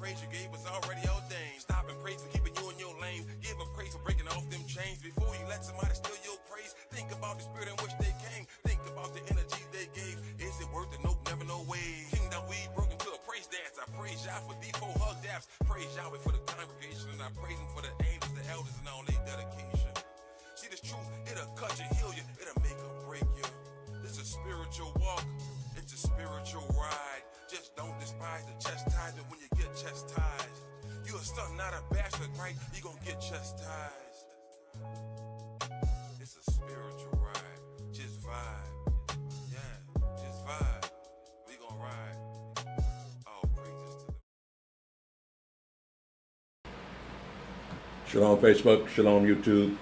praise you gave was already ordained. Stop and praise for keeping you in your lane. Give a praise for breaking off them chains. Before you let somebody steal your praise, think about the spirit in which they came. Think about the energy they gave. Is it worth it? Nope, never no way. Kingdom we broke into a praise dance. I praise Yah for D4 hug daps. Praise Yahweh for the congregation, and I praise him for the angels, the elders, and all their dedication. See this truth, it'll cut you, heal you, it'll make or break you. It's a spiritual walk, it's a spiritual ride. Just don't despise the chastisement when you get chastised. You a son, not a bastard, right? You gonna get chastised. It's a spiritual ride. Just vibe. Yeah, just vibe. We gonna ride. All praises to the Shalom Facebook, Shalom YouTube.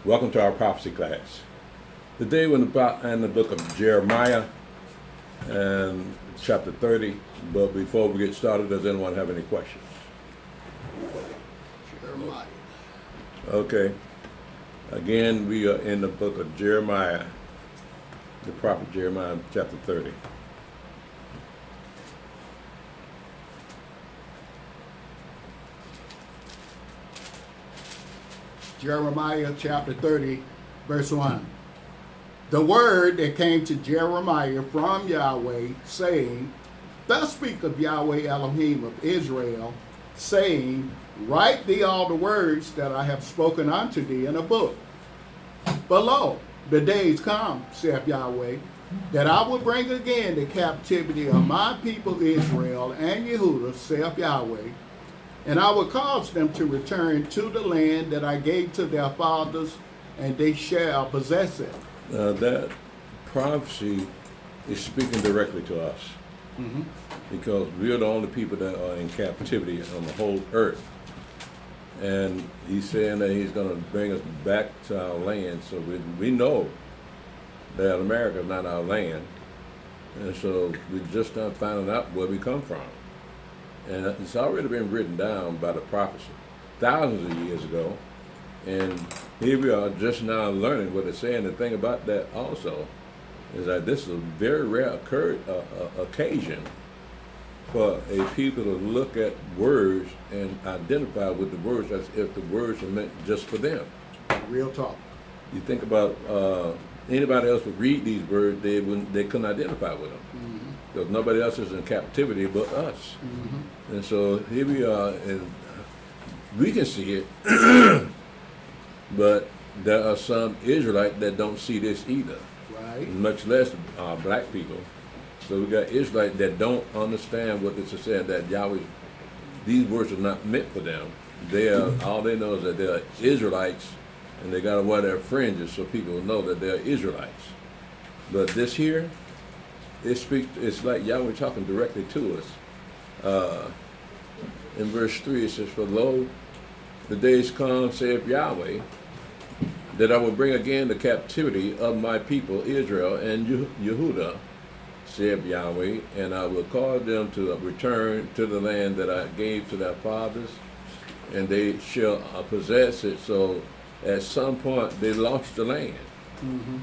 Welcome to our prophecy class. Today we're in the book of Jeremiah and chapter 30. But before we get started, does anyone have any questions? Jeremiah. Okay. Again, we are in the book of Jeremiah, the prophet Jeremiah, chapter 30. Jeremiah chapter 30, verse 1. The word that came to Jeremiah from Yahweh, saying, Thus speaketh Yahweh Elohim of Israel, saying, Write thee all the words that I have spoken unto thee in a book. But lo, the days come, saith Yahweh, that I will bring again the captivity of my people Israel and Yehudah, saith Yahweh, and I will cause them to return to the land that I gave to their fathers, and they shall possess it. That prophecy is speaking directly to us. Mm-hmm. Because we're the only people that are in captivity on the whole earth. And he's saying that he's going to bring us back to our land. So we know that America is not our land. And so we just not finding out where we come from. And it's already been written down by the prophecy thousands of years ago. And here we are just now learning what it's saying. The thing about that also is that this is a very rare occasion for a people to look at words and identify with the words as if the words are meant just for them. Real talk. You think about anybody else would read these words, they couldn't identify with them. Mm-hmm. Because nobody else is in captivity but us. Mm-hmm. And so here we are, and we can see it, but there are some Israelites that don't see this either. Right. Much less black people. So we got Israelites that don't understand what this is saying, that Yahweh, these words are not meant for them. They are, all they know is that they are Israelites, and they got to wear their fringes so people know that they're Israelites. But this here, it's like Yahweh talking directly to us. In verse 3 it says, For lo, the days come, saith Yahweh, that I will bring again the captivity of my people Israel and Yehudah, saith Yahweh, and I will cause them to return to the land that I gave to their fathers, and they shall possess it. So at some point they lost the land. Mm-hmm.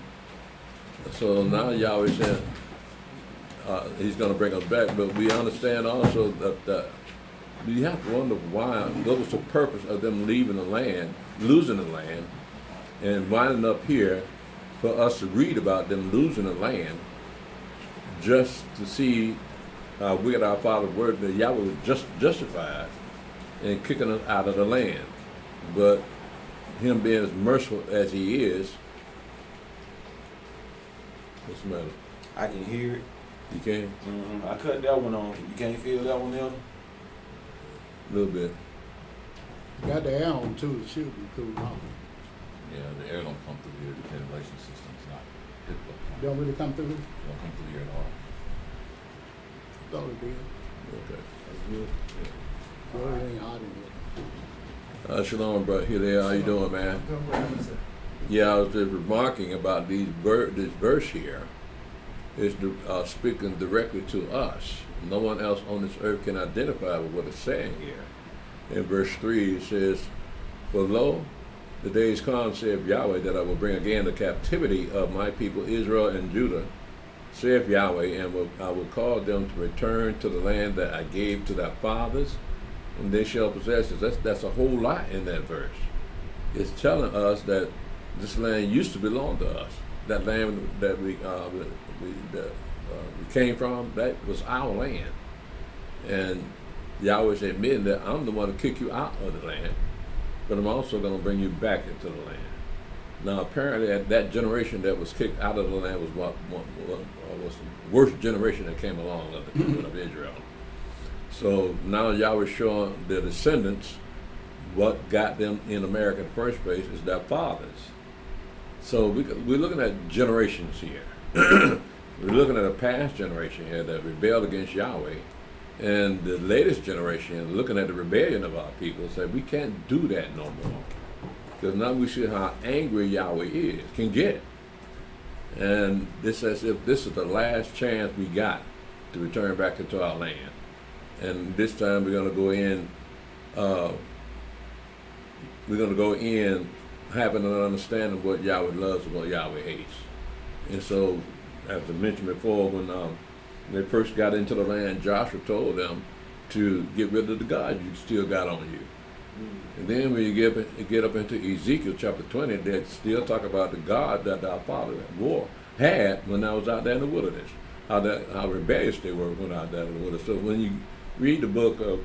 So now Yahweh said he's going to bring us back, but we understand also that we have to wonder why, what was the purpose of them leaving the land, losing the land, and winding up here for us to read about them losing the land, just to see how wicked our Father's word that Yahweh was just justified in kicking us out of the land. But him being as merciful as he is, what's the matter? I can hear it. You can? Mm-hmm. I cut that one on. You can't feel that one, Elder? A little bit. Got the air on too, it should be cool off. Yeah, the air don't come through here. The ventilation system's not difficult. Don't really come through? Don't come through here at all. Thought it did. Okay. That's good. Well, it ain't hot in here. Shalom, bro. Here they are. How you doing, man? Yeah, I was just remarking about this verse here. Is speaking directly to us. No one else on this earth can identify with what it's saying here. In verse 3 it says, For lo, the days come, saith Yahweh, that I will bring again the captivity of my people Israel and Judah, saith Yahweh, and I will cause them to return to the land that I gave to their fathers, and they shall possess it. That's a whole lot in that verse. It's telling us that this land used to belong to us. That land that we came from, that was our land. And Yahweh's admitting that I'm the one to kick you out of the land, but I'm also going to bring you back into the land. Now, apparently, that generation that was kicked out of the land was was the worst generation that came along of the children of Israel. So now Yahweh's showing the descendants what got them in America in the first place is their fathers. So we're looking at generations here. We're looking at a past generation here that rebelled against Yahweh, and the latest generation looking at the rebellion of our people said we can't do that no more. Because now we see how angry Yahweh can get. And this as if this is the last chance we got to return back into our land. And this time we're going to go in having an understanding of what Yahweh loves and what Yahweh hates. And so, as I mentioned before, when they first got into the land, Joshua told them to get rid of the gods you still got on you. And then when you get up into Ezekiel chapter 20, they still talk about the God that our father had when I was out there in the wilderness, how rebellious they were when out there in the wilderness. So when you read the book of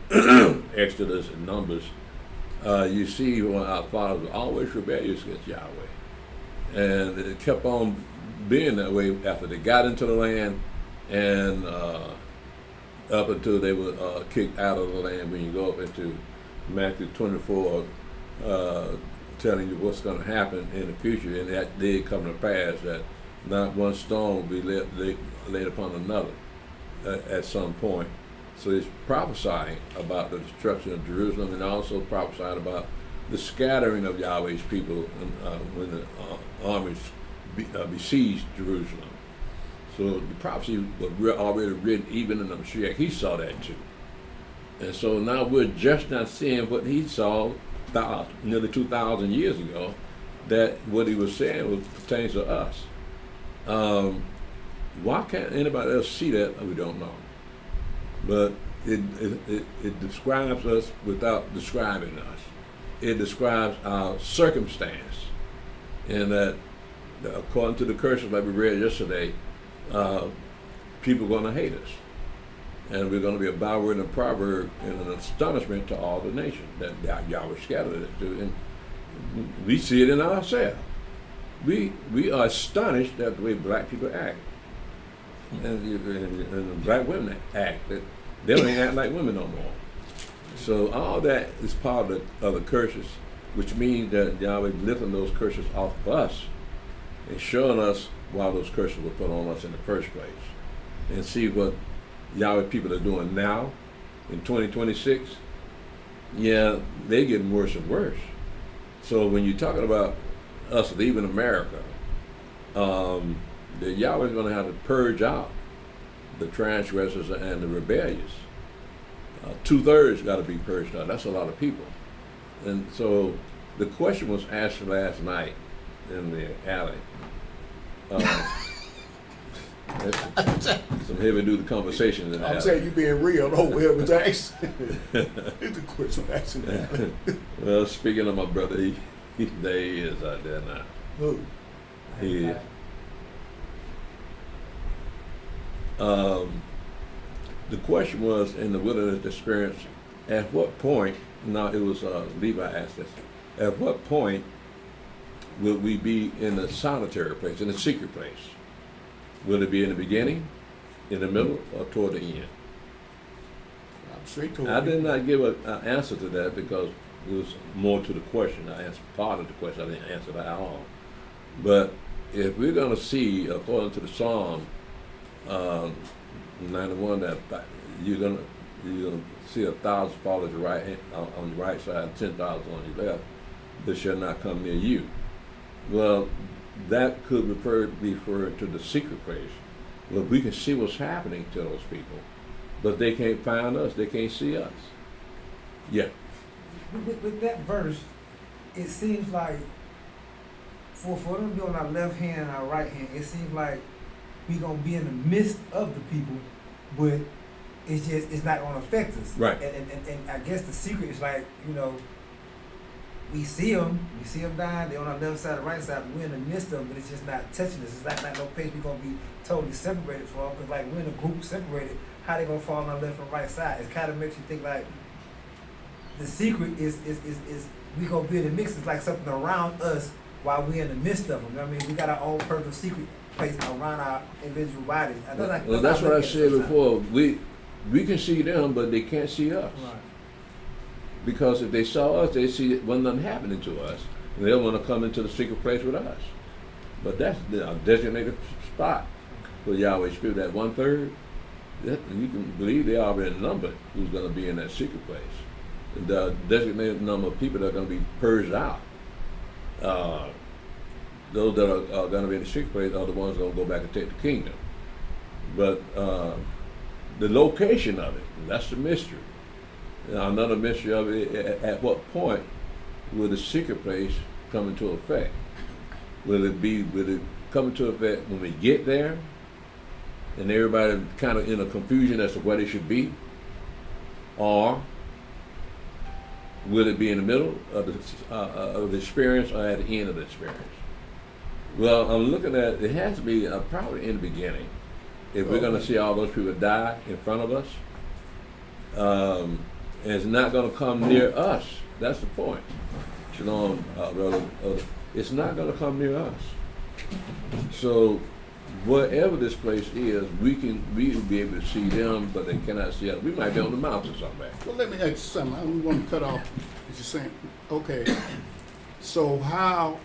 Exodus and Numbers, you see when our fathers were always rebellious against Yahweh. And it kept on being that way after they got into the land and up until they were kicked out of the land. When you go up into Matthew 24, telling you what's going to happen in the future, and that did come to pass, that not one stone will be laid upon another at some point. So it's prophesying about the destruction of Jerusalem, and also prophesying about the scattering of Yahweh's people when the armies besieged Jerusalem. So the prophecy was already written even in the Mashiach. He saw that too. And so now we're just not seeing what he saw nearly 2,000 years ago, that what he was saying pertains to us. Why can't anybody else see that? We don't know. But it describes us without describing us. It describes our circumstance. And that according to the curses like we read yesterday, people are going to hate us. And we're going to be a byword and a proverb and an astonishment to all the nations that Yahweh scattered us to. And we see it in ourselves. We are astonished at the way black people act. And black women act. They don't even act like women no more. So all that is part of the curses, which means that Yahweh lifting those curses off of us and showing us why those curses were put on us in the first place. And see what Yahweh people are doing now in 2026. Yeah, they're getting worse and worse. So when you're talking about us leaving America, the Yahweh's going to have to purge out the transgressors and the rebellious. 2/3 got to be purged out. That's a lot of people. And so the question was asked last night in the alley. Some heavy-duty conversation in the alley. I'm saying you being real, no, whoever was asking. It's a question asking that. Well, speaking of my brother, there he is out there now. Who? He is. The question was, in the wilderness experience, at what point, now it was Levi asked this, at what point will we be in a solitary place, in a secret place? Will it be in the beginning, in the middle, or toward the end? I'm straight to I did not give an answer to that because it was more to the question. I answered part of the question. I didn't answer that at all. But if we're going to see, according to the Psalm 91, that you're gonna see 1,000 fall at your right hand, on your right side, 10,000 on your left, that shall not come near you. Well, that could be referred to the secret place. Well, we can see what's happening to those people, but they can't find us. They can't see us. Yeah. With that verse, it seems like for them to be on our left hand and our right hand, it seems like we're going to be in the midst of the people, but it's not gonna affect us. Right. And I guess the secret is like, you know, we see them dying. They're on our left side, the right side. We're in the midst of them, but it's just not touching us. It's not no place we're gonna be totally separated from. Because like we're in a group separated, how they gonna fall on our left and right side? It kind of makes you think like the secret is we gonna be in the mix. It's like something around us while we're in the midst of them. You know what I mean? We got our own personal secret place around our individual bodies. Well, that's what I said before. We can see them, but they can't see us. Right. Because if they saw us, they see it wasn't nothing happening to us. And they'll want to come into the secret place with us. But that's a designated spot for Yahweh's Spirit, that 1/3. You can believe they already numbered who's going to be in that secret place. The designated number of people that are going to be purged out. Those that are going to be in the secret place are the ones that are going to go back and take the kingdom. But the location of it, that's the mystery. Now, another mystery of it, at what point will the secret place come into effect? Will it come into effect when we get there and everybody kind of in a confusion as to where they should be? Or will it be in the middle of the experience or at the end of the experience? Well, I'm looking at, it has to be probably in the beginning. If we're going to see all those people die in front of us, and it's not going to come near us. That's the point. Shalom, brother. It's not going to come near us. So, wherever this place is, we will be able to see them, but they cannot see us. We might be on the mountain somewhere. Well, let me ask you something. I don't want to cut off what you're saying. Okay, so how,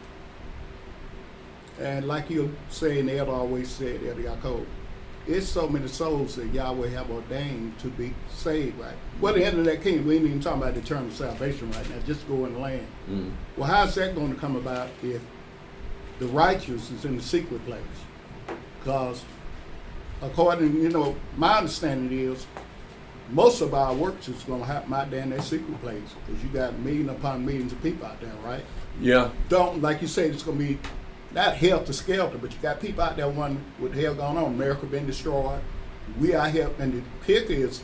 and like you say, and Ed always said, Ed Yaakov, it's so many souls that Yahweh have ordained to be saved, right? Well, the end of that kingdom, we ain't even talking about eternal salvation right now, just go in the land. Mm. Well, how's that going to come about if the righteous is in the secret place? Because according, my understanding is most of our works is going to happen out there in that secret place because you got million upon millions of people out there, right? Yeah. Don't, like you said, it's going to be not helter-skelter, but you got people out there wondering what the hell going on. America been destroyed. We out here, and the kicker is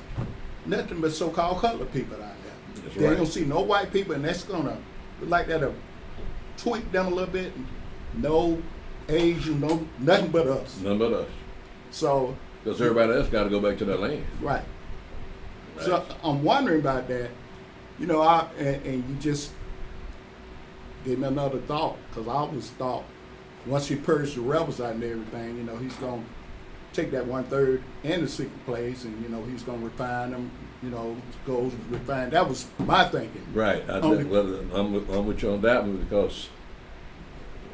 nothing but so-called colored people out there. That's They ain't right. gonna see no white people, and that's gonna like that'll tweak them a little bit. No Asian, no nothing but us. None but us. So Because everybody else got to go back to their land. right. Right. So I'm wondering about that. And you just gave me another thought because I always thought once he purged the rebels out and everything, he's gonna take that 1/3 in the secret place, and he's gonna refine them. Go refine. That was my thinking. Right. I'm with you on that one because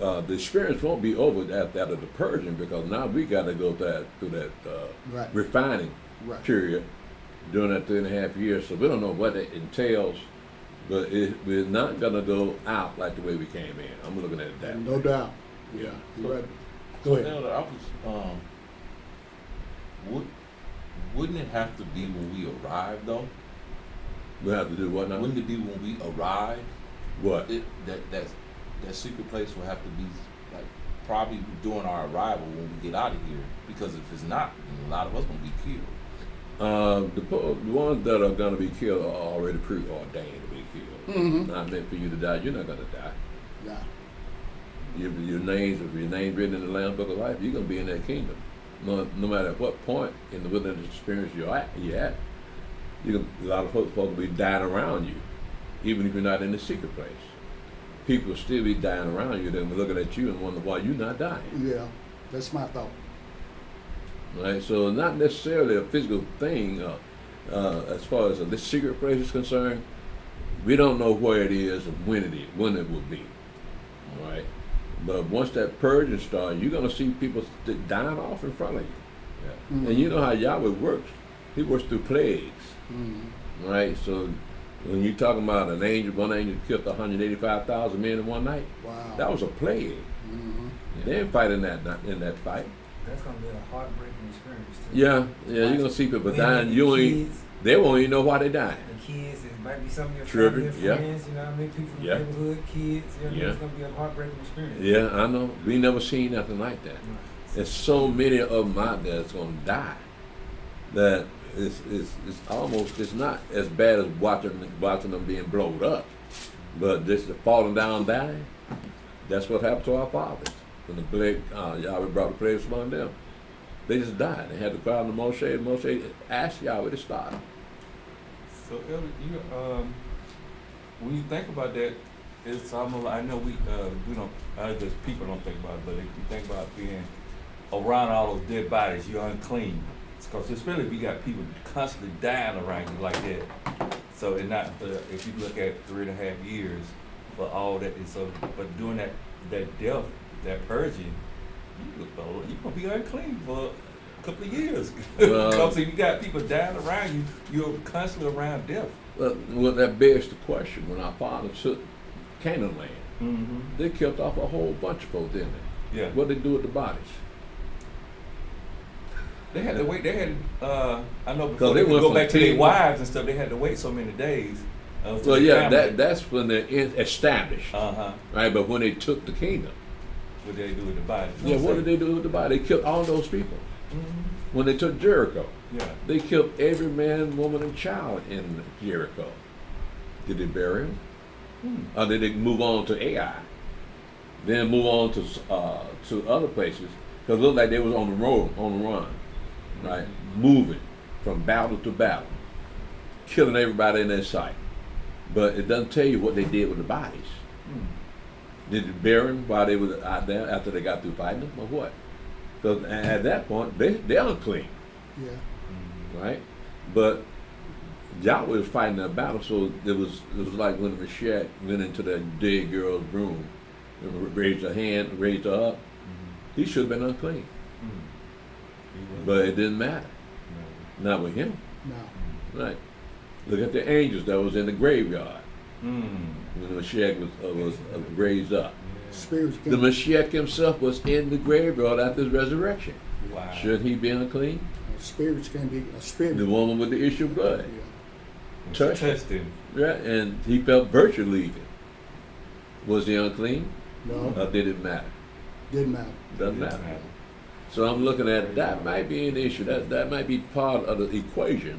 the experience won't be over after the purging because now we got to go through that Right. refining Right. period during that 3.5 years. So we don't know what it entails, but we're not going to go out like the way we came in. I'm looking at it that way. No doubt. Yeah. You're right. Go ahead. Elder, I was, wouldn't it have to be when we arrive though? We have to do what now? Wouldn't it be when we arrive? What? That secret place will have to be like probably during our arrival when we get out of here. Because if it's not, then a lot of us gonna be killed. The ones that are going to be killed are already preordained to be killed. Mhm. Not meant for you to die. You're not going to die. Yeah. Your name's written in the Lamb's Book of Life, you're going to be in that kingdom. No matter what point in the wilderness experience you're at. A lot of folks will be dying around you, even if you're not in the secret place. People will still be dying around you. They'll be looking at you and wonder why you're not dying. Yeah. That's my thought. Right? So not necessarily a physical thing as far as this secret place is concerned. We don't know where it is and when it will be. All right? But once that purging starts, you're going to see people dying off in front of you. Yeah. Mhm. And you know how Yahweh works. He works through plagues. Mhm. Right? So when you're talking about one angel killed 185,000 men in one night, Wow. that was a plague. Mhm. They didn't fight in that fight. That's gonna be a heartbreaking experience too. Yeah, you're going to see people Women dying. and You ain't, kids, they won't even know why they dying. the kids, it might be some of your Children, family yeah. and friends, you know what I mean? People from Yeah. the neighborhood, kids, Yeah. it's gonna be a heartbreaking experience. Yeah, I know. We never seen nothing like that. Right. There's so many of them out there that's going to die that it's almost, it's not as bad as watching them being blown up, but just falling down, dying. That's what happened to our fathers. When the plague, Yahweh brought the plagues upon them, they just died. They had to cry to Moshe, and Moshe asked Yahweh to stop. So, Elder, you when you think about that, it's almost, I know we don't, just people don't think about it, but if you think about being around all those dead bodies, you're unclean. Because especially if you got people constantly dying around you like that. So, and not, if you look at 3.5 years for all that, and so, but doing that death, that purging, you're gonna be unclean for a couple of years. Because if you got people dying around you, you're constantly around death. Well, that begs the question. When our fathers took Canaan land, they killed off a whole bunch of folks, didn't they? Yeah. What did they do with the bodies? They had to wait. They had, I know 'Cause before they they could went go from back to their 10 wives and stuff, they had to wait so many days. Well, yeah, that's when they're established, Uh-huh. right? But when they took the kingdom, What did they do with the bodies? yeah, what did they do with the body? They killed all those people. Mm-hmm. When they took Jericho, Yeah. they killed every man, woman, and child in Jericho. Did they bury him? Or did they move on to Ai? Then move on to other places? Because it looked like they was on the road, on the run, right? Moving from battle to battle, killing everybody in their sight. But it doesn't tell you what they did with the bodies. Did they bury them while they were out there after they got through fighting them, or what? Because at that point, they're unclean, Yeah. right? But Yahweh was fighting that battle, so it was like when Meshach went into that dead girl's room and raised her hand, raised her up. He should have been unclean, but it didn't matter. Not with him, No. right? Look at the angels that was in the graveyard Mm. when Meshach was raised up. Spirits The can. Mashiach himself was in the graveyard after his resurrection. Wow. Should he be unclean? Spirits can be a spirit. The woman with the issue of blood. Yeah. Touch. Testing. Yeah, and he felt virtue leaving. Was he unclean? No, Or did it matter? didn't matter. Doesn't matter. So I'm looking at that might be an issue. That might be part of the equation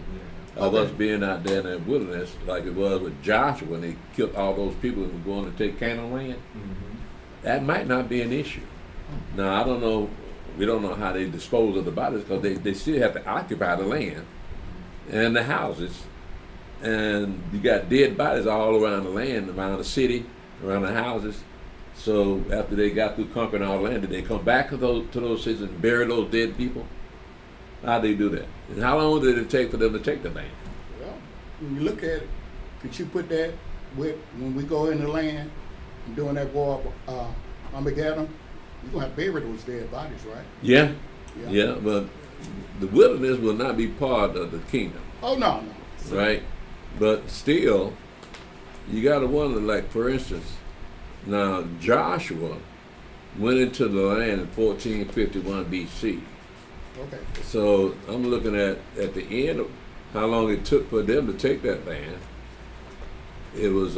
of us being out there in that wilderness, like it was with Joshua when they killed all those people and were going to take Canaan land. That might not be an issue. Now, I don't know, we don't know how they dispose of the bodies because they still have to occupy the land and the houses. And you got dead bodies all around the land, around the city, around the houses. So after they got through conquering all the land, did they come back to those cities and bury those dead people? How'd they do that? And how long did it take for them to take the land? Well, when you look at it, could you put that with when we go in the land and doing that war of Armageddon? You're gonna have to bury those dead bodies, right? Yeah, yeah, but the wilderness will not be part of the kingdom, Oh no, no. right? But still, you got to wonder, like for instance, now Joshua went into the land in 1451 BC. Okay. So I'm looking at the end of how long it took for them to take that land. It was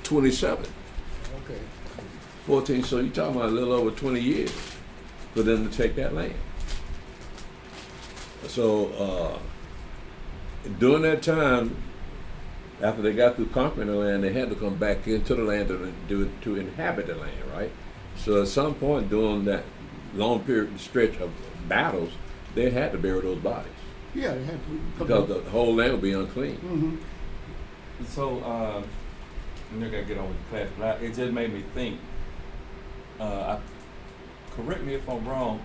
1427. Okay. 14, so you're talking about a little over 20 years for them to take that land. So during that time, after they got through conquering the land, they had to come back into the land to inhabit the land, right? So at some point during that long period stretch of battles, they had to bury those bodies Yeah, they had to. because the whole land would be unclean. Mm-hmm. So, I'm not gonna get on with the class, but it just made me think. Correct me if I'm wrong.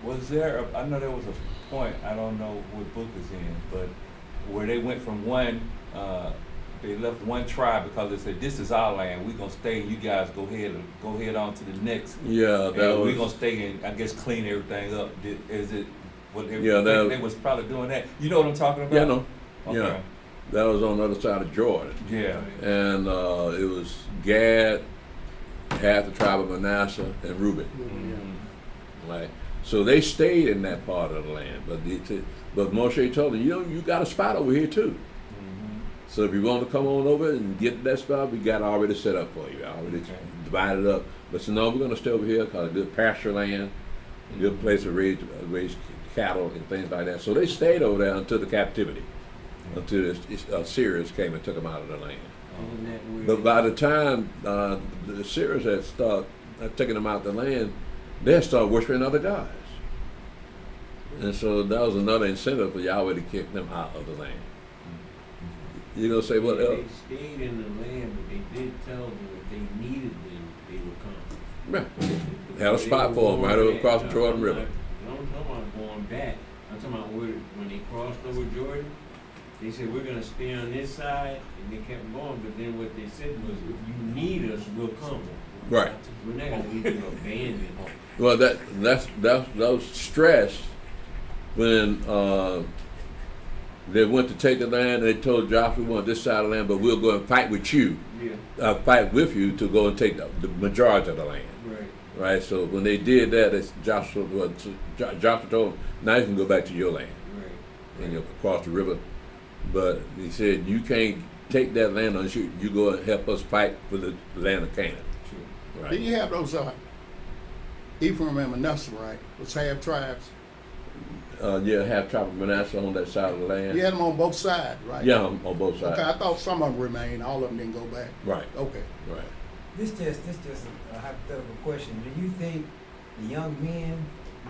Was there? I know there was a point. I don't know what book is in, but where they went from one. They left one tribe because they said, "This is our land. We're gonna stay. You guys go ahead on to the next. Yeah, that And was. we're gonna stay and I guess clean everything up." Is it? What they, Yeah, that- they was probably doing that. You know what I'm talking about? Yeah, no. Okay. Yeah, that was on the other side of Jordan. Yeah. And it was Gad, half the tribe of Manasseh, and Reuben. Mhm. Right. So they stayed in that part of the land, but Moshe told them, you got a spot over here too. Mhm. So if you want to come on over and get that spot, we got it already set up for you. I already Okay. divided up But so no, we're going to stay over here because good pasture land, a good place to raise cattle and things like that. So they stayed over there until the captivity, until the Assyrians came and took them out of the land. But by the time the Assyrians had started taking them out of the land, they had started worshiping other gods. And so that was another incentive for Yahweh to kick them out of the land. You're going to say what else? They stayed in the land, but they did tell them if they needed them, they would come. Right. They had a spot for them right over across the Jordan River. I'm talking about going back. I'm talking about when they crossed over Jordan. They said, we're going to stay on this side, and they kept going. But then what they said was, if you need us, we'll come. Right. We're not going to leave you abandoned. Well, that was stressed when they went to take the land. They told Joshua, we want this side of the land, but we'll go and fight with you. Yeah. Fight with you to go and take the majority of the land. Right. Right. So when they did that, Joshua told them, now you can go back to your land. Right. And you across the river. But he said, you can't take that land unless you go and help us fight for the land of Canaan. True. Right. Then you have those Ephraim and Manasseh, right? Those half tribes. Yeah, half tribe of Manasseh on that side of the land. You had them on both sides, right? Yeah, on both sides. Okay, I thought some of them remained. All of them didn't go back. Right. Okay. Right. This just a hypothetical question. Do you think the young men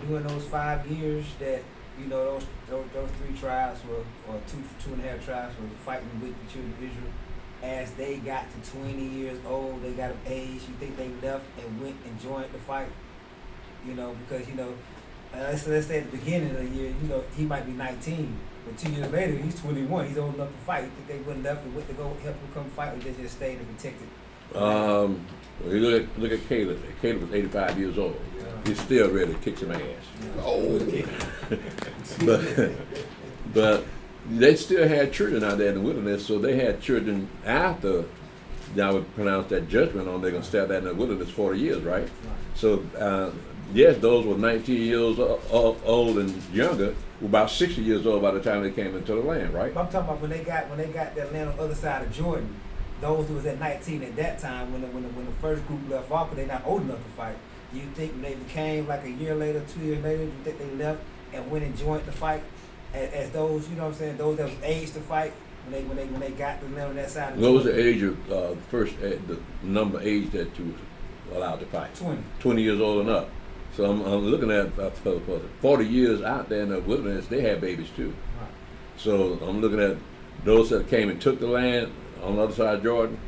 during those 5 years that those 3 tribes or two and a half tribes were fighting with the children of Israel, as they got to 20 years old, they got of age, you think they left and went and joined the fight? Because let's say at the beginning of the year, he might be 19, but 2 years later he's 21. He's old enough to fight. You think they wouldn't left and went to go help him come fight, or they just stayed and protected? Well, you look at Caleb. Caleb was 85 years old. Yeah. He's still ready to kick some ass. Oh, but they still had children out there in the wilderness, so they had children after Yahweh pronounced that judgment on they're going to stay out there in the wilderness 40 years, right? So, yes, those were 19 years old and younger, were about 60 years old by the time they came into the land, right? But I'm talking about when they got that land on the other side of Jordan. Those who was at 19 at that time, when the first group left off, but they're not old enough to fight. Do you think when they became like a year later, 2 years later, do you think they left and went and joined the fight as those, those that was aged to fight when they got the land on that side? What was the age of the number age that you was allowed to fight? 20. 20 years old and up. So I'm looking at 40 years out there in the wilderness, they had babies too. Right. So I'm looking at those that came and took the land on the other side of Jordan,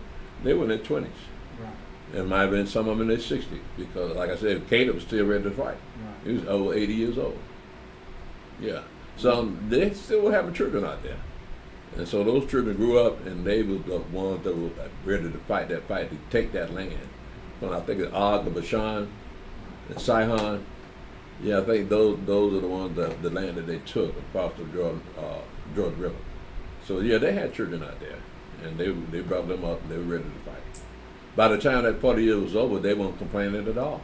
they were in their 20s. Right. There might have been some of them in their 60s because, like I said, Caleb was still ready to fight. Right. He was over 80 years old. Yeah. So they still were having children out there. And so those children grew up and they were the ones that were ready to fight that fight to take that land. From I think it's Og of Bashan and Sihon. Yeah, I think those are the ones the land that they took across the Jordan River. So yeah, they had children out there. And they brought them up and they were ready to fight. By the time that 40 years was over, they weren't complaining at all.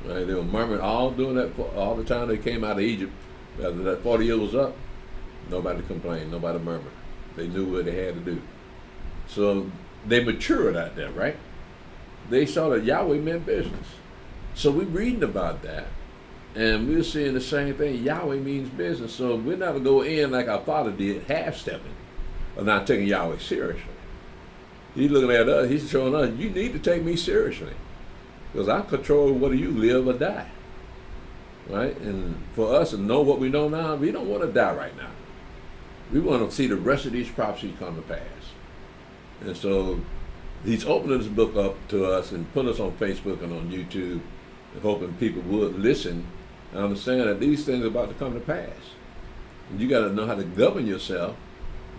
Right? They were murmuring all the time they came out of Egypt. After that 40 years was up, nobody complained, nobody murmured. They knew what they had to do. So they matured out there, right? They saw that Yahweh meant business. So we're reading about that, and we're seeing the same thing. Yahweh means business. So we're not going to go in like our father did, half-stepping, or not taking Yahweh seriously. He's looking at us, he's showing us, you need to take me seriously. Because I control whether you live or die. Right? And for us to know what we know now, we don't want to die right now. We want to see the rest of these prophecies come to pass. And so he's opening this book up to us and put us on Facebook and on YouTube, and hoping people would listen and understand that these things are about to come to pass. And you got to know how to govern yourself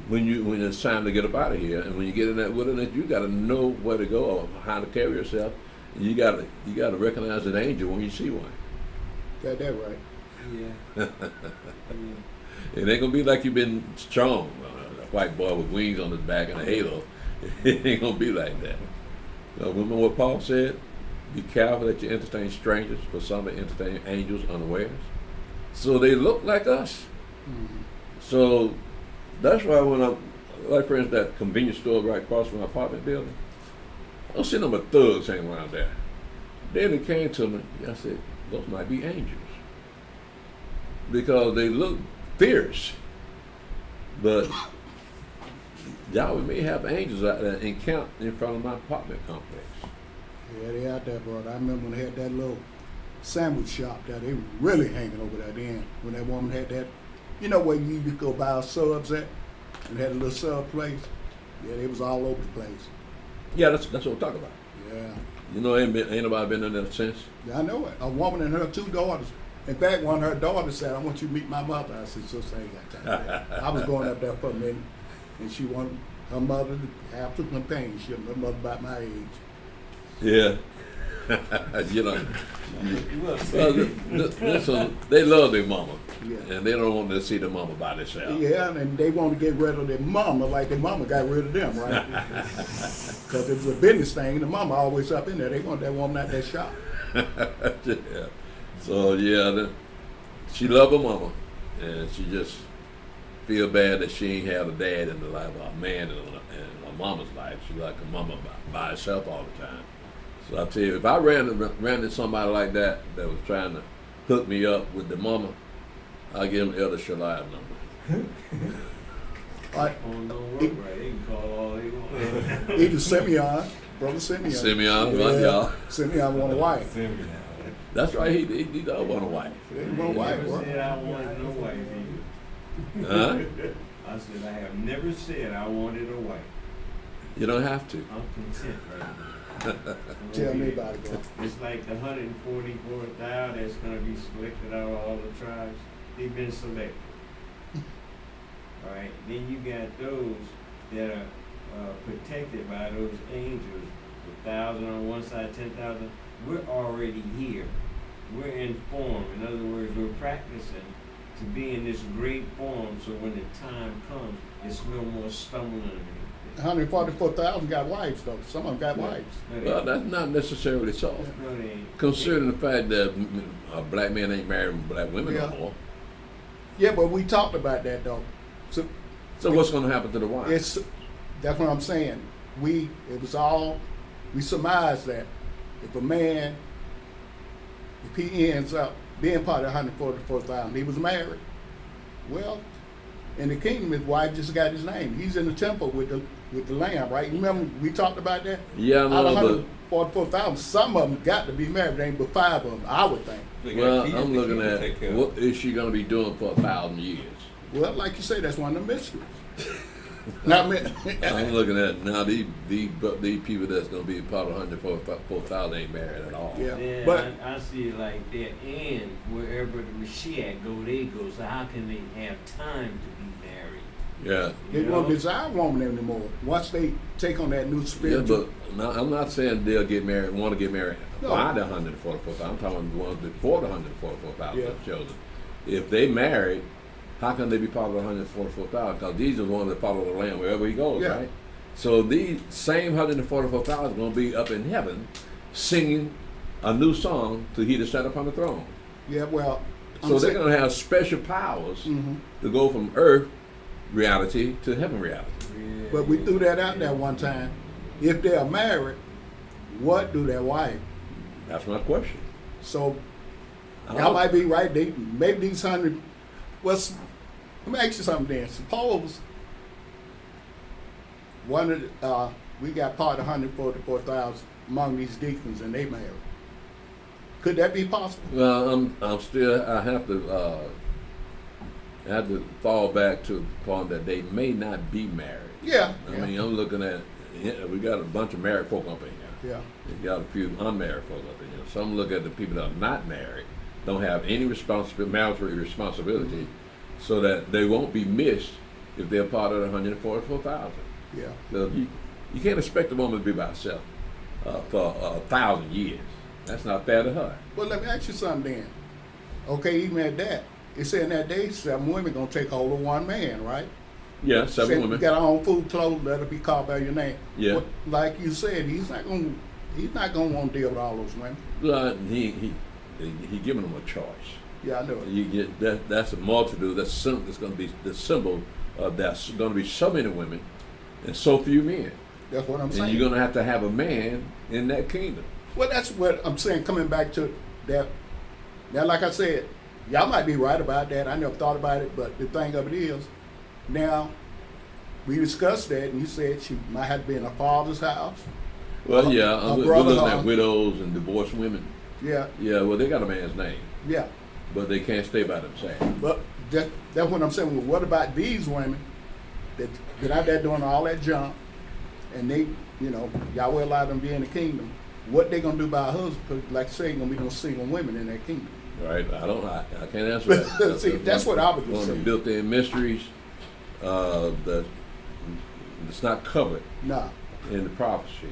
when it's time to get up out of here. And when you get in that wilderness, you got to know where to go or how to carry yourself. And you got to recognize an angel when you see one. got that right. Yeah. It ain't gonna be like you've been strong, a white boy with wings on his back and a halo. It ain't gonna be like that. Remember what Paul said? Be careful that you entertain strangers, for some may entertain angels unawares. So they look like us. Mm-hmm. So that's why when like for instance, that convenience store right across from my apartment building, I don't see no but thugs hanging around there. Then it came to me, I said, those might be angels. Because they look fierce. But Yahweh may have angels out there encamped in front of my apartment complex. Yeah, they out there, brother. I remember when they had that little sandwich shop there. They were really hanging over that end. When that woman had that, you know where you could go buy subs at? And had a little sub place? Yeah, they was all over the place. Yeah, that's what we're talking about. Yeah. You know, ain't nobody been in there since. Yeah, I know it. A woman and her 2 daughters. In fact, one of her daughters said, I want you to meet my mother. I said, sister, I ain't got time for that. I was going up there for a minute, and she wanted her mother to have some companionship. Her mother about my age. Yeah. You know, listen, they love their mama. Yeah. And they don't want to see the mama by themselves. Yeah, and they want to get rid of their mama like their mama got rid of them, right? Because it was a business thing. The mama always up in there. They want that woman at that shop. Yeah. So yeah, she love her mama, and she just feel bad that she ain't had a dad in the life, or a man in her mama's life. She like her mama by herself all the time. So I tell you, if I ran into somebody like that was trying to hook me up with the mama, I'll give them Elder Shalom number. Like, On no work right, they can call all they want. either Simeon, brother Simeon. Simeon, right, y'all. Simeon want a wife. That's right. He does want a wife. They want a wife, Never bro. said I wanted no wife either. Huh? I said I have never said I wanted a wife. You don't have to. I'm content right now. Tell me about it, bro. It's like the 144,000 that's gonna be selected out of all the tribes. They've been selected. All right. Then you got those that are protected by those angels. 1,000 on one side, 10,000. We're already here. We're in form. In other words, we're practicing to be in this great form. So when the time comes, it's no more stumbling. 144,000 got wives, though. Some of them got wives. Well, that's not necessarily so. No, they ain't. Considering the fact that black men ain't marrying black women Yeah. no more. Yeah, but we talked about that, though. So So what's going to happen to the wife? that's what I'm saying. We surmised that if a man, if he ends up being part of 144,000, he was married. Well, in the kingdom, his wife just got his name. He's in the temple with the lamb, right? You remember we talked about that? Yeah, Out of no, but 144,000, some of them got to be married. There ain't but 5 of them, I would think. well, I'm looking at what is she going to be doing for 1,000 years? Well, like you say, that's one of the mysteries. Not me. I'm looking at now these people that's going to be part of 144,000 ain't married at all. Yeah. Then But- I see it like that, and wherever the Mashiach go, they go. So how can they have time to be married? Yeah. They You won't know? desire woman anymore. Once they take on that new Yeah, spiritual. but no, I'm not saying they'll get married, want to get married No. by the 144,000. I'm talking about the ones before the 144,000 Yeah. chosen. If they married, how can they be part of the 144,000? Because these are the ones that follow the Lamb wherever he goes, Yeah. right? So these same 144,000 are going to be up in heaven singing a new song to he that sat upon the throne. Yeah, well. So they're going to have special powers Hmm. to go from earth reality to heaven reality. But we threw that out there one time. If they are married, what do their wife? That's my question. So I y'all don't- might be right. Maybe these 100. Well, let me ask you something then. Suppose we got part of 144,000 among these deacons and they married. Could that be possible? Well, I have to fall back to the point that they may not be married. Yeah. I mean, I'm looking at, we got a bunch of married folk up in here. Yeah. We got a few unmarried folk up in here. Some look at the people that are not married, don't have any marital responsibility, so that they won't be missed if they're part of the 144,000. Yeah. So you can't expect a woman to be by herself for 1,000 years. That's not fair to her. Well, let me ask you something then. Okay, even at that, it said in that day 7 women gonna take hold of 1 man, right? Yeah, 7 Said, women. We got our own food, clothes, let it be called by your name. Yeah. Well, like you said, he's not gonna want to deal with all those women. Well, he giving them a choice. Yeah, I know it. You get that's a multitude. That's going to be the symbol of that's going to be so many women and so few men. That's what I'm And saying. you're going to have a man in that kingdom. Well, that's what I'm saying, coming back to that. Now, like I said, y'all might be right about that. I never thought about it, but the thing of it is, now, we discussed that, and you said she might have been in her father's house. Well, yeah, Her we're brother, looking at widows and divorced women. Yeah, Yeah, well, they got a man's name, yeah. but they can't stay by themselves. But that's what I'm saying. Well, what about these women that out there doing all that junk, and they, you know, Yahweh allowed them to be in the kingdom? What they gonna do by a husband? Because, like I say, gonna be no single women in that kingdom. Right? I can't answer that. See, that's what I was one just of the saying. built-in mysteries that it's not covered Nah. in the prophecies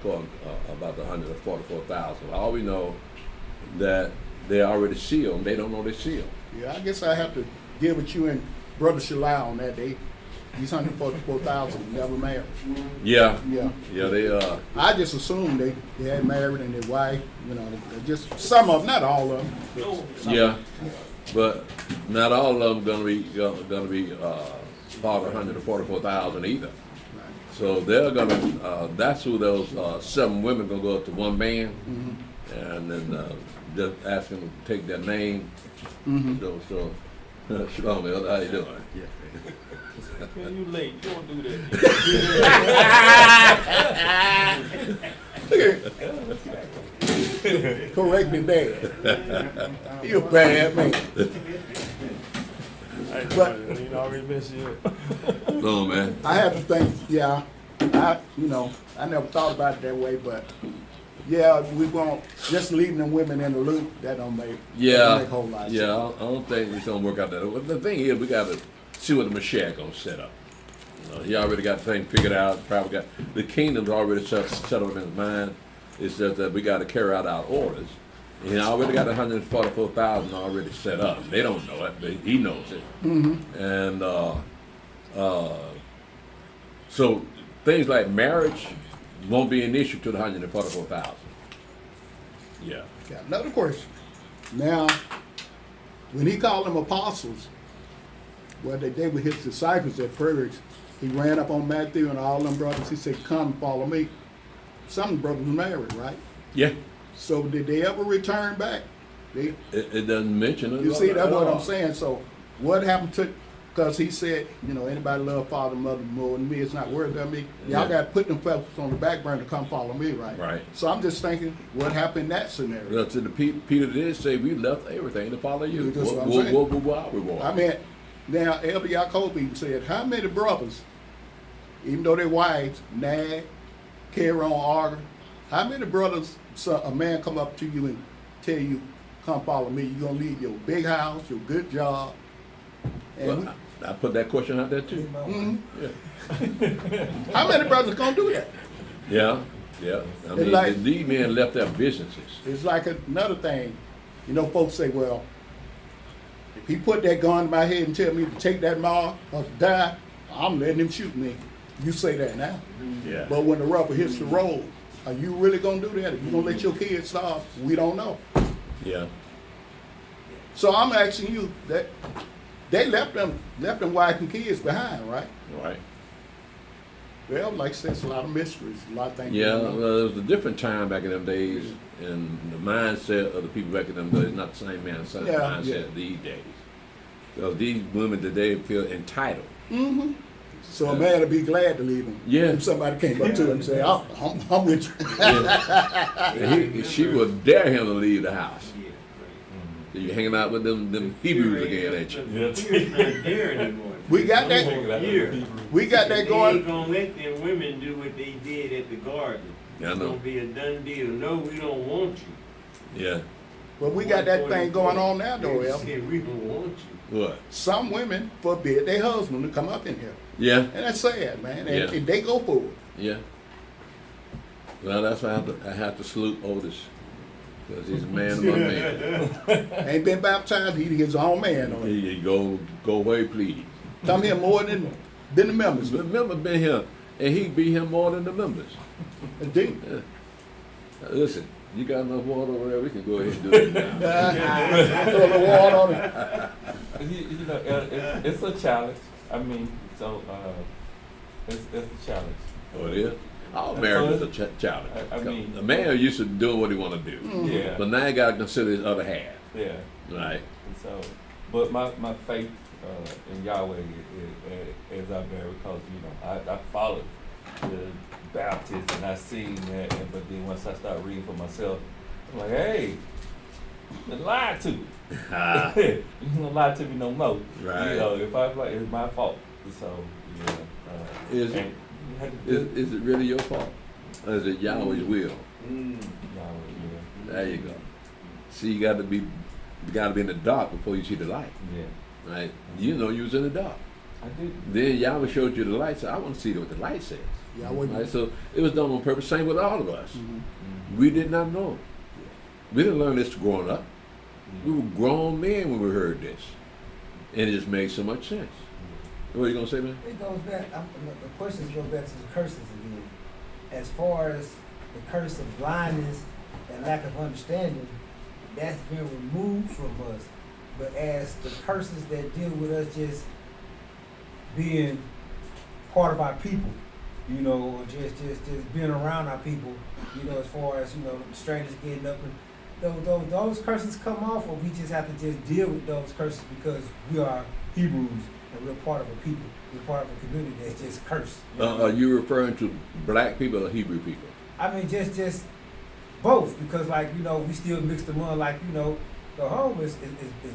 about the 144,000. All we know that they're already sealed, and they don't know they're sealed. Yeah, I guess I have to give it you and Brother Shalom on that day. These 144,000 never married. Yeah, Yeah. yeah, they I just assumed they had married and their wife, you know, just some of them, not all of them. But some. yeah, but not all of them gonna be part of 144,000 either. So they're gonna. That's who those 7 women gonna go up to one man, and then just ask him to take their name. So Shalom, Elder, how you doing? Man, you late. You don't do that. Correct me bad. You a bad man. But You already messed you up. No, man. I have to think, yeah, I never thought about it that way, but yeah, we won't, just leaving the women in the loop, that don't make, Yeah, make a whole lot of yeah. sense. I don't think it's gonna work out that way. The thing is, we got to see what the Mashiach gonna set up. He already got the thing figured out. Probably got the kingdom's already settled in his mind. It's just that we got to carry out our orders. He already got 144,000 already set up. They don't know it, but he knows it. And so things like marriage won't be an issue to the 144,000. Yeah. Got another question. Now, when he called them apostles, well, they were his disciples at first. He ran up on Matthew and all them brothers. He said, "Come, follow me." Some brothers were married, right? Yeah. So did they ever return back? They, It doesn't mention it. you see, that's at what all. I'm saying. So what happened to? Because he said, you know, anybody love father and mother more than me, it's not worthy of me. Y'all Yeah. got to put them fellas on the back burner to come follow me, right? Right. So I'm just thinking, what happened in that scenario? Well, to the Peter did say, we left everything to follow you. That's what I'm What saying. are we going? I mean, now Elder Yaakov said, how many brothers, even though their wives nag, carry on, argue, how many brothers, so a man come up to you and tell you, come follow me, you're going to leave your big house, your good job, and Well, I put that question out there too. how many brothers going to do that? Yeah, yeah. I mean, like- these men left their businesses. It's like another thing. You know, folks say, well, if he put that gun in my head and tell me to take that mark or die, I'm letting him shoot me. You say that now. Yeah. But when the rubber hits the road, are you really going to do that? Are you going to let your kids starve? We don't know. Yeah. So I'm asking you that they left them wife and kids behind, right? Right. Well, like I said, it's a lot of mysteries, a lot of things. Yeah. we don't know. Well, it was a different time back in them days, and the mindset of the people back in them days not the same mindset Yeah. these days. So these women today feel entitled. So a man would be glad to leave him. Yeah. If somebody came up to him and said, I'm with you. And she would dare him to leave the house. So you hanging out with them Hebrews again, ain't you? He's not there anymore. We got that. Here. We got that They ain't going. gonna let them women do what they did at the garden. Yeah, I It's know. gonna be a done deal. No, we don't want you. Yeah. But we got that thing going on now, though, They El. said, we don't want you. What? Some women forbid their husband to come up in here. Yeah. And that's sad, man. And, Yeah. and they go for it. Yeah. Well, that's why I have to salute Otis, because he's a man among men. Ain't been baptized, he his own man on it. He go away, please. Come here more than the members. The member been here, and he be here more than the members. Indeed. Listen, you got enough water over there, we can go ahead and do it now. Throw the water on it. You know, it's a challenge. I mean, so it's a challenge. Oh, it is? All marriage is a challenge. I mean- a man used to do what he want to do, Yeah. but now you got to consider his other half, Yeah. right? And so, but my faith in Yahweh is out there because, I followed the Baptists and I seen that, but then once I start reading for myself, I'm like, hey, you lied to me. You don't lie to me no more. Right. If I like, it's my fault. So, Is it? and you had to do Is it really your fault? Or is it Yahweh's will? Yahweh, yeah. There you go. See, you got to be in the dark before you see the light, Yeah, right? You know you was in the dark. I did. Then Yahweh showed you the light, so I want to see what the light says. Yahweh. Right? So it was done on purpose. Same with all of us. Mhm. We did not know. We didn't learn this growing up. We were grown men when we heard this, and it just made so much sense. What are you gonna say, man? It goes back, the questions go back to the curses again. As far as the curse of blindness and lack of understanding, that's been removed from us. But as the curses that deal with us just being part of our people, or just being around our people, as far as, strangers getting up and those curses come off, or we just have to just deal with those curses because we are Hebrews and we're part of a people. We're part of a community that's just cursed. Are you referring to black people or Hebrew people? I mean, just both, because we still mix them on. The home is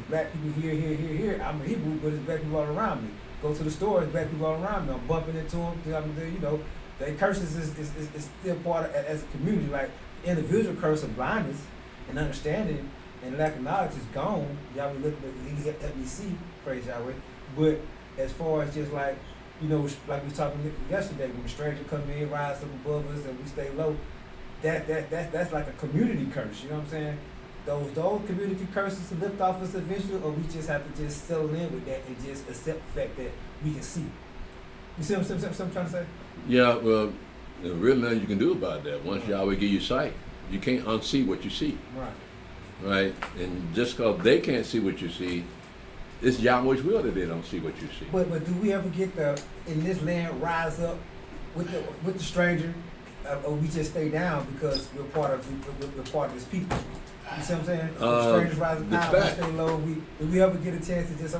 black people here. I'm a Hebrew, but it's black people all around me. Go to the store, it's black people all around me. I'm bumping into them. The curses is still part of, as a community. Like individual curse of blindness and understanding and lack of knowledge is gone. Yahweh let me see, praise Yahweh. But as far as just like we was talking yesterday, when a stranger come in, rise up above us, and we stay low, that's like a community curse. You know what I'm saying? Those community curses to lift off us eventually, or we just have to just settle in with that and just accept the fact that we can see. You see what I'm trying to say? Yeah, well, there's really nothing you can do about that. Once Yahweh give you sight, you can't unsee what you see, Right. right? And just because they can't see what you see, it's Yahweh's will that they don't see what you see. But do we ever get in this land rise up with the stranger, or we just stay down because we're part of this people? You see what I'm saying? The strangers rise up high, we stay low. Do we ever get a chance to just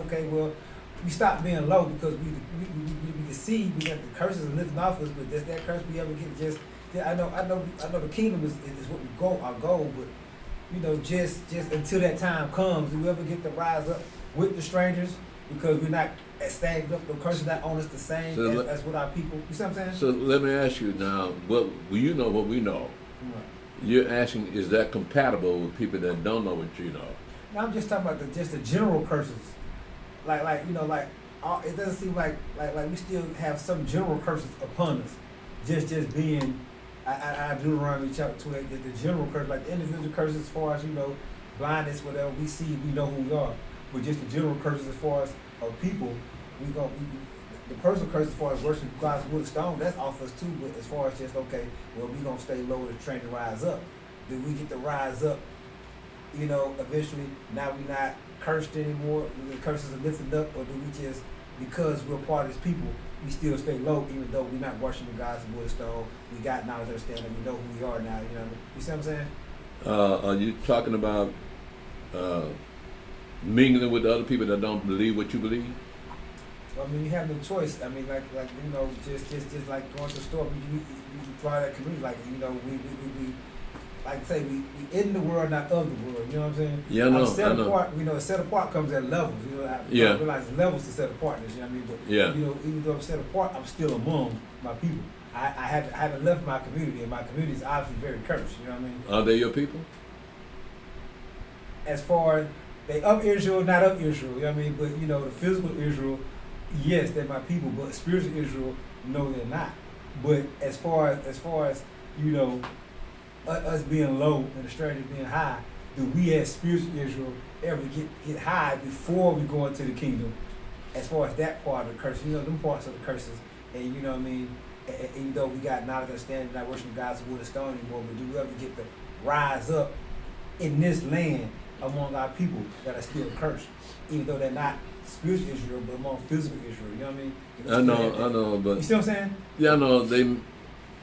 we stop being low because we can see we got the curses and lifting off us, but does that curse we ever get just? I know the kingdom is what our goal, but just until that time comes, do we ever get to rise up with the strangers because we're not stacked up, the curses not on us the same as with our people? You see what I'm saying? So let me ask you now, what we know. Right. You're asking, is that compatible with people that don't know what you know? Now I'm just talking about the general curses, it doesn't seem like we still have some general curses upon us, just being. I Deuteronomy chapter 28, the general curse, like the individual curses as far as blindness, whatever we see, we know who we are. But just the general curses as far as people, the personal curse as far as worshiping God's wood and stone, that's off us too. But as far as just we gonna stay low to train to rise up. Do we get to rise up? Eventually, now we're not cursed anymore. The curses are lifted up, or do we just, because we're part of His people, we still stay low, even though we're not worshiping God's wood and stone? We got knowledge, understanding. We know who we are now. You see what I'm saying? Are you talking about mingling with other people that don't believe what you believe? I mean, you have no choice. I mean, just like going to the store, we part of that community. We like I say, we in the world, not of the world. You know what I'm saying? Yeah, I know. Set apart, set apart comes at levels. I realize levels to set apartness. You know what I mean? But, Yeah. Even though I'm set apart, I'm still among my people. I haven't left my community, and my community is obviously very cursed. You know what I mean? Are they your people? As far as they of Israel, not of Israel. You know what I mean? But the physical Israel, yes, they're my people. But spiritual Israel, no, they're not. But as far as us being low and the stranger being high, do we as spiritual Israel ever get high before we go into the kingdom? As far as that part of the curse, them parts of the curses, and you know what I mean. And even though we got knowledge, understanding, not worshiping God's wood and stone anymore, but do we ever get to rise up in this land among our people that are still cursed, even though they're not spiritual Israel, but among physical Israel? You know what I mean? I know, but you see what I'm saying? yeah, I know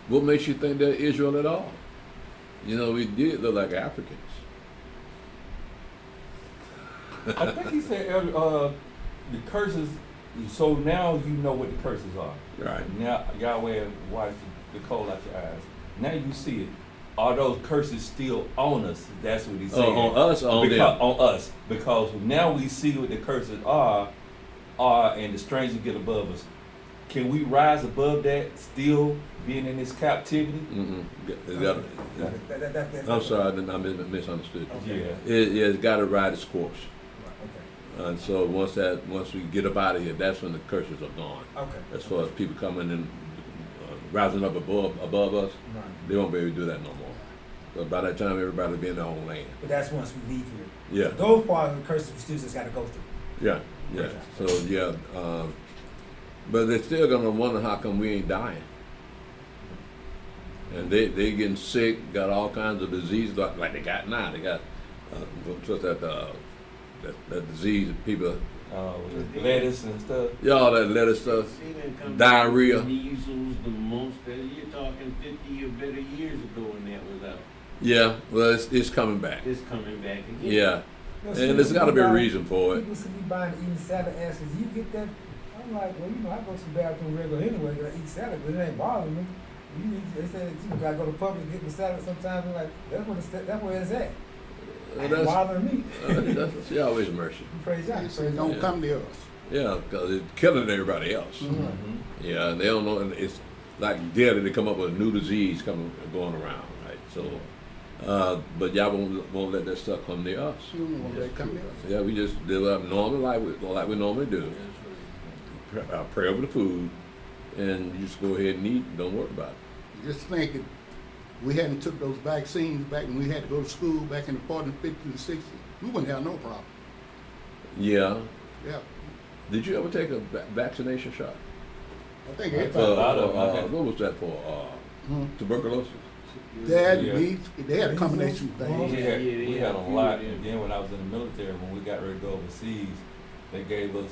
What makes you think they're Israel at all? You know, we did look like Africans. I think he said earlier, the curses. So now you know what the curses are. Right. Now Yahweh wipes the coal out your eyes. Now you see it. Are those curses still on us? That's what he said. On us or on them? On us. Because now we see what the curses are, and the strangers get above us. Can we rise above that, still being in this captivity? Mm-mm. That's I'm sorry, I misunderstood. Okay. Yeah. It's got to ride its course. Okay. And so once we get up out of here, that's when the curses are gone. Okay. As far as people coming and rising up above us, Right. they won't be able to do that no more. So by that time, everybody will be in their own land. But that's once we leave here. Yeah, Those parts of the curses we still just got to go through. yeah, yeah. So yeah, but they're still gonna wonder how come we ain't dying. And they getting sick, got all kinds of diseases like they got now. They got what's that disease that people, With lettuce and stuff. yeah, all that lettuce stuff, See them come diarrhea. back, the measles, the mumps, you're talking 50 or better years ago when that was out. Yeah, well, it's coming back. It's coming back again. Yeah, You know, and there's got to be a reason for it. People see me buying eating salad, asking, "Do you get that?" I'm like, "Well, you know, I go to the bathroom regular anyway, 'cause I eat salad, but it ain't bothering me." They say, you know, I go to Publix get the salad sometimes. I'm like, that's where it's at. It ain't bothering me. That's Yahweh's mercy. Praise God. They say don't Yeah. come to us. Yeah, because it's killing everybody else. Mhm. Yeah, and they don't know, and it's like daily they come up with a new disease going around, right? So, but y'all won't let that stuff come near us. You don't want to come to us. Yeah, we just live our normal life like we normally do. Pray over the food, and you just go ahead and eat. Don't worry about it. Just think if we hadn't took those vaccines back when we had to go to school back in the 40s, 50s, and 60s, we wouldn't have no problem. Yeah. Yeah. Did you ever take a vaccination shot? I think A everybody. lot of them, I think. What was that for? Hmm. Tuberculosis. Dad, Yeah. they had a combination of We things. had a lot. And then when I was in the military, when we got ready to go overseas, they gave us.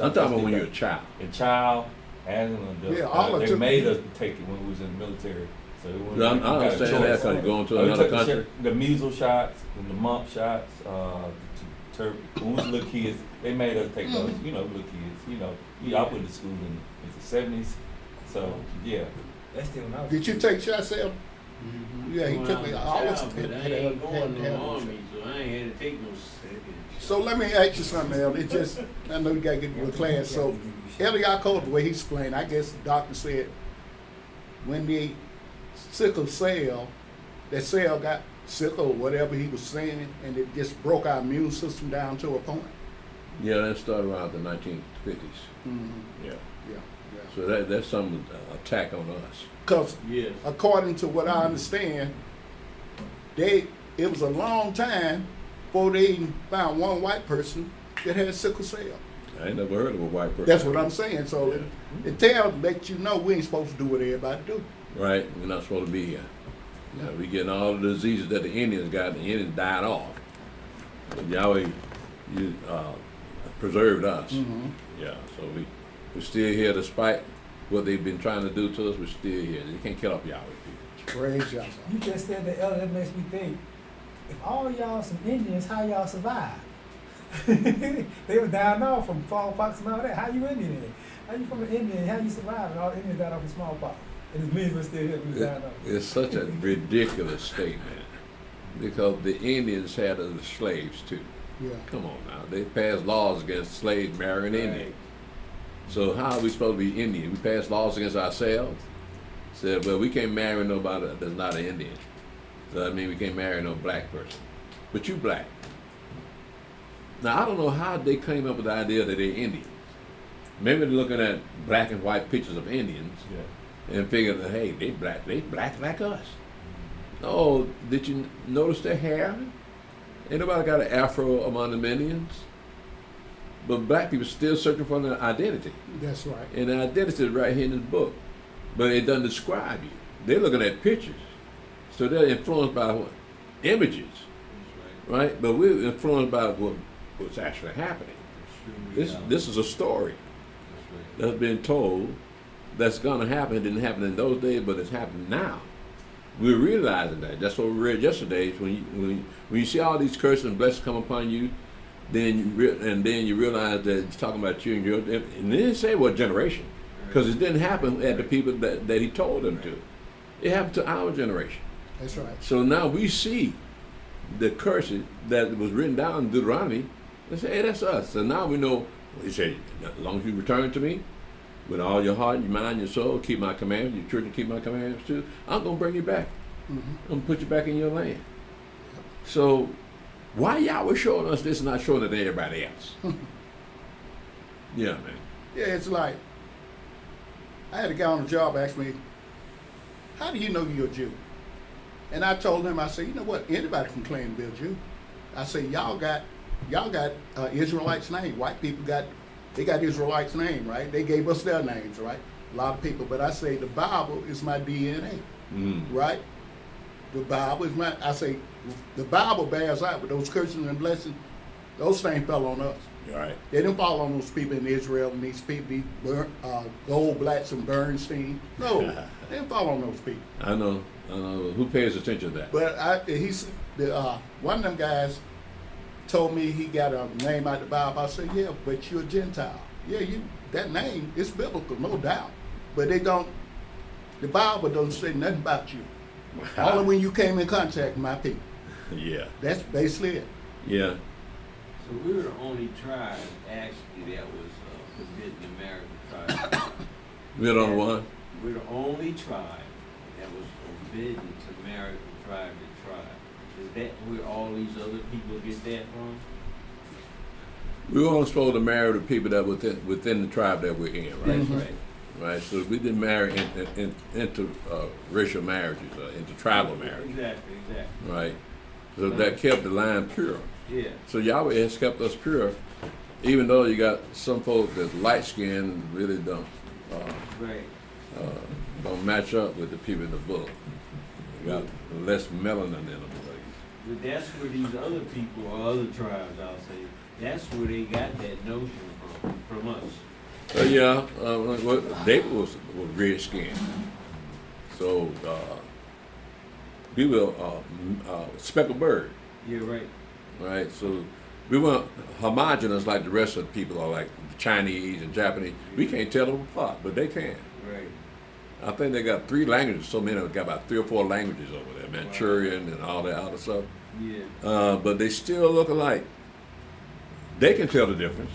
I'm talking about when you're a child. A child and an adult. Yeah, all of they them. made us take it when we was in the military. So it wasn't Yeah, like I you got a understand that choice. because you're going to We another took the country. shit- the measles shots and the mump shots. When we was little kids, they made us take those. You know, little kids. You know, I went to school in the '70s. So yeah, That's still when I was. Did you take shots, Al? Yeah, he When took I me. was I a always child, had- but I had- ain't going had- to had- the army, so I ain't had to take no second. So let me ask you something, El. It just, I know you gotta get to the class. So Eliyahu, the way he explained, I guess the doctor said when the sickle cell, that cell got sickle or whatever he was saying, and it just broke our immune system down to a point. Yeah, that started around the 1950s. Mm-hmm. Yeah. Yeah, yeah. So that's some attack on us. Because Yes. according to what I understand, it was a long time before they even found one white person that had sickle cell. I ain't never heard of a white person. That's what I'm saying. So it let you know we ain't supposed to do what everybody do. Right? We're not supposed to be here. Yeah, we getting all the diseases that the Indians got. The Indians died off. But Yahweh, you preserved us. Mm-hmm. Yeah. So we're still here despite what they've been trying to do to us. We're still here. You can't kill off Yahweh people. Praise Yahweh. You just said that, Elder. That makes me think. If all y'all some Indians, how y'all survive? They were dying off from smallpox and all that. How you Indian? Then? How you from an Indian? How you survive? And all the Indians died off from smallpox, and the millions were still here. We dying off. It's such a ridiculous statement because the Indians had other slaves too. Yeah. Come on now. They passed laws against slaves marrying Indians. So how are we supposed to be Indian? We pass laws against ourselves? Said, well, we can't marry nobody that's not an Indian. So that means we can't marry no black person. But you black. Now, I don't know how they came up with the idea that they're Indians. Maybe they're looking at black and white pictures of Indians yeah. and figuring that, hey, they black like us. No, did you notice their hair? Ain't nobody got an afro among the Indians. But black people still searching for their identity. That's right. And the identity is right here in this book. But it doesn't describe you. They're looking at pictures. So they're influenced by what? Images. Right? But we're influenced by what's actually happening. This is a story that's been told that's going to happen. It didn't happen in those days, but it's happening now. We're realizing that. That's what we read yesterday. When you see all these curses and blessings come upon you, then you realize that it's talking about you and your. And it didn't say what generation, because it didn't happen at the people that he told them to. It happened to our generation. That's right. So now we see the curses that was written down in Deuteronomy. They say, hey, that's us. So now we know. He said, as long as you return to me with all your heart, your mind, your soul, keep my commandments, your children keep my commandments too, I'm going to bring you back. Mm-hmm. I'm going to put you back in your land. So why Yahweh showing us this and not showing it to everybody else? Yeah, man. Yeah, it's like, I had a guy on the job ask me, how do you know you're a Jew? And I told him, I said, you know what, anybody can claim to be a Jew. I said, y'all got Israelites' name. White people got Israelites' name, right? They gave us their names, right? A lot of people. But I say the Bible is my DNA, right? The Bible is I say the Bible bears out with those curses and blessings. Those things fell on us. Right. They didn't fall on those people in Israel and these people, Goldblatts and Bernstein. No, they didn't fall on those people. I know. Who pays attention to that? But one of them guys told me he got a name out the Bible. I said, yeah, but you're a Gentile. Yeah, that name is biblical, no doubt. But the Bible doesn't say nothing about you. Only when you came in contact with my people. Yeah. That's basically it. Yeah. So we were the only tribe actually that was forbidden to marry the tribe. We're on one. We're the only tribe that was forbidden to marry from tribe to tribe. Is that where all these other people get that from? We were only supposed to marry the people that within the tribe that we're in, right? Mhm. Right. Right. So we didn't marry into racial marriages, into tribal marriages, Exactly. right? So that kept the line pure. Yeah. So Yahweh has kept us pure, even though you got some folks that's light skinned really don't match up with the people in the book. You got less melanin in them. But that's where these other people or other tribes, I'll say, that's where they got that notion from us. David was red skinned. So we were speckled bird, Yeah, right. right? So we weren't homogenous like the rest of the people are, like the Chinese and Japanese. We can't tell them apart, but they can. Right. I think they got 3 languages. So many of them got about 3 or 4 languages over there, Manchurian and all that other stuff. Yeah. But they still look alike. They can tell the difference,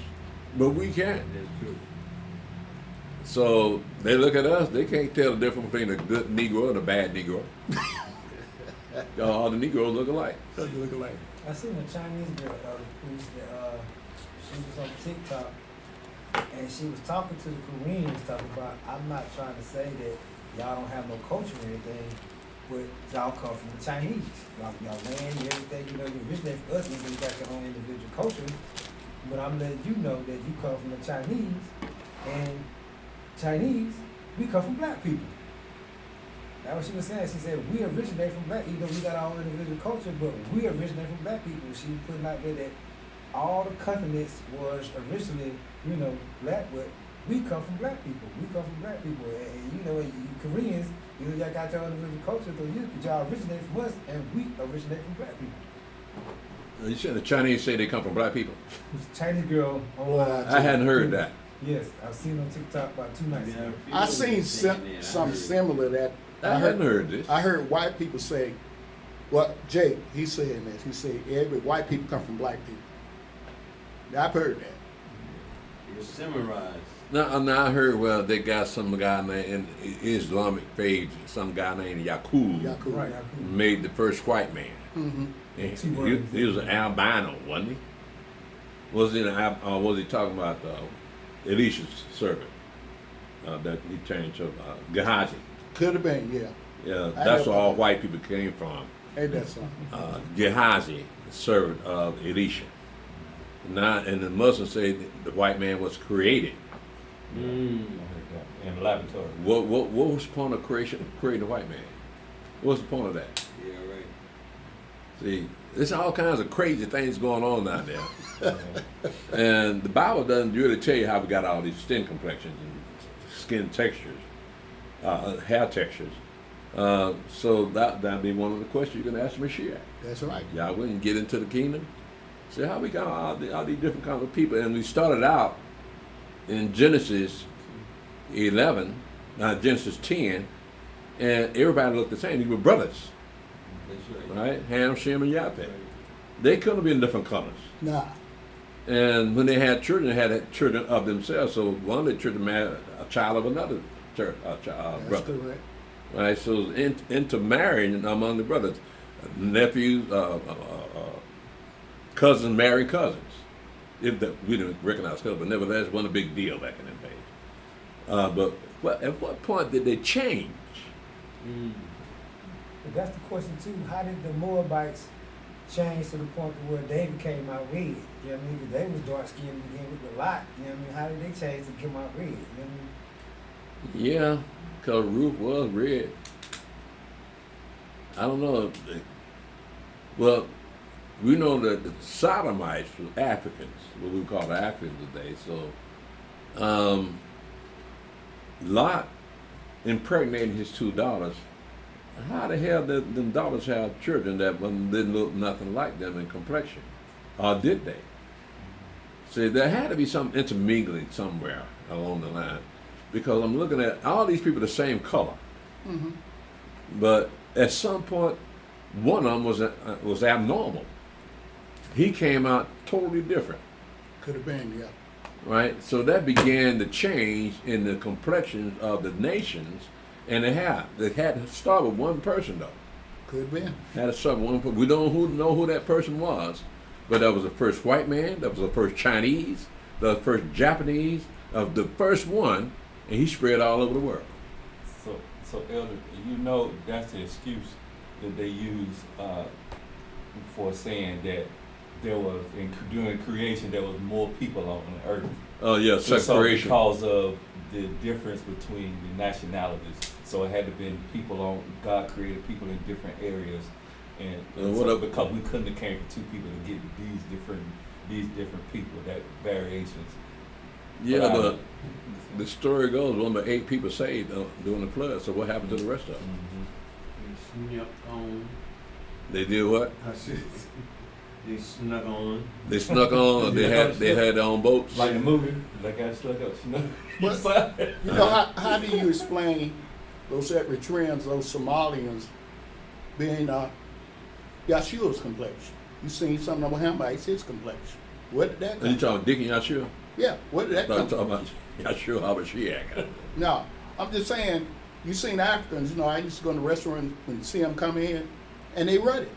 but we can't. That's true. So they look at us, they can't tell the difference between a good Negro and a bad Negro. All the Negroes look alike. Doesn't look alike. I seen a Chinese girl she was on TikTok and she was talking to the Koreans, talking about, I'm not trying to say that y'all don't have no culture or anything, but y'all come from the Chinese. Y'all land, everything, you originate from us, and you got your own individual culture. But I'm letting you know that you come from the Chinese, and Chinese, we come from black people. That's what she was saying. She said, we originate from black, even though we got our own individual culture, but we originate from black people. She was putting out there that all the continents was originally, black, but we come from black people. We come from black people. And you Koreans, y'all got your own individual culture, but y'all originate from us, and we originate from black people. You said the Chinese say they come from black people. Chinese girl online. I hadn't heard that. Yes, I've seen on TikTok about 2 nights ago. I seen something similar that I hadn't heard this. I heard white people say, well, Jake, he's saying this. He said, every white people come from black people. I've heard that. It's summarized. Now I heard, they got some guy named, in Islamic faith, some guy named Yaqub Yaku. Right, made the first white man. Mm-hmm. And he was an albino, wasn't he? Was he talking about Elisha's servant that he changed to Gehazi? Could have been, yeah. Yeah, I that's know where all that. white people came from. Ain't that something? Gehazi, the servant of Elisha. Now, and the Muslims say that the white man was created. In the laboratory. What was the point of creating the white man? What's the point of that? Yeah, right. See, there's all kinds of crazy things going on out there. And the Bible doesn't really tell you how we got all these skin complexions and skin textures. hair textures. So that'd be one of the questions you're gonna ask Mashiach. That's right. Y'all wouldn't get into the kingdom. See how we got all these different kinds of people, and we started out in Genesis 11, Genesis 10, and everybody looked the same. They were brothers, right? Ham, Shem, and Japheth. They couldn't have been different colors. Nah. And when they had children of themselves. So one of the children married a child of another That's brother. correct. Right, so intermarrying among the brothers, nephews, cousins marry cousins. We didn't recognize cousins, but nevertheless, it wasn't a big deal back in them days. But at what point did they change? But that's the question too. How did the Moabites change to the point to where David came out red? You know what I mean? 'Cause they was dark skinned to begin with a lot. You know what I mean? How did they change to come out red? You know what I mean? Yeah, because Ruth was red. I don't know. Well, we know that the Sodomites were Africans, what we call the Africans today. So, Lot impregnated his two daughters. How the hell did them daughters have children that didn't look nothing like them in complexion? Or did they? See, there had to be some intermingling somewhere along the line. Because I'm looking at all these people the same color. Mm-hmm. But at some point, one of them was abnormal. He came out totally different, Could have been, yeah. right? So that began the change in the complexions of the nations, and it had to start with one person though. Could have been. Had to start with one person. We don't know who that person was, but that was the first white man, that was the first Chinese, the first Japanese, of the first one, and he spread all over the world. So Elder, you know that's the excuse that they use for saying that there was during creation there was more people on the earth. Oh yeah, So separation. because of the difference between the nationalities, so it had to been people on. God created people in different areas, and because we couldn't have came from two people to get these different people, that variations. Yeah, but the story goes, only 8 people saved during the flood. So what happened to the rest of them? They snuck on. They did what? They snuck on. They snuck on, or they had their own boats. Like the movie, like I stuck up. But, you know, how do you explain those Eritreans, those Somalians, being Yeshua's complexion? You seen some of the Hamites, his complexion. Where did that Are come you from? talking Dick and Yahshua? Yeah, where did that I'm come from? talking about Yahshua HaMashiach. No, I'm just saying, you seen Africans, you know, I used to go to the restaurant and see them come in, and they red.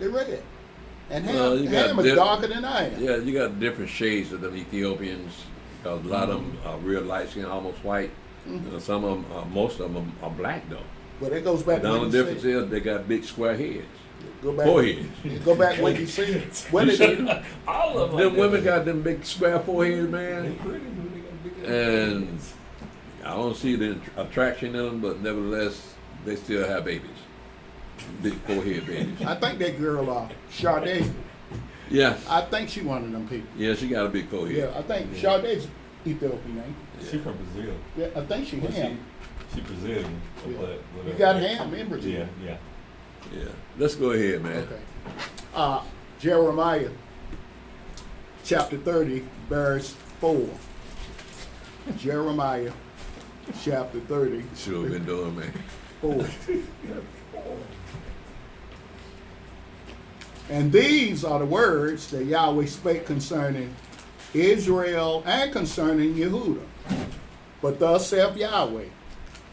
They're red. And Well, you got Ham is darker than I am. Yeah, you got different shades of the Ethiopians. Because a lot of them are real light skin, almost white. Mhm. Some of them, most of them are black though. But it goes back The to what only you difference said. is they got big square heads. Go back. Foreheads. Go back what you said. What You did see? they? All of them. Them women got them big square foreheads, man. They pretty, but they got big And I don't see the attraction in them, but nevertheless, they still have babies. Big forehead babies. I think that girl, Sade, Yeah, I think she one of them people. yeah, she got a big forehead. Yeah, I think Sade's Ethiopian name. She from Brazil. Yeah, I think she Well, Ham. She Brazilian, Yeah. but You got Ham in Brazil. Yeah, yeah. Yeah. Let's go ahead, man. Okay. Jeremiah chapter 30, verse 4. Jeremiah chapter 30, See what we've been doing, man. 4. And these are the words that Yahweh spake concerning Israel and concerning Yehuda. But thus saith Yahweh,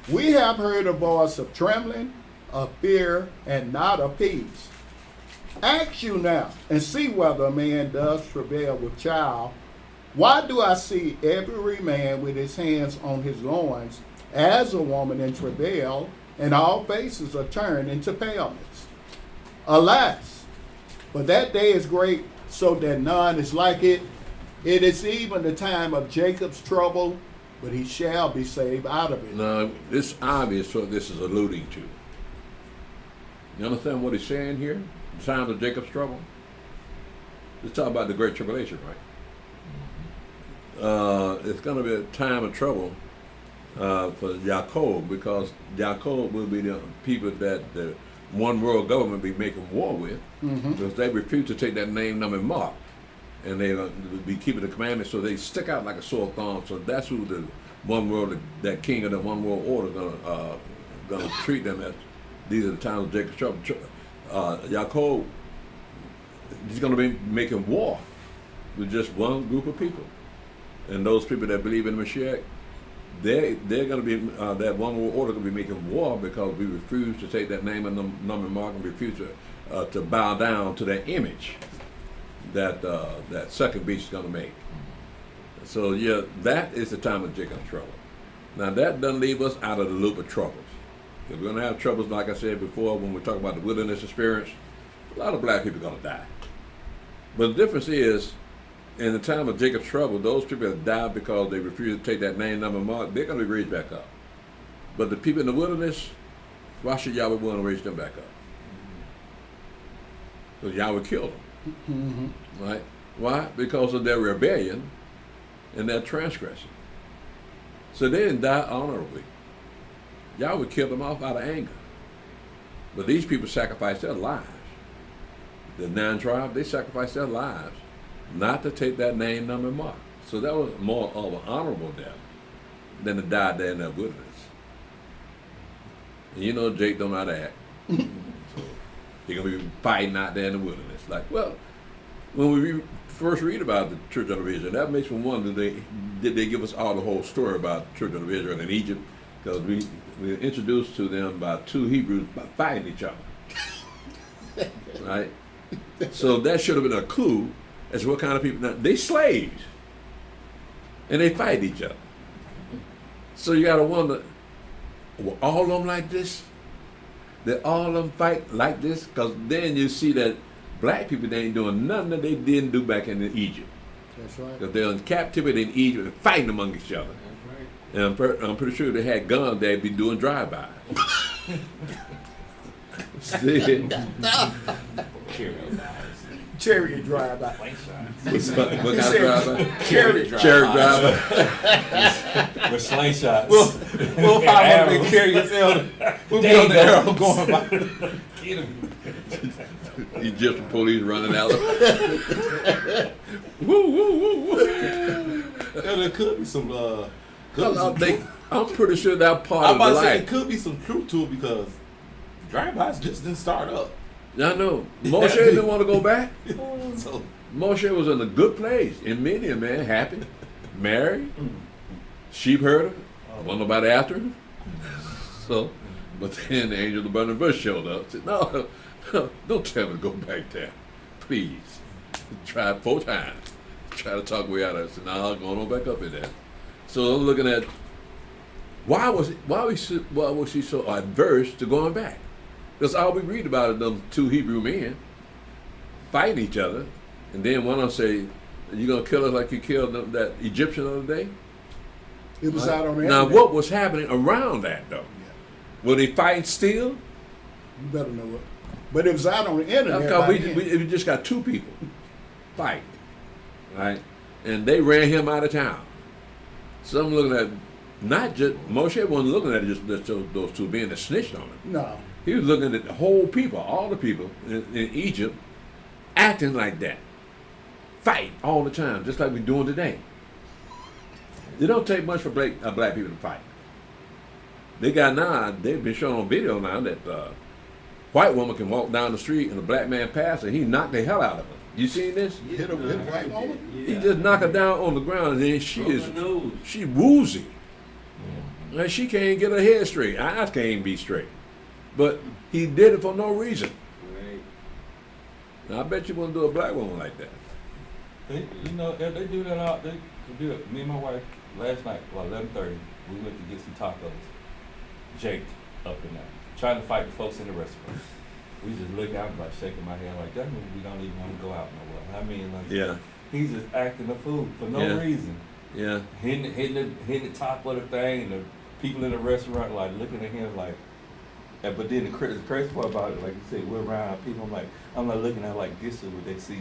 we have heard a voice of trembling, of fear, and not of peace. Ask you now, and see whether a man does travail with child. Why do I see every man with his hands on his loins, as a woman in travail, and all faces are turned into paleness? Alas, but that day is great, so that none is like it. It is even the time of Jacob's trouble, but he shall be saved out of it. Now, it's obvious what this is alluding to. You understand what he's saying here? The time of Jacob's trouble? Let's talk about the Great Tribulation, right? It's going to be a time of trouble for Yaakov, because Yaakov will be the people that the one world government be making war with, because they refuse to take that name, number, and mark, and they be keeping the commandments, so they stick out like a sore thumb. So that's who the one world, that king of the one world order, gonna treat them as. These are the times of Jacob's trouble. Yaakov, he's gonna be making war with just one group of people, and those people that believe in the Mashiach, they're going to be that one world order going to be making war, because we refuse to take that name and number and mark, and refuse to bow down to that image that that second beast is going to make. So yeah, that is the time of Jacob's trouble. Now that doesn't leave us out of the loop of troubles. If we're going to have troubles, like I said before, when we talk about the wilderness experience, a lot of black people are going to die. But the difference is, in the time of Jacob's trouble, those people that died because they refused to take that name, number, and mark, they're going to be raised back up. But the people in the wilderness, why should Yahweh want to raise them back up? Because Yahweh killed them. Right? Why? Because of their rebellion and their transgression. So they didn't die honorably. Yahweh killed them off out of anger. But these people sacrificed their lives. The 9 tribes, they sacrificed their lives not to take that name, number, and mark. So that was more of an honorable death than to die there in that wilderness. And you know Jake don't know how to act. So he's going to be fighting out there in the wilderness. Like, well, when we first read about the children of Israel, that makes me wonder, did they give us all the whole story about the children of Israel in Egypt? Because we were introduced to them by 2 Hebrews fighting each other. Right? So that should have been a clue as to what kind of people. Now, they slaves, and they fight each other. So you got to wonder, were all of them like this? Did all of them fight like this? Because then you see that black people, they ain't doing nothing that they didn't do back in Egypt. That's right. Because they're in captivity in Egypt and fighting among each other. And I'm pretty sure they had guns, they'd be doing drive-by. See? Chariot drive-by. What kind of drive-by? Chariot Drive-by. With slingshots. We'll find one of the carriers. We'll be on the arrow going by. Get him. Egyptian police running out. Woo, woo, woo, woo. There could be some. I'm pretty sure that part I'm of the about to say life. it could be some truth to it, because drive-bys just didn't start up. I know. Moshe didn't want to go back. So Moshe was in a good place. In Midian, man, happy, married, sheep herder, wasn't nobody after him. So, but then the angel of the burning bush showed up. Said, no, don't tell me to go back there, please. Tried 4 times. Try to talk me out of it. Said, no, I'm going back up in there. So I'm looking at why was she so adverse to going back? Because all we read about is them 2 Hebrew men fighting each other, and then one of them say, "You gonna kill us like you killed that Egyptian the other day?" It was out on the Now, internet. what was happening around that though? Were they fighting still? You better know it. But it was out on the internet. Because by then. we just got 2 people fighting, right? And they ran him out of town. So I'm looking at not just Moshe wasn't looking at just those 2 men that snitched on him. No. He was looking at the whole people, all the people in Egypt, acting like that, fight all the time, just like we're doing today. It don't take much for black people to fight. They've been shown on video now that white woman can walk down the street and a black man pass her, he knocked the hell out of her. You seen this? Hit a white woman? He just knocked her down on the ground, and then she woozy. Like she can't get her head straight. Eyes can't be straight. But he did it for no reason. Right. Now I bet you wouldn't do a black woman like that. You know, if they do that out, they do it. Me and my wife last night, about 11:30, we went to get some tacos. Jake up in there, trying to fight the folks in the restaurant. We just look out, like shaking my head, like that means we don't even want to go out nowhere. I mean, like, Yeah. he's just acting a fool for no Yeah. reason. Yeah. Hitting the top of the thing, and the people in the restaurant like looking at him like. But then the crazy part about it, like you said, we're around people. I'm like looking at it like this is what they see.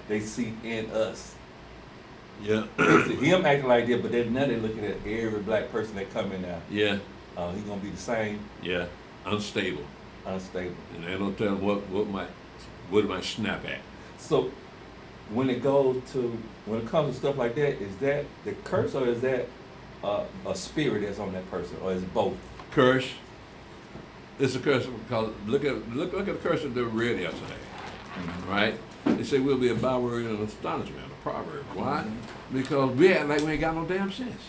They see in us. Yeah. Him acting like that, but then now they're looking at every black person that come in now. Yeah. He gonna be the same, Yeah. Unstable. unstable. And they don't tell them what it might snap at. So when it comes to stuff like that, is that the curse or is that a spirit that's on that person, or is it both? Curse. It's a curse because look at the curse that they read yesterday. Right? They say we'll be a byword and an astonishment, a proverb. Why? Because we act like we ain't got no damn sense.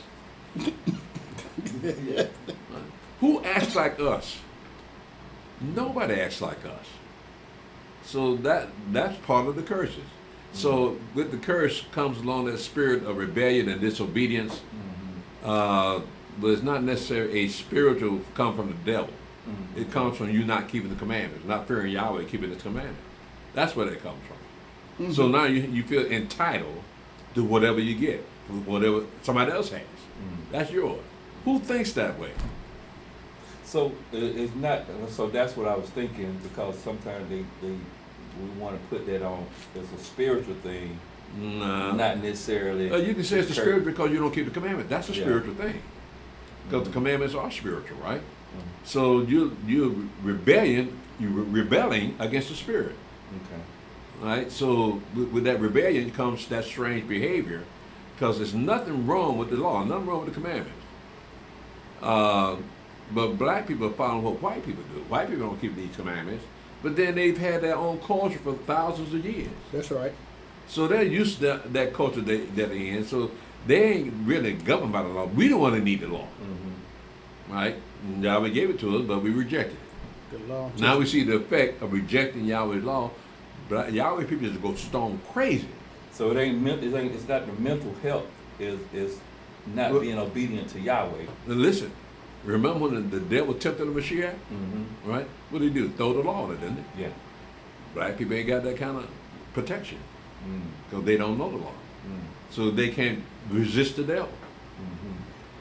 Who acts like us? Nobody acts like us. So that's part of the curses. So with the curse comes along that spirit of rebellion and disobedience. But it's not necessarily a spiritual come from the devil. It comes from you not keeping the commandments, not fearing Yahweh, keeping His commandments. That's where that comes from. So now you feel entitled to whatever you get, whatever somebody else has. That's yours. Who thinks that way? So it's not. So that's what I was thinking, because sometimes we want to put that on as a spiritual thing, Nah. not necessarily. You can say it's the church. spirit because you don't keep the commandments. That's a Yeah. spiritual thing. Because the commandments are spiritual, right? Mhm. So you're rebelling against the spirit. Okay. Right? So with that rebellion comes that strange behavior, because there's nothing wrong with the law, nothing wrong with the commandments. But black people are following what white people do. White people don't keep these commandments, but then they've had their own culture for thousands of years. That's right. So they're used to that culture that they're in. So they ain't really governed by the law. We don't want to need the law, right? Yahweh gave it to us, but we rejected it. The law. Now we see the effect of rejecting Yahweh's law. But Yahweh people just go stone crazy. So it's not the mental health is not Well- being obedient to Yahweh. Now listen, remember when the devil tempted the Mashiach, right? What did he do? Throw the law on it, didn't he? Yeah. Black people ain't got that kind of protection because they don't know the law. So they can't resist the devil.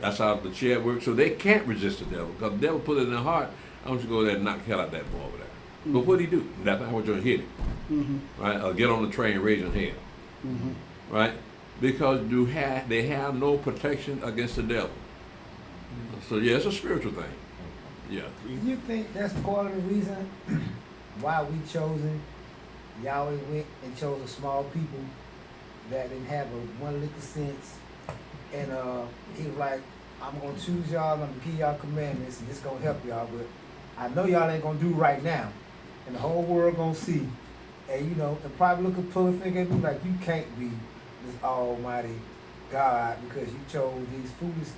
That's how the chair works. So they can't resist the devil because the devil put it in their heart. I want you to go there and knock the hell out that boy over there. But what did he do? That's not what you're hit him. Right? Or get on the train raising hell. Right? Because they have no protection against the devil. So yeah, it's a spiritual thing. Yeah. Do you think that's part of the reason why we chosen Yahweh went and chose a small people that didn't have one lick of sense, and he was like, I'm gonna choose y'all, I'm gonna give y'all commandments, and this gonna help y'all, but I know y'all ain't gonna do right now, and the whole world gonna see, and and probably look a pull a finger at me like, you can't be this almighty God because you chose these foolish,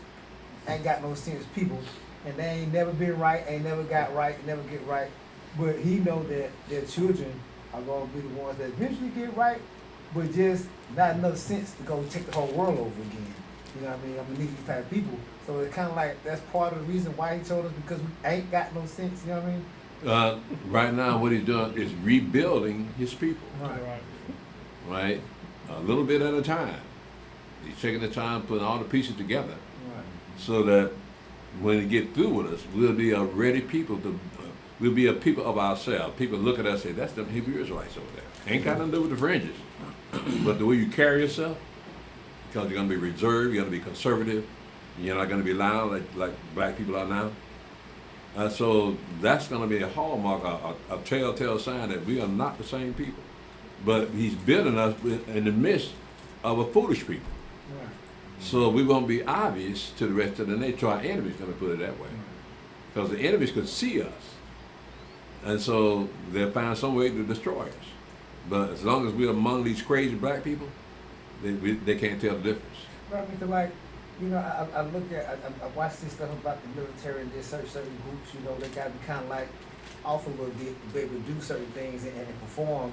ain't got no sense people, and they ain't never been right, ain't never got right, never get right, but he know that their children are gonna be the ones that eventually get right, but just not enough sense to go take the whole world over again. You know what I mean? I'm gonna need these type of people. So it's kind of like that's part of the reason why he told us, because we ain't got no sense. You know what I mean? Right now, what he's doing is rebuilding his people. Right. Right? A little bit at a time. He's taking the time, putting all the pieces together, Right. so that when he get through with us, we'll be a ready people to. We'll be a people of ourselves. People look at us and say, "That's them Hebrew Israelites over there." Ain't got nothing to do with the fringes, but the way you carry yourself, because you're gonna be reserved, you're gonna be conservative, you're not gonna be loud like black people are now. So that's gonna be a hallmark, a telltale sign that we are not the same people. But he's building us in the midst of a foolish people. Right. So we're gonna be obvious to the rest of the nation, to our enemies, gonna put it that way, because the enemies could see us. And so they'll find some way to destroy us. But as long as we're among these crazy black people, they can't tell the difference. Right, because I look at, I watch this stuff about the military and there's certain groups, they gotta be kind of like off a little bit to be able to do certain things and perform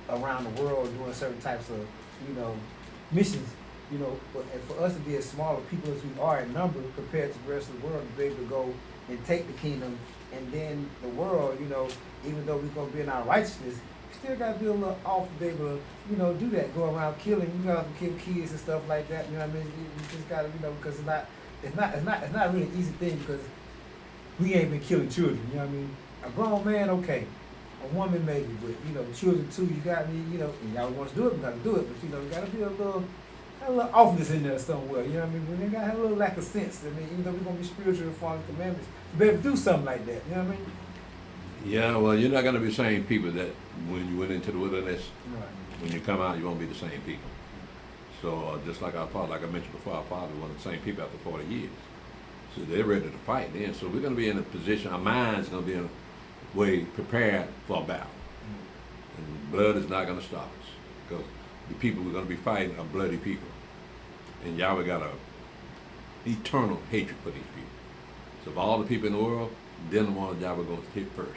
around the world doing certain types of, missions, but and for us to be as smaller people as we are in number compared to the rest of the world, to be able to go and take the kingdom, and then the world, even though we're gonna be in our righteousness, we still gotta be a little off to be able to, do that, go around killing, gotta kill kids and stuff like that, you know what I mean? You just gotta, because it's not really an easy thing, because we ain't been killing children, you know what I mean? A grown man, okay. A woman maybe, but children too, you got me, and y'all want to do it, we gotta do it, but you gotta be a little a little offness in there somewhere. You know what I mean? When they got a little lack of sense. I mean, even though we're gonna be spiritual and follow the commandments, you better do something like that. You know what I mean? Yeah, well, you're not going to be the same people that when you went into the wilderness, Right. when you come out, you won't be the same people. So just like our father, like I mentioned before, our father wasn't the same people after 40 years. So they're ready to fight then. So we're going to be in a position, our mind's going to be in a way prepared for a battle. And blood is not going to stop us because the people we're going to be fighting are bloody people. And Yahweh got a eternal hatred for these people. So of all the people in the world, they're the ones Yahweh going to hit first.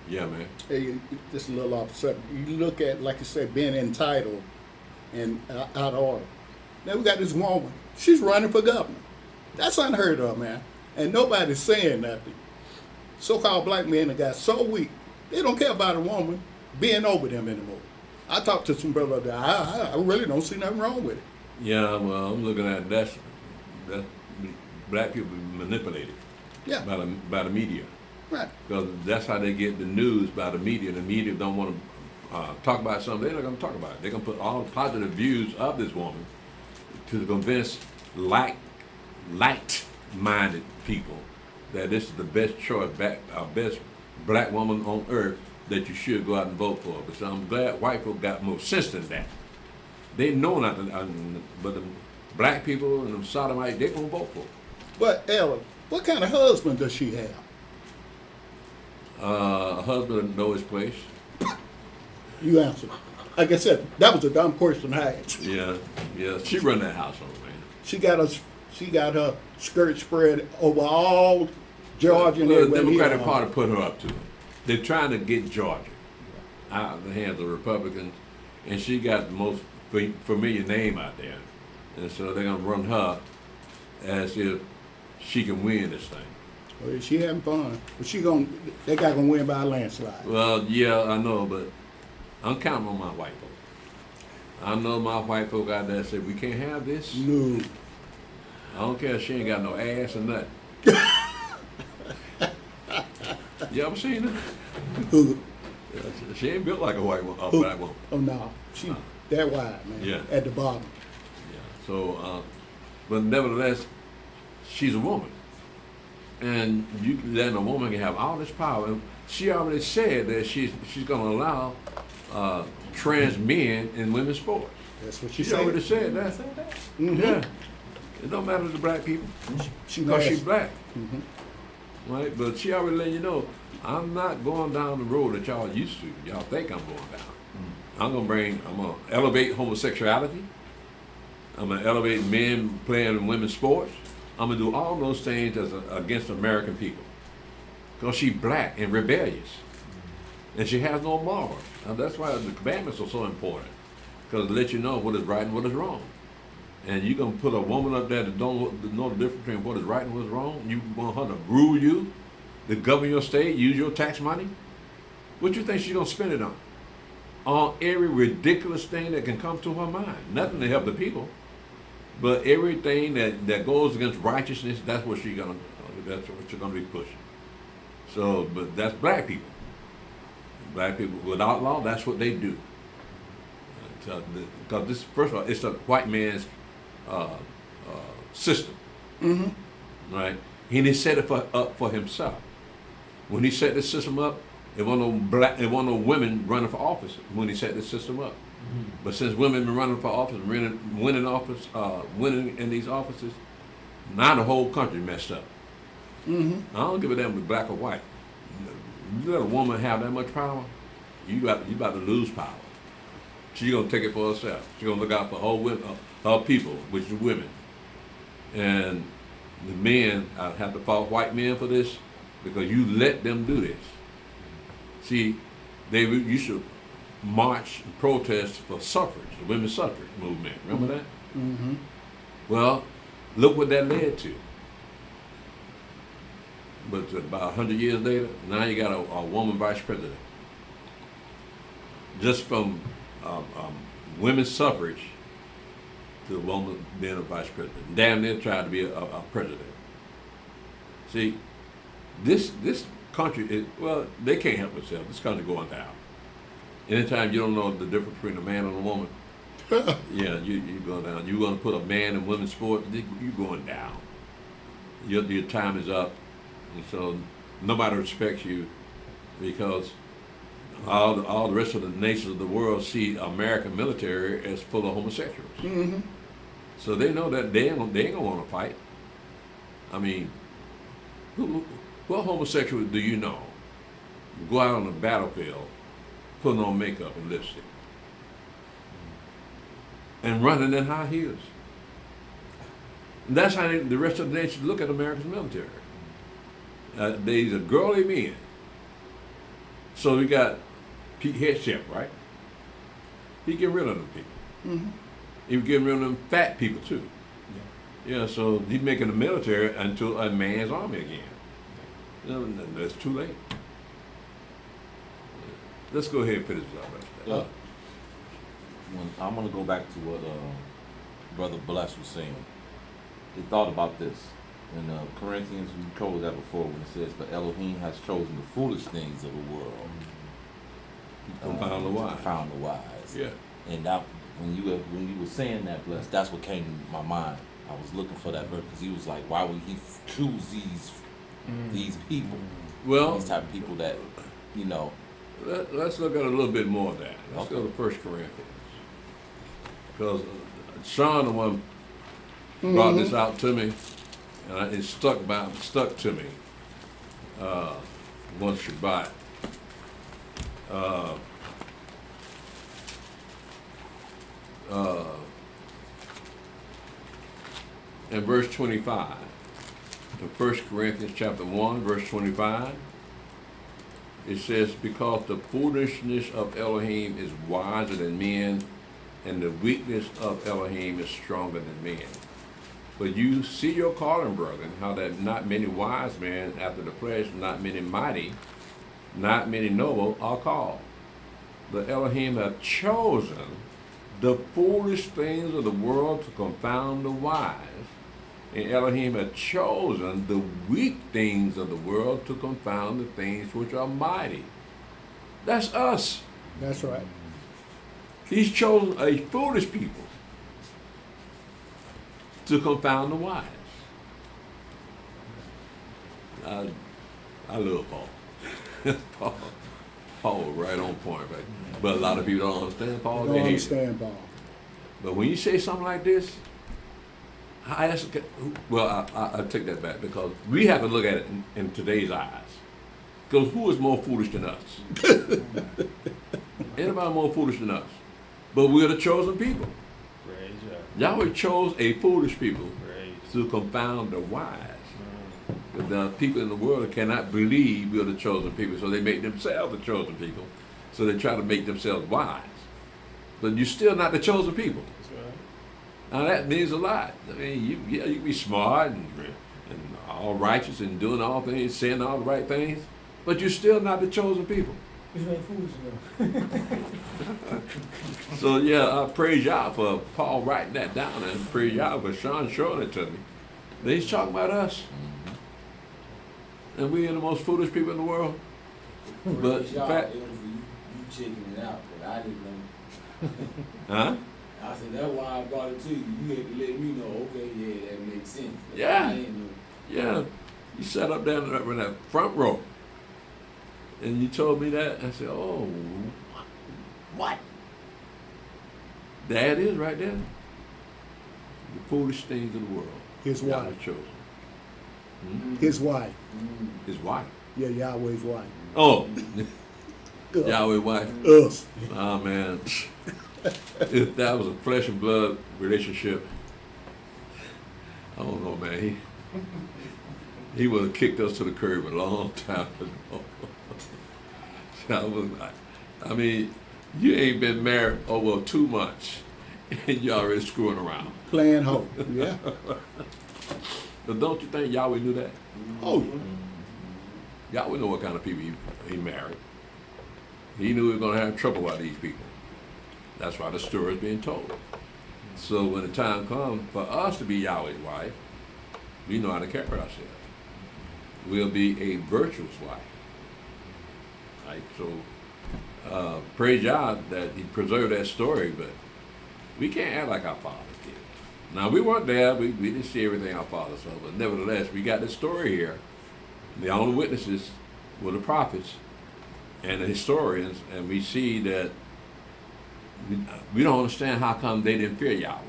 Yeah, man. Hey, just a little off the subject. You look at, like you said, being entitled and out of order. Now we got this woman. She's running for governor. That's unheard of, man. And nobody's saying nothing. So-called black men that got so weak, they don't care about a woman being over them anymore. I talked to some brother there. I really don't see nothing wrong with it. Yeah, well, I'm looking at that black people manipulated Yeah, by the media. right. Because that's how they get the news by the media. The media don't want to talk about something. They're not going to talk about it. They're going to put all the positive views of this woman to convince light-minded people that this is the best choice, best black woman on earth that you should go out and vote for. But so I'm glad white folk got more sense than that. They know not to, but the black people and the sodomites, they're going to vote for it. But Ella, what kind of husband does she have? A husband knows his place. You answered. Like I said, that was a dumb question I asked. Yeah, she run that household, man. She got her skirt spread over all Georgia and The everywhere. Democratic Party put her up to it. They're trying to get Georgia out of the hands of Republicans, and she got the most familiar name out there. And so they're going to run her as if she can win this thing. Well, she having fun. But they got gonna win by a landslide. Well, yeah, I know, but I'm counting on my white folk. I know my white folk out there say, we can't have this. No. I don't care if she ain't got no ass or nothing. You ever seen her? Who? Yeah, she ain't built like a white woman, a Who? black woman. Oh no. She that wide, man. Yeah. At the bottom. Yeah. So, but nevertheless, she's a woman, and you letting a woman can have all this power. And she already said that she's going to allow trans men in women's sports. That's what she She said. already said that. Mhm. Yeah. It don't matter to black people She because she's nasty. black, Mhm. right? But she already let you know, I'm not going down the road that y'all used to. Y'all think I'm going down. I'm gonna elevate homosexuality. I'm gonna elevate men playing in women's sports. I'm gonna do all those things against American people. Because she's black and rebellious. And she has no morals. And that's why the commandments are so important. Because it lets you know what is right and what is wrong. And you're gonna put a woman up there that don't know the difference between what is right and what's wrong. You want her to rule you, to govern your state, use your tax money. What you think she's gonna spend it on? On every ridiculous thing that can come to her mind. Nothing to help the people, but everything that goes against righteousness, that's what you're gonna be pushing. So, but that's black people. Black people with outlaw, that's what they do. Because this, first of all, it's a white man's system, right? And he set it up for himself. When he set this system up, it wasn't no women running for office when he set this system up. But since women been running for office, winning in these offices, now the whole country messed up. I don't give a damn if black or white. You let a woman have that much power, you about to lose power. She's gonna take it for herself. She's gonna look out for her people, which is women. And the men, I have to fault white men for this because you let them do this. See, they used to march and protest for suffrage, the women's suffrage movement. Remember that? Mm-hmm. Well, look what that led to. But about 100 years later, now you got a woman vice president. Just from women's suffrage to a woman being a vice president. Damn near tried to be a president. See, this country, they can't help themselves. This country going down. Anytime you don't know the difference between a man and a woman, Yeah, you go down. You're going to put a man in women's sport, you going down. Your time is up. And so nobody respects you because all the rest of the nations of the world see American military as full of homosexuals. Mm-hmm. So they know that they ain't gonna want to fight. I mean, what homosexual do you know? Go out on the battlefield, putting on makeup and lipstick, and running in high heels. And that's how the rest of the nation look at America's military. These are girly men. So we got Pete Headship, right? He getting rid of them people. Mm-hmm. He was getting rid of them fat people too. Yeah, so he's making the military into a man's army again. You know, that's too late. Let's go ahead and finish this up. I'm going to go back to what Brother Bless was saying. He thought about this. In Corinthians, we covered that before when it says, "But Elohim has chosen the foolish things of the world To confound the wise." Confound the wise. Yeah. And that when you were saying that, Bless, that's what came to my mind. I was looking for that verse because he was like, "Why would he choose these people? Well, These type of people that, you know." let's look at a little bit more of that. Let's Okay. go to 1 Corinthians. Because Sean, the one brought this out to me, and it stuck to me. One Shabbat. In verse 25, in 1 Corinthians chapter 1, verse 25, it says, "Because the foolishness of Elohim is wiser than men, and the weakness of Elohim is stronger than men. But you see your calling, brethren, how that not many wise men after the flesh, not many mighty, not many noble are called. But Elohim hath chosen the foolish things of the world to confound the wise. And Elohim hath chosen the weak things of the world to confound the things which are mighty." That's us. That's right. He's chosen a foolish people to confound the wise. I love Paul. Paul was right on point, right? But a lot of people don't understand Paul. Don't They hate it. understand Paul. But when you say something like this, I take that back because we have to look at it in today's eyes. Because who is more foolish than us? Anybody more foolish than us? But we're the chosen people. Praise Yahweh chose a foolish people Praise. to confound the wise. The people in the world cannot believe we're the chosen people, so they make themselves the chosen people. So they try to make themselves wise. But you're still not the chosen people. That's right. Now that means a lot. I mean, you can be smart and all righteous and doing all things, saying all the right things, but you're still not the chosen people. Which ain't foolish enough. So yeah, I praise Yah for Paul writing that down, and praise Yah for Sean showing it to me. He's talking about us, and we are the most foolish people in the world. But in fact, It was you checking it out, but I didn't know. huh? I said, that's why I brought it to you. You had to let me know, okay, yeah, that makes sense. But Yeah. I didn't know. Yeah, you sat up there in that front row, and you told me that. I said, "Oh, what? That is right there. The foolish things of the world. His Yahweh wife. chosen. His wife. His wife. Yeah, Yahweh's wife. Oh, Us. Yahweh wife. Us. Oh man, if that was a flesh and blood relationship, I don't know, man. He would have kicked us to the curb a long time ago. I mean, you ain't been married over 2 months, and you already screwing around. Playing hoe. Yeah. But don't you think Yahweh knew that? Oh, yeah. Yahweh know what kind of people he married. He knew he was going to have trouble with these people. That's why the story is being told. So when the time comes for us to be Yahweh's wife, we know how to carry ourselves. We'll be a virtuous wife. Right? So praise God that he preserved that story, but We can't act like our fathers did. Now, we weren't there. We didn't see everything our fathers saw. But nevertheless, we got this story here. The only witnesses were the prophets and the historians. And we see that we don't understand how come they didn't fear Yahweh.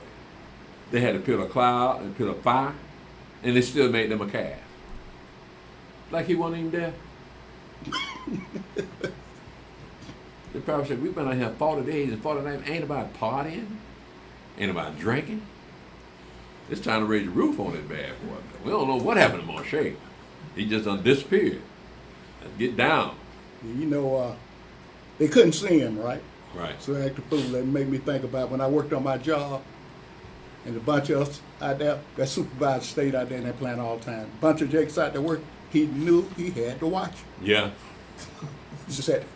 They had a pillar of cloud and a pillar of fire, and they still made them a calf. Like he wasn't even there. They probably said, we've been out here 40 days and 40 nights. Ain't about partying. Ain't about drinking. It's time to raise the roof on this bad boy. We don't know what happened to Moshe. He just done disappeared. Get down. You know, they couldn't see him, right? Right. So they act a fool. That made me think about when I worked on my job, and a bunch of us out there, that supervisor stayed out there in that plant all the time. A bunch of Jakes out there work, he knew he had to watch. Yeah. He just said,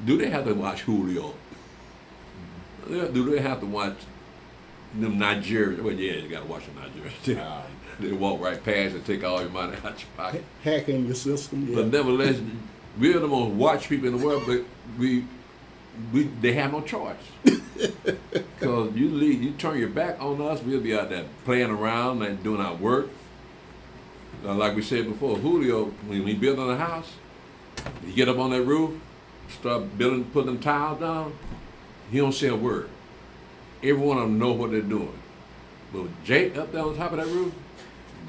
Do they have to watch Julio? Do they have to watch them Nigerians? Well, yeah, you got to watch the Nigerians. They walk right past and take all your money out your pocket. hacking your system. Yeah. But nevertheless, we're the most watched people in the world, but they have no choice. Because you turn your back on us, we'll be out there playing around and doing our work. Like we said before, Julio, when he building a house, he get up on that roof, start building, putting them tiles down, he don't say a word. Every one of them know what they're doing. But with Jake up there on top of that roof,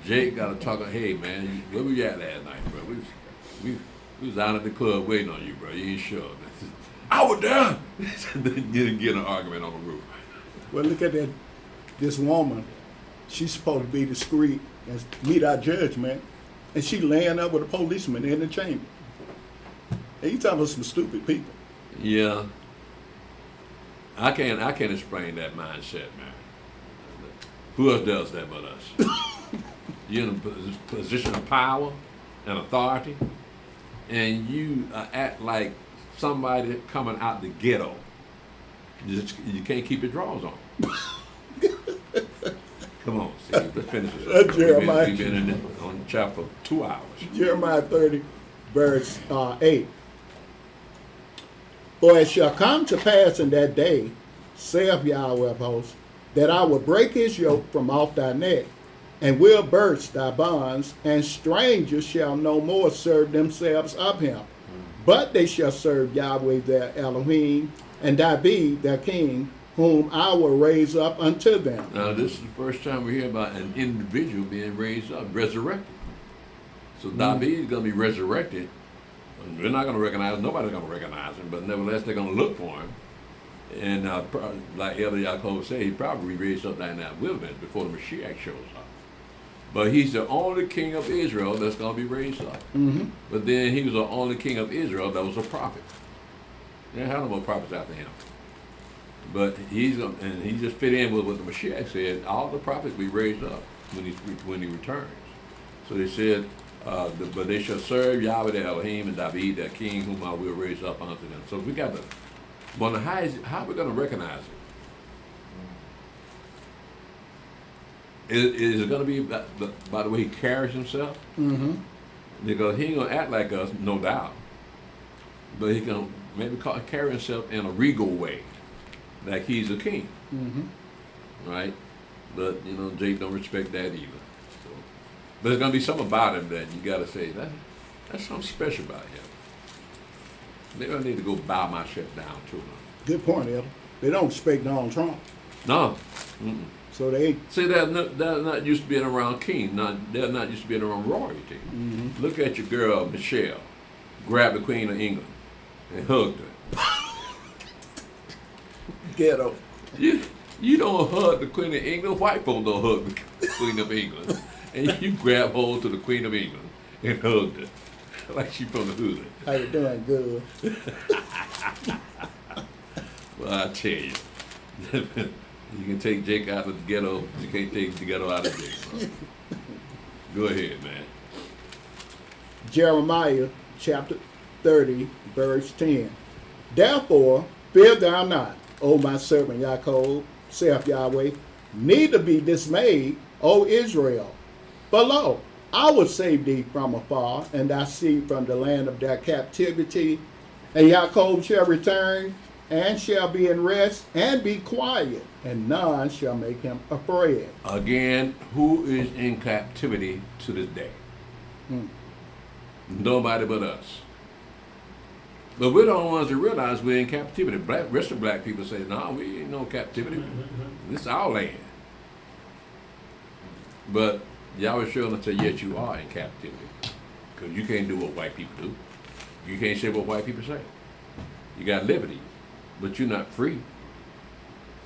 Jake got to talk, hey man, where were you at last night, bro? We was out at the club waiting on you, bro. You ain't sure. I was there. Then get an argument on the roof. Well, look at that. This woman, she's supposed to be discreet and meet our judgment, and she laying up with a policeman in the chamber. And you talking about some stupid people. Yeah. I can't explain that mindset, man. Who else does that but us? You're in a position of power and authority, and you act like somebody coming out the ghetto. You can't keep your drawers on. Come on, Steve, let's finish this. Jeremiah. We've been on chapter 2 hours. Jeremiah 30, verse 8. For it shall come to pass in that day, saith Yahweh of hosts, that I will break his yoke from off thy neck, and will burst thy bonds, and strangers shall no more serve themselves of him. But they shall serve Yahweh their Elohim, and David their king, whom I will raise up unto them. Now, this is the first time we hear about an individual being raised up, resurrected. So David is going to be resurrected. We're not going to recognize, nobody's going to recognize him, but nevertheless, they're going to look for him. And like Elder Yaakov said, he probably raised up in that wilderness before the Mashiach shows up. But he's the only king of Israel that's going to be raised up. Mm-hmm. But then he was the only king of Israel that was a prophet. There had no more prophets after him. But he just fit in with what the Mashiach said. All the prophets be raised up when he returns. So they said, but they shall serve Yahweh their Elohim and David their king, whom I will raise up unto them. So we got to wonder how are we going to recognize it? Is it going to be by the way he carries himself? Mm-hmm. Because he ain't going to act like us, no doubt. But he can maybe carry himself in a regal way, like he's a king. Mm-hmm. Right? But, Jake don't respect that either. So, but there's going to be something about him that you got to say, that's something special about him. Maybe I need to go bow myself down to him. Good point, Elder. They don't respect Donald Trump. No. Mm-mm. So they See, they're not used to being around kings. They're not used to being around royalty. Mm-hmm. Look at your girl, Michelle. Grabbed the Queen of England and hugged her. ghetto. You don't hug the Queen of England. White folks don't hug the Queen of England. And you grab hold to the Queen of England and hugged her. Like she from the hood. How you doing? Good. Well, I tell you. You can take Jake out of the ghetto, you can't take the ghetto out of Jake. Go ahead, man. Jeremiah chapter 30, verse 10. Therefore, fear thou not, O my servant Yaakov, saith Yahweh, neither be dismayed, O Israel. For lo, I will save thee from afar, and thy seed from the land of their captivity. And Yaakov shall return, and shall be in rest and be quiet, and none shall make him afraid. Again, who is in captivity to this day? Hmm. Nobody but us. But we're the only ones that realize we're in captivity. Rest of black people say, no, we ain't no captivity. This is our land. But Yahweh showing us that yes, you are in captivity. Because you can't do what white people do. You can't say what white people say. You got liberty, but you're not free.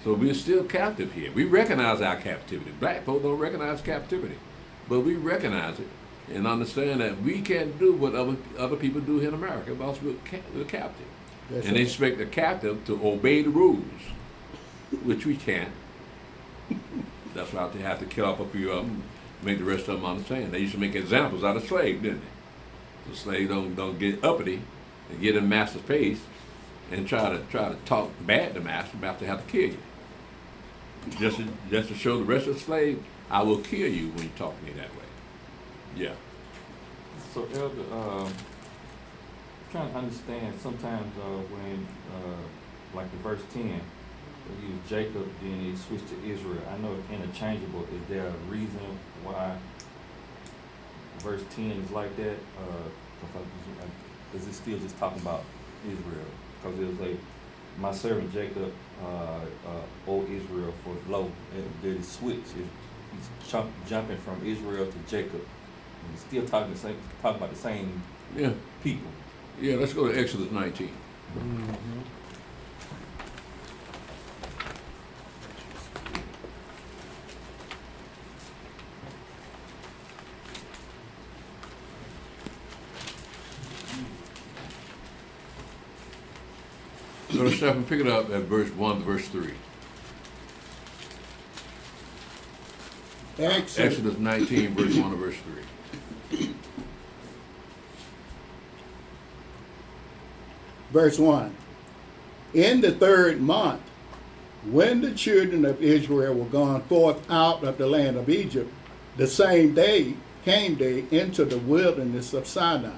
So we're still captive here. We recognize our captivity. Black folks don't recognize captivity, but we recognize it and understand that we can't do what other people do here in America because we're captive. That's and they right. expect the captive to obey the rules, which we can't. That's why they have to kill off a few of them, make the rest of them understand. They used to make examples out of slaves, didn't they? The slave don't get uppity and get in master's face and try to talk bad to master, about to have to kill you. Just to show the rest of the slaves, I will kill you when you talk to me that way. Yeah. So, Elder, trying to understand sometimes when, like the verse 10, they use Jacob, then they switch to Israel. I know it's interchangeable. Is there a reason why verse 10 is like that? Is it still just talking about Israel? Because it was like, my servant Jacob, O Israel, for lo, did it switch? He's jumping from Israel to Jacob. And he's still talking about the same Yeah. people. Yeah, let's go to Exodus 19. So let's stop and pick it up at verse 1 to verse 3. Exodus 19, verse 1 to verse 3. Verse 1. In the 3rd month, when the children of Israel were gone forth out of the land of Egypt, the same day came they into the wilderness of Sinai.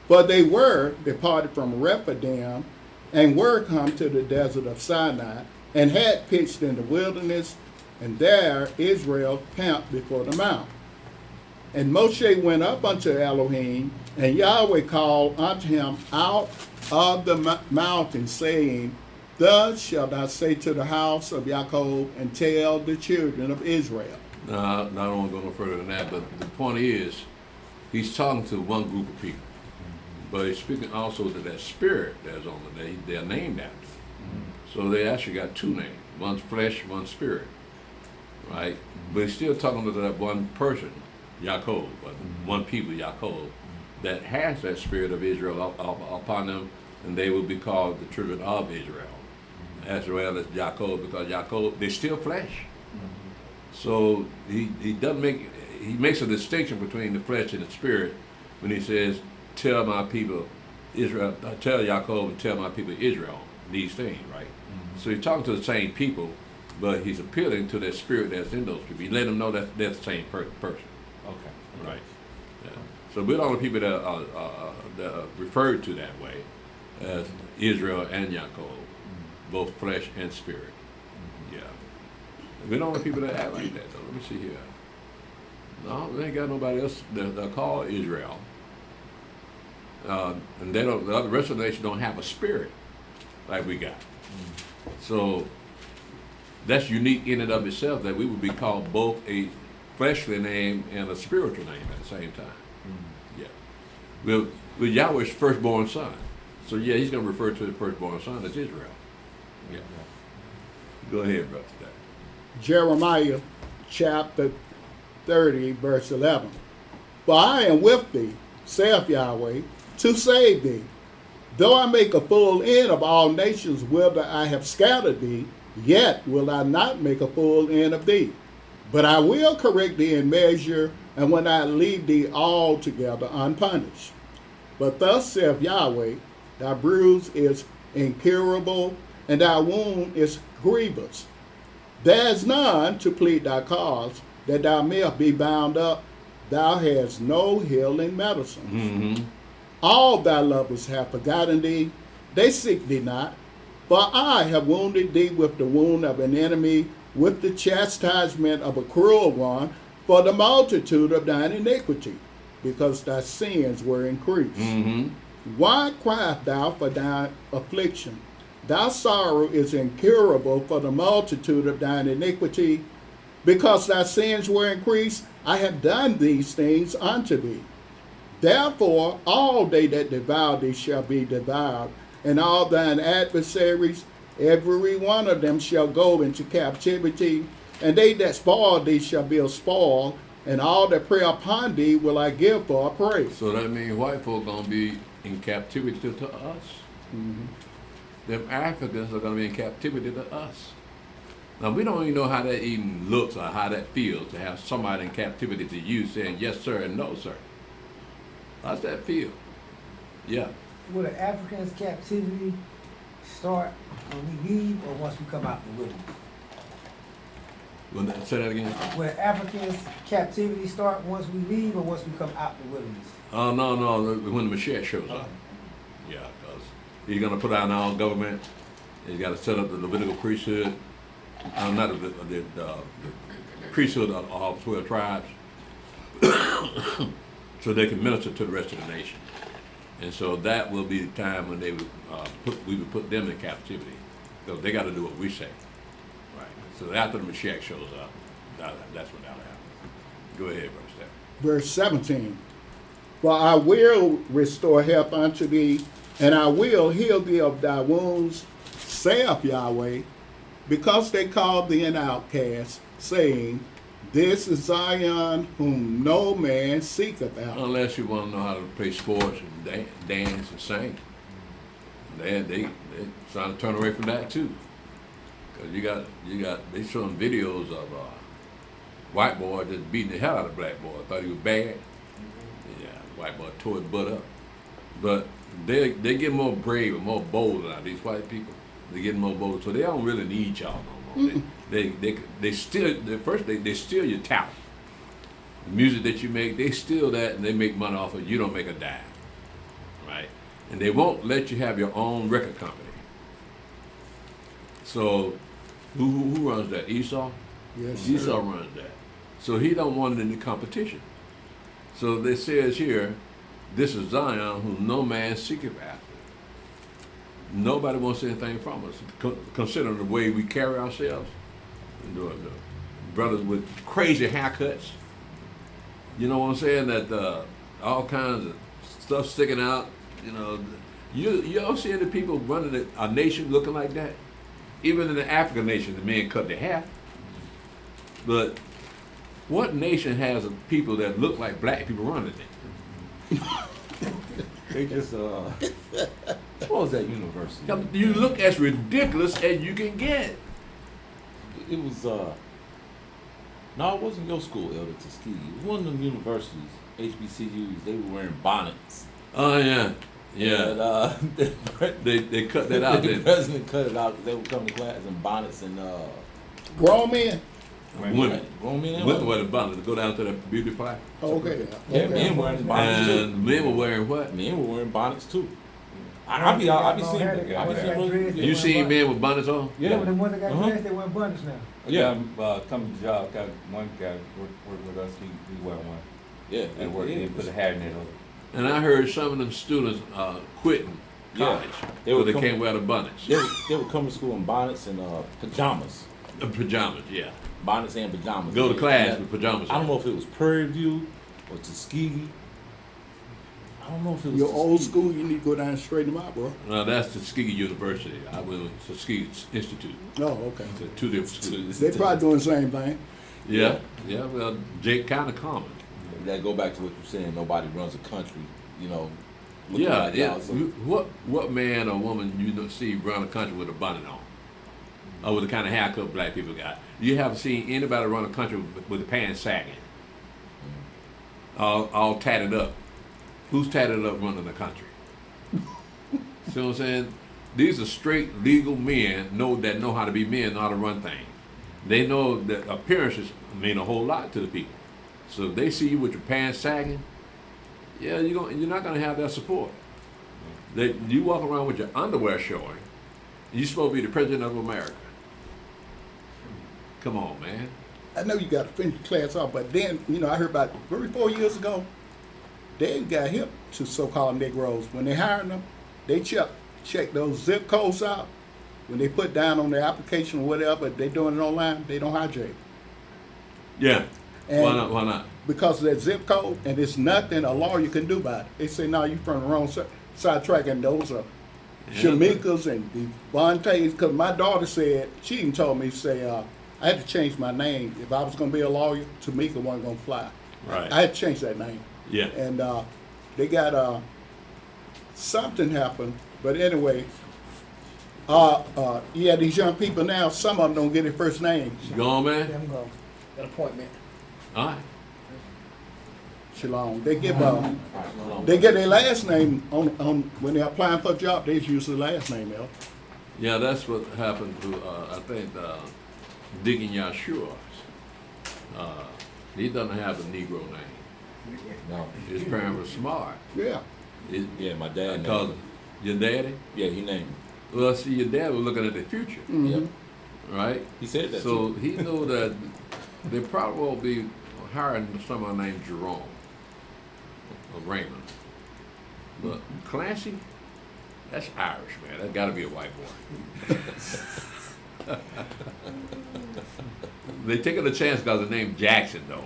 For they were departed from Rephidim, and were come to the desert of Sinai, and had pitched in the wilderness, and there Israel camped before the mount. And Moshe went up unto Elohim, and Yahweh called unto him out of the mountain, saying, Thus shalt thou say to the house of Jacob, and tell the children of Israel. Now, I don't want to go no further than that, but the point is, he's talking to one group of people. But he's speaking also to that spirit that's on the day they're named after. So they actually got two names. One's flesh, one's spirit. Right? But he's still talking to that one person, Yaakov, one people, Yaakov, that has that spirit of Israel upon them, and they will be called the children of Israel, as well as Yaakov, because Yaakov, they're still flesh. So he makes a distinction between the flesh and the spirit when he says, tell my people Israel, tell Yaakov and tell my people Israel these things, right? So he's talking to the same people, but he's appealing to that spirit that's in those people. He let them know that they're the same person. Okay. Right. Yeah. So we're the only people that are referred to that way as Israel and Yaakov, both flesh and spirit. Yeah. We're the only people that act like that, though. Let me see here. No, they ain't got nobody else that they're called Israel. And they don't. The rest of the nation don't have a spirit like we got. So that's unique in and of itself, that we would be called both a fleshly name and a spiritual name at the same time. Yeah. With Yahweh's firstborn son. So yeah, he's going to refer to the firstborn son as Israel. Yeah. Go ahead, brother. Jeremiah chapter 30, verse 11. For I am with thee, saith Yahweh, to save thee. Though I make a full end of all nations whither I have scattered thee, yet will I not make a full end of thee. But I will correct thee in measure, and when I leave thee altogether unpunished. But thus saith Yahweh, thy bruise is incurable, and thy wound is grievous. There is none to plead thy cause, that thou mayest be bound up. Thou hast no healing medicines. All thy lovers have forgotten thee. They seek thee not. For I have wounded thee with the wound of an enemy, with the chastisement of a cruel one, for the multitude of thine iniquity, because thy sins were increased. Mm-hmm. Why criest thou for thine affliction? Thy sorrow is incurable for the multitude of thine iniquity, because thy sins were increased. I have done these things unto thee. Therefore, all they that devour thee shall be devoured, and all thine adversaries, every one of them shall go into captivity, and they that spoil thee shall be spoiled, and all that prey upon thee will I give for a prey. So that means white folk gonna be in captivity to us. Mm-hmm. Them Africans are gonna be in captivity to us. Now we don't even know how that even looks or how that feels to have somebody in captivity to you saying yes sir and no sir. How's that feel? Yeah. Will the Africans' captivity start when we leave or once we come out the wilderness? Say that again. Will the Africans' captivity start once we leave or once we come out the wilderness? Oh no, when the Mashiach shows up. Yeah, because he's gonna put out our government. He's got to set up the Levitical priesthood. Not the priesthood of all 12 tribes, so they can minister to the rest of the nation. And so that will be the time when they would we would put them in captivity, because they got to do what we say. Right. So after the Mashiach shows up, that's when that'll happen. Go ahead, Brother Steph. Verse 17. For I will restore health unto thee, and I will heal thee of thy wounds, saith Yahweh, because they called thee an outcast, saying, This is Zion, whom no man seeketh out. Unless you want to know how to play sports and dance and sing, they trying to turn away from that too. Cause you got they showing videos of white boy just beating the hell out of black boy. Thought he was bad. Yeah, white boy tore his butt up. But they get more brave and more bold now. These white people, they get more bold, so they don't really need y'all no more. They steal. They steal your talent. The music that you make, they steal that and they make money off of it. You don't make a dime, right? And they won't let you have your own record company. So, who runs that? Esau. Yes, Esau runs that. So he don't want it in the competition. So they says here, this is Zion, whom no man seeketh after. Nobody wants anything from us, considering the way we carry ourselves. The brothers with crazy haircuts. You know what I'm saying? That all kinds of stuff sticking out. You know, you all see any people running a nation looking like that? Even in the African nation, the men cut their hair. But what nation has people that look like black people running it? They just what was that university? You look as ridiculous as you can get. It was no, it wasn't your school, Elder Tuskegee. It was one of them universities, HBCUs. They were wearing bonnets. Oh yeah, yeah. And, they cut that out. The president cut it out because they would come to class in bonnets and grown men. Women. Grown men and Women women. wear the bonnets. Go down to the beauty pie. Okay. Yeah, Okay. men wearing bonnets too. And men were wearing what? Men were wearing bonnets too. I be seeing. You seen men with bonnets on? Yeah, but the ones that got Uh-huh. dressed, they wear bonnets now. Yeah, come to the job, got one guy work with us, he wear one. Yeah, And work, he put a hat in it over. And I heard some of them students quitting college because they can't wear the bonnets. They would come to school in bonnets and pajamas. Pajamas, yeah. Bonnets and pajamas. Go to class Yeah. with pajamas I don't on. know if it was Prairie View or Tuskegee. I don't know if it was Your old Tuskegee. school, you need to go down and straighten them out, bro. No, that's Tuskegee University. I went to Tuskegee Institute. Oh, okay. So two different schools. They probably doing the same thing. Yeah, well, Jake kind of common. That go back to what you're saying. Nobody runs a country, you know. looking Yeah, like yeah. y'all, so- What man or woman you don't see run a country with a bonnet on? Or with the kind of haircut black people got? You haven't seen anybody run a country with the pants sagging, all tatted up. Who's tatted up running the country? See what I'm saying? These are straight legal men that know how to be men, know how to run things. They know that appearances mean a whole lot to the people. So if they see you with your pants sagging, yeah, you're not gonna have that support. That you walk around with your underwear showing, You supposed to be the president of America. Come on, man. I know you got to finish your class off, but then, you know, I heard about 3 or 4 years ago, they got hip to so-called Negroes. When they hiring them, they check those zip codes out. When they put down on their application or whatever, they doing it online, they don't hijack. Yeah. And Why not? Why not? because of that zip code, and it's nothing a lawyer can do about it. They say, no, you from the wrong sidetrack, and those are Shamikas and the Vontaes. Because my daughter said, she even told me, say, I had to change my name. If I was going to be a lawyer, Tamika wasn't going to fly. Right. I had to change that name. Yeah. And they got something happened, but anyway, yeah, these young people now, some of them don't get their first name. You gone, man? I'm going. Got an appointment. All right. Shalom. They get their last name on when they're applying for a job. They use the last name, L. Yeah, that's what happened to I think Digging Yahshua. He doesn't have a Negro name. No. His parents were smart. Yeah. Yeah, my dad Because named your daddy. him. Yeah, he named him. Well, see, your dad was looking at the future, Mhm. Yep. right? He said that So too. he knew that they probably won't be hiring someone named Jerome or Raymond. But Clancy, that's Irish, man. That's got to be a white boy. They taking a chance because the name Jackson, though.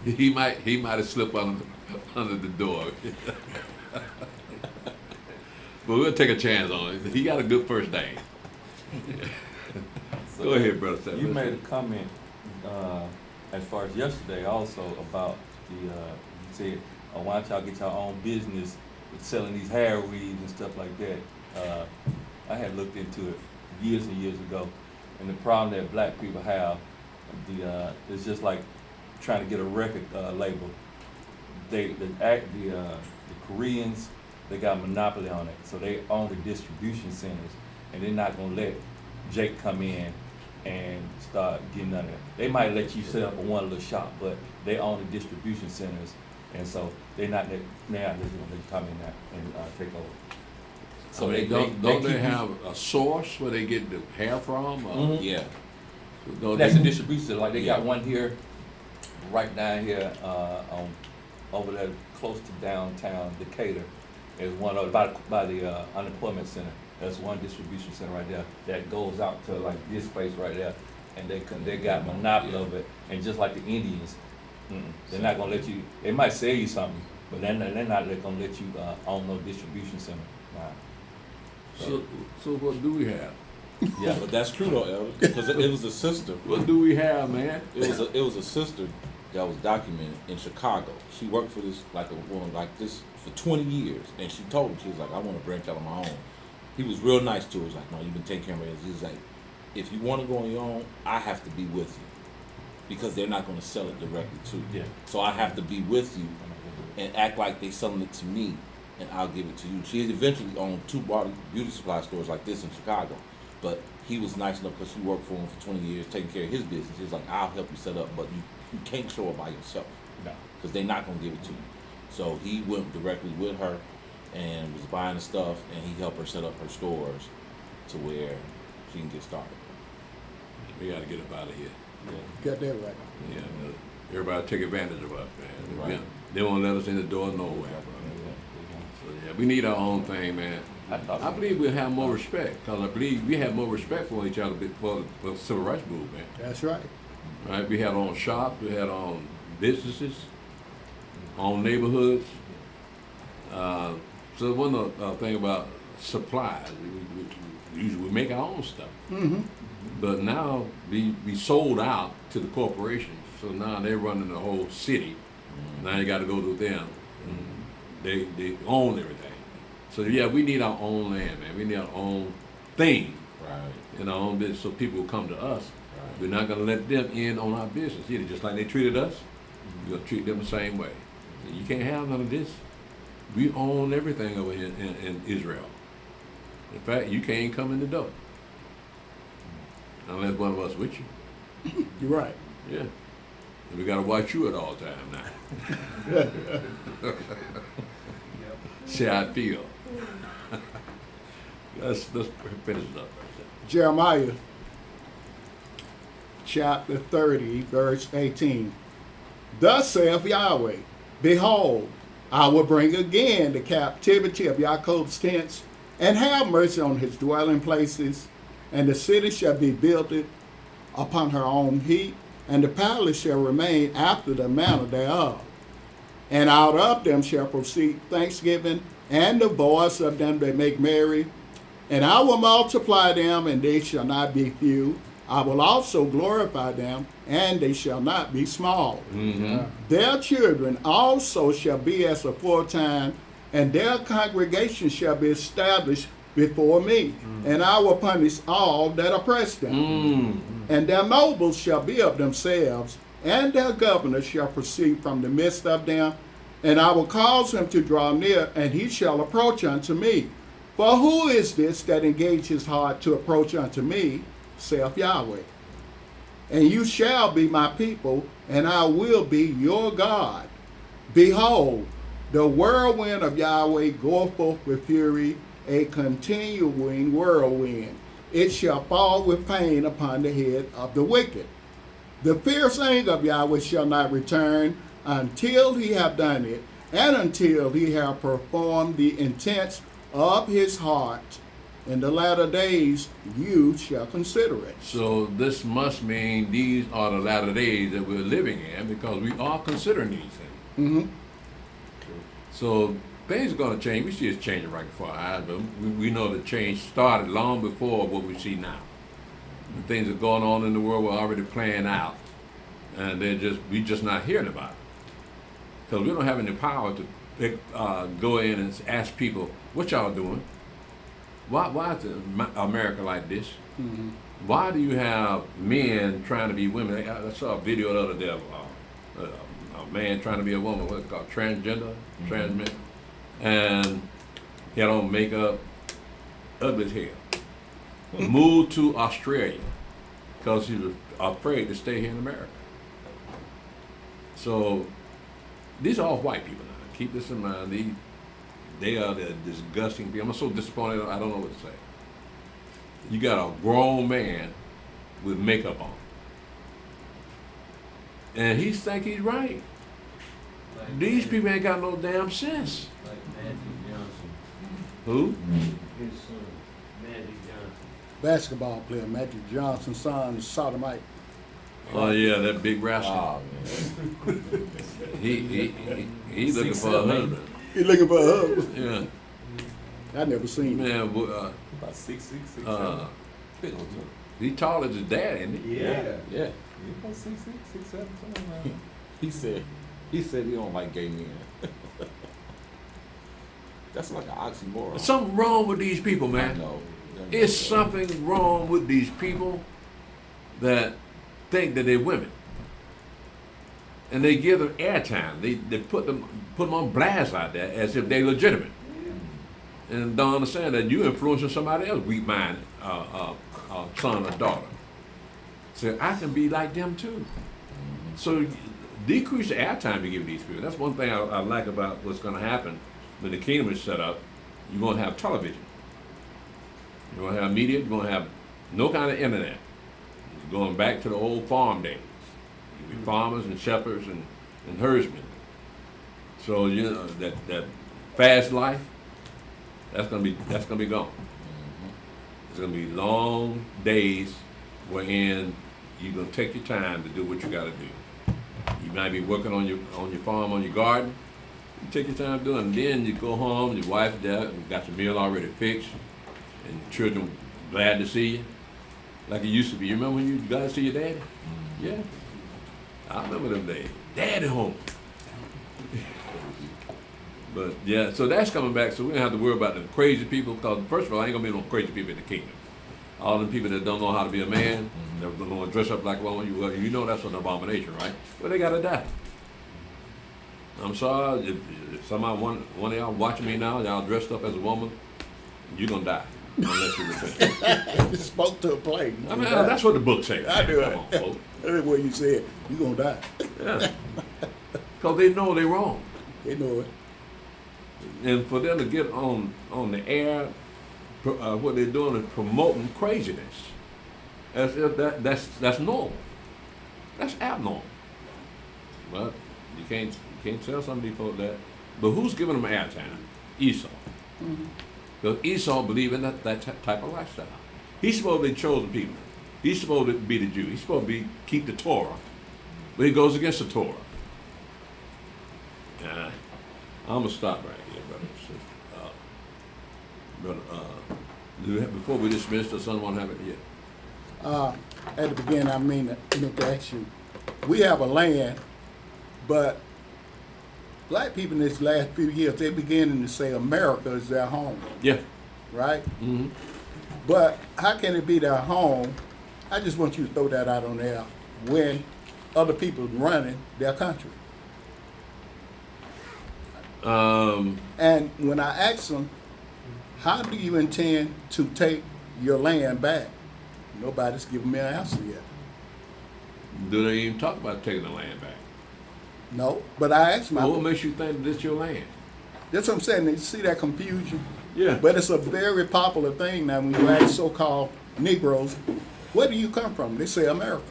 he might have slipped under the door. But we'll take a chance on it. He got a good first name. So Go ahead, brother. Sam. You made a comment as far as yesterday also about you said, why don't y'all get your own business with selling these hair weaves and stuff like that. I had looked into it years and years ago, and the problem that black people have, it's just like trying to get a record label. The Koreans, they got a monopoly on it, so they own the distribution centers, and they're not gonna let Jake come in and start getting under it. They might let you set up a one little shop, but they own the distribution centers, and so they're not just gonna let you come in there and take over. So don't they have a source where they get the hair from? Mhm. Yeah. Don't That's they- the distribution center. Like they got Yeah. one here, right down here, over there close to downtown Decatur. There's one by the unemployment center. That's one distribution center right there that goes out to like this place right there, and they got monopoly of it. And just like the Indians, they're not gonna let you. They might sell you something, but they're not gonna let you own no distribution center. Nah. So what do we have? Yeah, but that's true though, Elder, because it was a sister. What do we have, man? It was a sister that was documented in Chicago. She worked for this like a woman like this for 20 years, and she told him, she was like, I want to branch out on my own. He was real nice to her. He was like, no, you've been taking care of it. He was like, if you want to go on your own, I have to be with you, because they're not going to sell it directly to you. Yeah. So I have to be with you and act like they selling it to me, and I'll give it to you. She eventually owned 2 beauty supply stores like this in Chicago, but he was nice enough because she worked for him for 20 years, taking care of his business. He was like, I'll help you set up, but you can't show up by yourself, No. because they're not going to give it to you. So he went directly with her and was buying the stuff, and he helped her set up her stores to where she can get started. We got to get up out of here. Got that right. Yeah, everybody take advantage of us, man. Right. They won't let us in the door nowhere. So yeah, we need our own thing, man. I believe we'll have more respect, because I believe we have more respect for each other for the civil rights movement. That's right. Right? We had our own shops, we had our own businesses, our own neighborhoods. So one of the thing about supplies, we usually make our own stuff. Mm-hmm. But now we sold out to the corporations, so now they're running the whole city. Now you got to go to them. They own everything. So yeah, we need our own land, man. We need our own thing Right. in our own business, so people will come to us. Right. We're not going to let them in on our business either. Just like they treated us, we're going to treat them the same way. You can't have none of this. We own everything over here in Israel. In fact, you can't come in the door unless one of us with you. You're right. Yeah. And we got to watch you at all times now. See how I feel. Let's finish it up. Jeremiah chapter 30, verse 18. Thus saith Yahweh, behold, I will bring again the captivity of Jacob's tents, and have mercy on his dwelling places, and the city shall be built upon her own heap, and the palace shall remain after the manner thereof. And out of them shall proceed thanksgiving, and the voice of them that make merry. And I will multiply them, and they shall not be few. I will also glorify them, and they shall not be small. Mm-hmm. Their children also shall be as aforetime, and their congregation shall be established before me. And I will punish all that oppress them. And their nobles shall be of themselves, and their governors shall proceed from the midst of them. And I will cause him to draw near, and he shall approach unto me. For who is this that engaged his heart to approach unto me, saith Yahweh? And you shall be my people, and I will be your God. Behold, the whirlwind of Yahweh goeth forth with fury, a continuing whirlwind. It shall fall with pain upon the head of the wicked. The fierce anger of Yahweh shall not return until he have done it, and until he have performed the intents of his heart. In the latter days you shall consider it. So this must mean these are the latter days that we're living in, because we are considering these things. Mm-hmm. So things are going to change. We see it's changing right before our eyes, but we know the change started long before what we see now. The things that are going on in the world were already playing out, and we're just not hearing about it, because we don't have any power to go in and ask people, what y'all doing? Why is America like this? Mm-hmm. Why do you have men trying to be women? I saw a video the other day of a man trying to be a woman, what's it called, transgender, transmen, and he had on makeup, ugly as hell. Moved to Australia because he was afraid to stay here in America. So these are all white people now. Keep this in mind. They are the disgusting people. I'm so disappointed, I don't know what to say. You got a grown man with makeup on. And he think he's right. Like These people ain't got no damn sense. Like Magic Johnson. Who? His son, Magic Johnson. Basketball player Magic Johnson's son is sodomite. Oh yeah, that big rascal. Oh, man. He's looking for a husband. He looking for a husband. Yeah. I never seen him. Man, About 6'6", 6'7". Big old dude. he taller than his dad, ain't he? Yeah. Yeah. He about 6'6", 6'7", something like that. He said he don't like gay men. That's like an oxymoron. There's something wrong with these people, I man. know. It's something wrong with these people that think that they're women. And they give them airtime. They put them on blast out there as if they're legitimate. And don't understand that you're influencing somebody else, weak-minded son or daughter. So I can be like them too. So decrease the airtime you give these people. That's one thing I like about what's going to happen when the kingdom is set up. You're going to have television. You're going to have media. You're going to have no kind of internet. You're going back to the old farm days. You'll be farmers and shepherds and herdsmen. So you know that fast life, that's gonna be gone. It's gonna be long days wherein you're gonna take your time to do what you gotta do. You might be working on your farm, on your garden. You take your time doing it, and then you go home, your wife's there, and you got your meal already fixed, and your children glad to see you. Like it used to be. You remember when you glad to see your daddy? Yeah. I remember them days. Daddy home. But yeah, so that's coming back, so we don't have to worry about the crazy people, because first of all, I ain't gonna be no crazy people in the kingdom. All them people that don't know how to be a man, they're gonna dress up like a woman, you know that's an abomination, right? Well, they gotta die. I'm sorry, if somebody, one of y'all watching me now, y'all dressed up as a woman, you're gonna die, unless you repent. You spoke to a plane. I mean, that's what the book says. I do it. Come on, folks. That's what you said. You gonna die. Yeah. Because they know they're wrong. They know it. And for them to get on the air what they're doing is promoting craziness. As if that's normal. That's abnormal. But you can't tell some people that. But who's giving them airtime? Esau. Because Esau believed in that type of lifestyle. He's supposed to be chosen people. He's supposed to be the Jew. He's supposed to keep the Torah. But he goes against the Torah. I'm going to stop right here, brother. Before we dismiss, does someone have it yet? At the beginning, I meant to ask you, we have a land, but black people in these last few years, they're beginning to say America is their home, Yeah. right? Mm-hmm. But how can it be their home? I just want you to throw that out on there when other people running their country. And when I asked them, how do you intend to take your land back? Nobody's giving me an answer yet. Do they even talk about taking the land back? No, but I asked my. Well, what makes you think that it's your land? That's what I'm saying. You see that confusion? Yeah. But it's a very popular thing now when you ask so-called Negroes, where do you come from? They say America.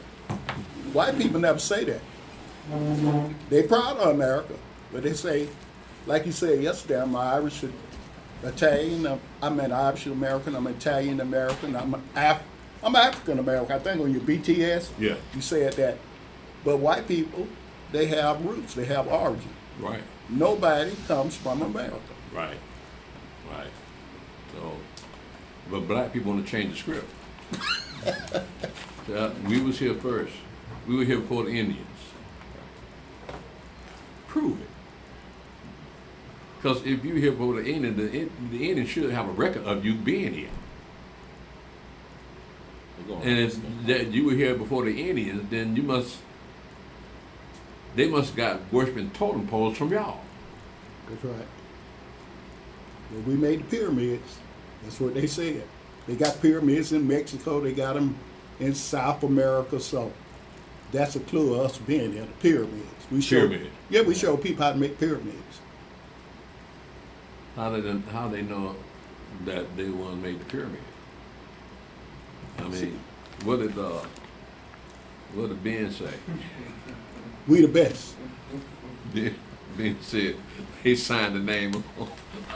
White people never say that. They proud of America, but they say, like you said yesterday, I'm Irish, Italian. I'm an Irish American. I'm Italian American. I'm African American. I think on your BTS, Yeah. you said that. But white people, they have roots. They have origin. Right. Nobody comes from America. Right. Right. So, but black people want to change the script. We was here first. We were here before the Indians. Prove it. Because if you're here before the Indians, the Indians should have a record of you being here. And if that you were here before the Indians, then they must got worshiping totem poles from y'all. That's right. Well, we made the pyramids. That's what they said. They got pyramids in Mexico. They got them in South America. So that's a clue of us being there. The pyramids. We show people how to make pyramids. How they know that they want to make the pyramid? I mean, what did Ben say? We the best. Ben said he signed the name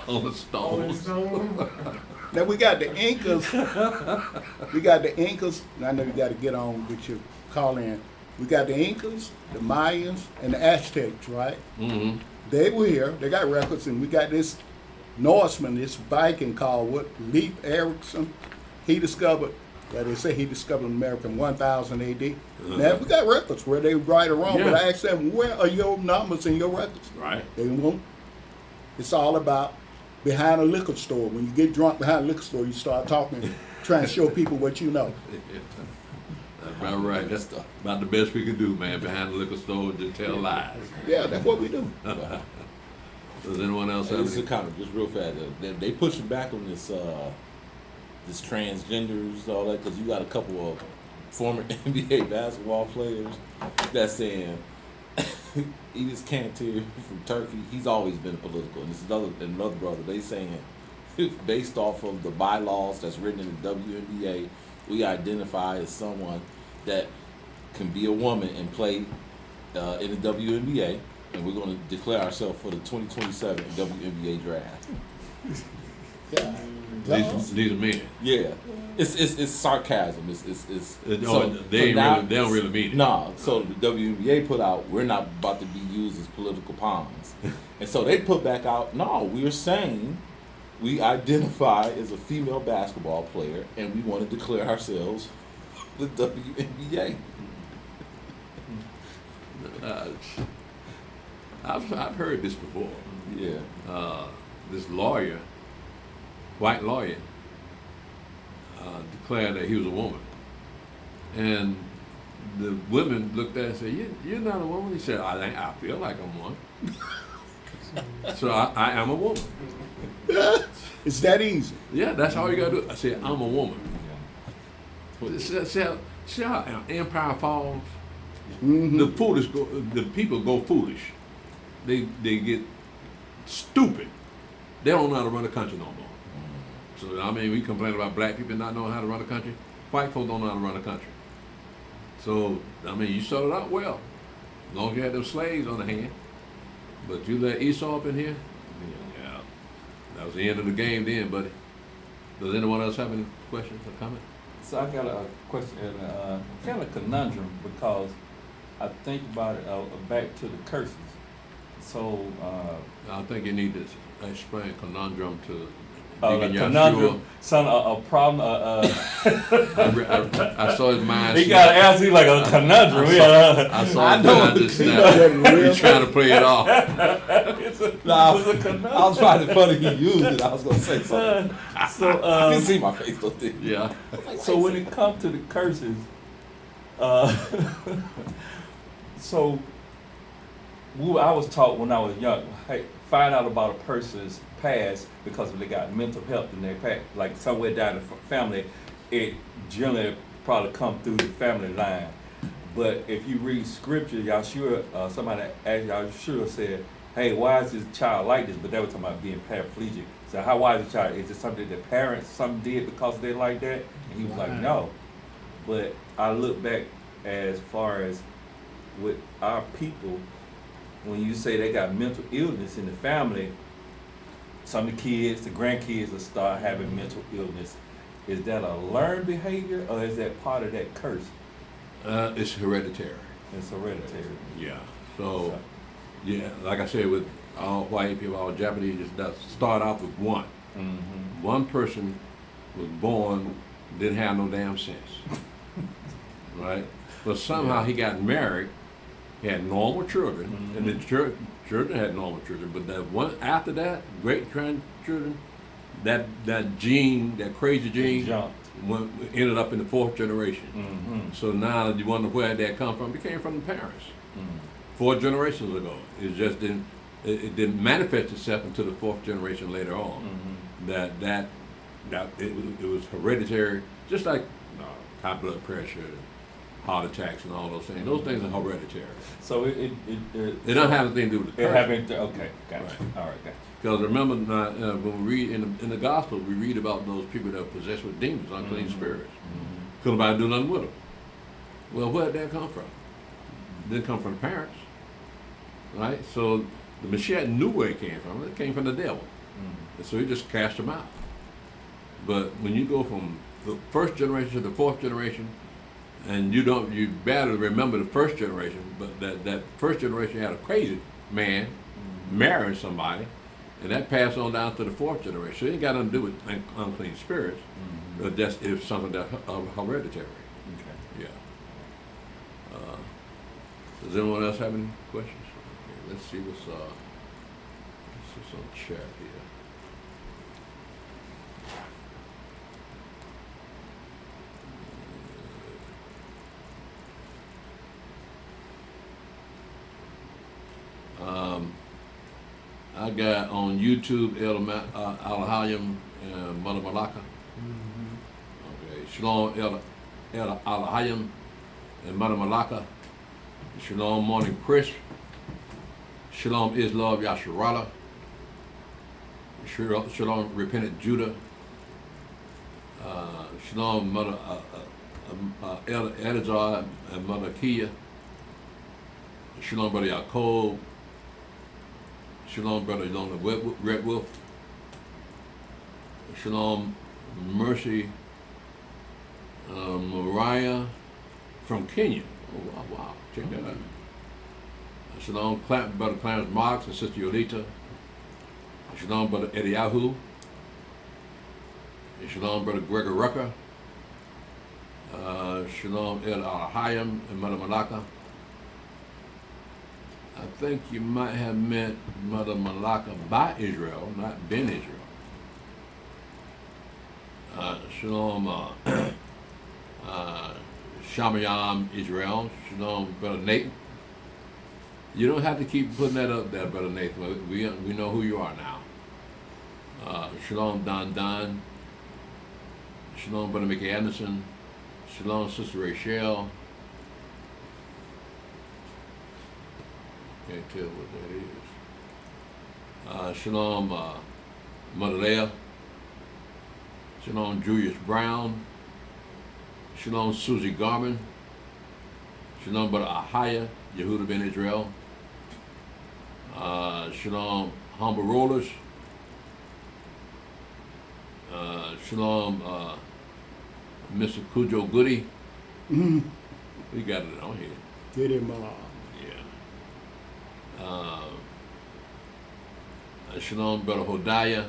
on the stones. Now we got the Incas. And I know you got to get on with your call in. We got the Incas, the Mayans, and the Aztecs, right? Mm-hmm. They were here. They got records, and we got this Norseman, this Viking called Leif Erikson. He discovered. They say he discovered America in 1000 AD. Now, we got records where they right or wrong, but I asked them, where are your numbers in your records? Right. They won't. It's all about behind a liquor store. When you get drunk behind a liquor store, you start talking, trying to show people what you know. That's about right. That's about the best we can do, man. Behind the liquor store, just tell lies. Yeah, that's what we do. Does anyone else have This is a any? comment, just real fast. They pushing back on this transgenders, all that, because you got a couple of former NBA basketball players that's saying Enes Kanter from Turkey, he's always been political, and this is another brother. They saying based off of the bylaws that's written in the WNBA, we identify as someone that can be a woman and play in the WNBA, and we're going to declare ourselves for the 2027 WNBA draft. Yeah. These are men. Yeah, it's sarcasm. It's They so don't really mean it. Nah, so the WNBA put out, we're not about to be used as political pawns, and so they put back out, no, we're saying we identify as a female basketball player, and we want to declare ourselves the WNBA. I've heard this before. Yeah. This lawyer, white lawyer, declared that he was a woman. And the women looked at it and said, you're not a woman? He said, I feel like I'm one. So I am a woman. It's that easy. Yeah, that's all you got to do. I said, I'm a woman. See how empire falls? Mm-hmm. The people go foolish. They get stupid. They don't know how to run a country no more. So, I mean, we complain about black people not knowing how to run the country. White folks don't know how to run the country. So, I mean, you started out well. As long as you had them slaves on the hand. But you let Esau up in here, yeah, that was the end of the game then, buddy. Does anyone else have any questions or comments? So I got a question, kind of conundrum, because I think about it back to the curses. So I think you need to explain conundrum to a Deacon conundrum, son, a problem. I saw his mind. He got to answer you like a conundrum. I saw his mind just snap. He's trying to play it off. It's a conundrum. I was trying to funny he used it. I was gonna say something. So You see my face, don't you? Yeah. So when it comes to the curses, so I was taught when I was young, hey, find out about a person's past because they got mental health in their past. Like somewhere down the family, it generally probably come through the family line. But if you read scripture, y'all sure, somebody asked y'all sure said, hey, why is this child like this? But they were talking about being paraplegic. So why is the child? Is it something that parents did because they like that? And he was like, no. But I look back as far as with our people, when you say they got mental illness in the family, some of the kids, the grandkids will start having mental illness. Is that a learned behavior or is that part of that curse? It's hereditary. It's hereditary. Yeah. So, yeah, like I said, with all white people, all Japanese, just that start off with one. Mm-hmm. One person was born, didn't have no damn sense. Right? But somehow he got married, he had normal children, and the children had normal children, but that one after that, great grandchildren, that gene, that crazy gene, ended up in the fourth generation. Mm-hmm. So now you wonder where that come from. It came from the parents. Mm-hmm. 4 generations ago. It just didn't. It didn't manifest itself until the 4th generation later on. Mm-hmm. That it was hereditary, just like high blood pressure, heart attacks, and all those things. Those things are hereditary. So it don't have anything to do with the it curse. happened. Okay, gotcha. Right. All right, gotcha. Because remember, when we read in the gospel, we read about those people that are possessed with demons, unclean spirits. Couldn't nobody do nothing with them. Well, where did that come from? It didn't come from the parents, right? So the Messiah knew where it came from. It came from the devil. And so he just cast them out. But when you go from the 1st generation to the 4th generation, and you better remember the 1st generation, but that 1st generation had a crazy man marrying somebody, and that passed on down to the 4th generation. So it ain't got nothing to do with unclean spirits. But it's something that's hereditary. Okay. Yeah. Does anyone else have any questions? Okay, let's see what's on chat here. I got on YouTube Al-Hayim and Mother Malaka. Okay, Shalom Al-Hayim and Mother Malaka. Shalom Morning Crisp. Shalom is Love Yasharala. Shalom Repentant Judah. Shalom Mother Elazar and Mother Kia. Shalom Brother Yaakov. Shalom Brother Yonah Red Wolf. Shalom Mercy Mariah from Kenya. Oh wow, check that out. Shalom Brother Clarence Marks and Sister Yolita. Shalom Brother Eliyahu. Shalom Brother Gregor Rucker. Shalom El Al-Hayim and Mother Malaka. I think you might have met Mother Malaka by Israel, not Ben Israel. Shalom Shamayam Israel. Shalom Brother Nathan. You don't have to keep putting that up there, Brother Nathan. We know who you are now. Shalom Don Don. Shalom Brother Mickey Anderson. Shalom Sister Rachel. Can't tell what that is. Shalom Mother Leah. Shalom Julius Brown. Shalom Susie Garman. Shalom Brother Ahaya, Yehuda ben Israel. Shalom Humble Rollers. Shalom Mr. Cujo Goody. Mm. We got it on here. Get him. Yeah. Shalom Brother Hodiah.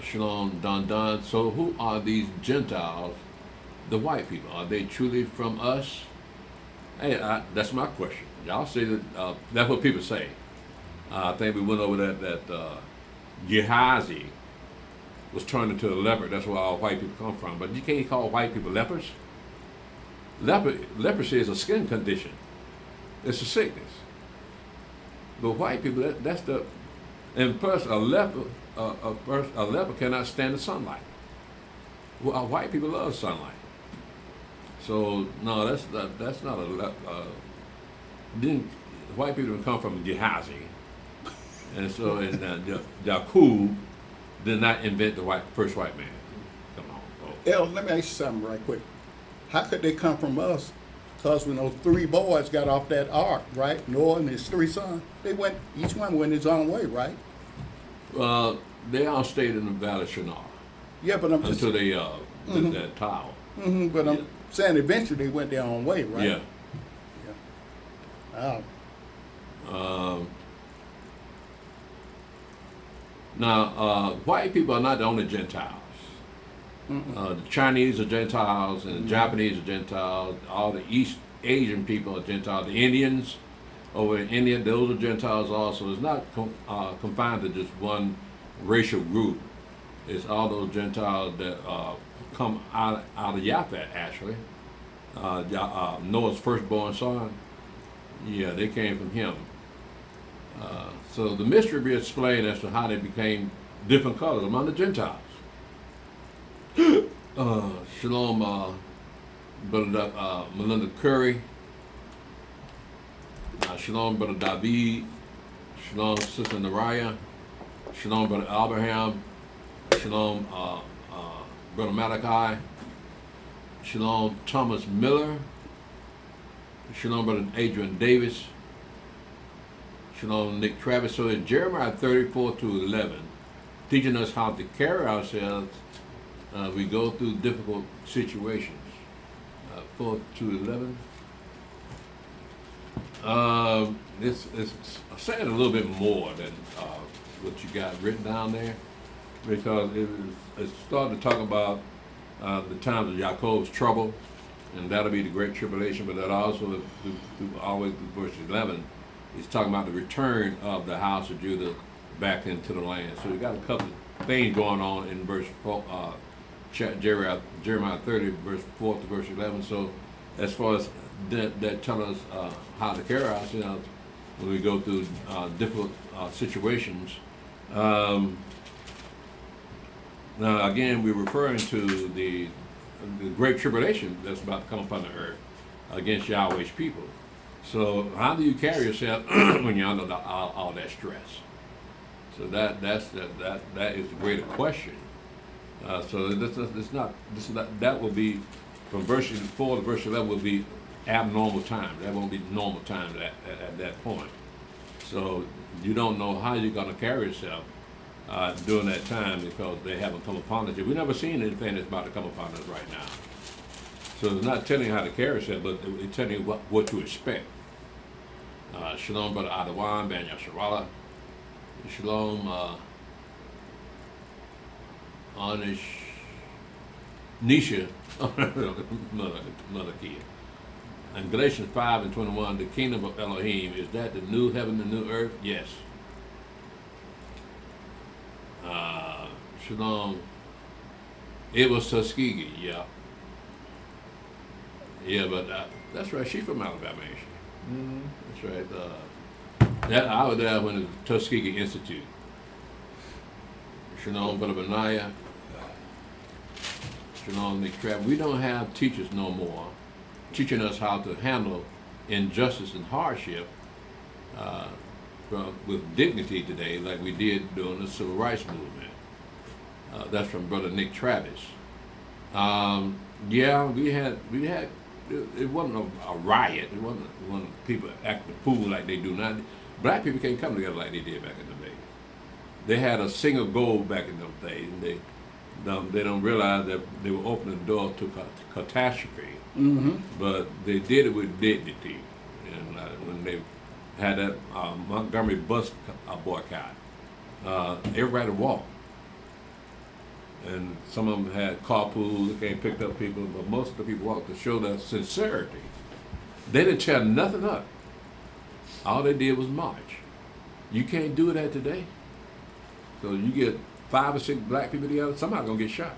Shalom Don Don. So who are these Gentiles, the white people? Are they truly from us? Hey, that's my question. Y'all say that, that's what people say. I think we went over that Gehazi was turned into a leopard. That's where all white people come from. But you can't call white people lepers. Leprosy is a skin condition. It's a sickness. But white people, that's the, and plus a leper cannot stand the sunlight. Well, white people love sunlight. So no, that's not a white people didn't come from Gehazi, and so Jakub did not invent the first white man. Come on, folks. El, let me ask you something right quick. How could they come from us? Because we know 3 boys got off that ark, right? Noah and his 3 sons. Each one went his own way, right? They all stayed in the Valley of Shinar Yeah, but I'm just until they did that tower. but I'm saying eventually they went their own way, right? Yeah. Oh. Now, white people are not the only Gentiles. The Chinese are Gentiles, and the Japanese are Gentiles. All the East Asian people are Gentiles. The Indians over in India, those are Gentiles also. It's not confined to just one racial group. It's all those Gentiles that come out of Japhet, actually. Noah's firstborn son. Yeah, they came from him. So the mystery be explained as to how they became different colors among the Gentiles. Shalom, Brother Melinda Curry. Shalom, Brother David. Shalom, Sister Nariah. Shalom, Brother Abraham. Shalom, Brother Malachi. Shalom, Thomas Miller. Shalom, Brother Adrian Davis. Shalom, Nick Travis. So in Jeremiah 34-11, teaching us how to carry ourselves. We go through difficult situations. 4-11. It's saying a little bit more than what you got written down there, because it's starting to talk about the times of Jacob's trouble, and that'll be the Great Tribulation. But that also, always through verse 11, is talking about the return of the house of Judah back into the land. So we got a couple of things going on in verse 4, Jeremiah 30, verse 4 to verse 11. So as far as that tell us how to carry ourselves when we go through difficult situations. Now again, we're referring to the Great Tribulation that's about to come upon the earth against Yahweh's people. So how do you carry yourself when you're under all that stress? So that is the greater question. So that will be from verse 4 to verse 11 will be abnormal time. That won't be normal time at that point. So you don't know how you're going to carry yourself during that time, because they haven't come upon us yet. We've never seen anything that's about to come upon us right now. So it's not telling you how to carry yourself, but it's telling you what to expect. Shalom, Brother Adawan, Ben Yasharala. Shalom, Anish, Nisha, Mother Kia. And Galatians 5:21, the kingdom of Elohim, is that the new heaven and new earth? Yes. Shalom. It was Tuskegee, yeah. Yeah, but that's right, she's from Alabama, ain't she? Mm-hmm. That's right. I was there when it was Tuskegee Institute. Shalom, Brother Benaiah. Shalom, Nick Trapp. We don't have teachers no more teaching us how to handle injustice and hardship with dignity today, like we did during the Civil Rights Movement. That's from Brother Nick Travis. Yeah, we had. It wasn't a riot. It wasn't people acting a fool like they do now. Black people can't come together like they did back in the day. They had a single goal back in those days, and they don't realize that they were opening the door to catastrophe. Mm-hmm. But they did it with dignity, and when they had that Montgomery bus boycott, everybody walked. And some of them had carpools, they came picked up people, but most of the people walked to show their sincerity. They didn't tear nothing up. All they did was march. You can't do that today. So you get 5 or 6 black people together, somebody's gonna get shot.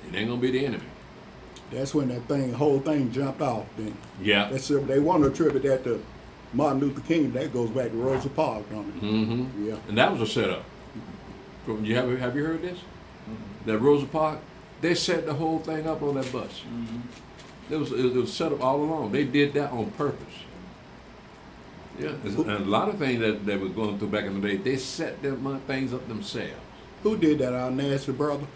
It ain't gonna be the enemy. That's when that whole thing jumped off. Then Yeah. they want to attribute that to Martin Luther King. That goes back to Rosa Parks, don't it? Mm-hmm. Yeah. And that was a setup. Have you heard this? That Rosa Parks, they set the whole thing up on that bus. It was set up all along. They did that on purpose. Yeah, and a lot of things that they were going through back in the day, they set them things up themselves. Who did that? Our nasty brother.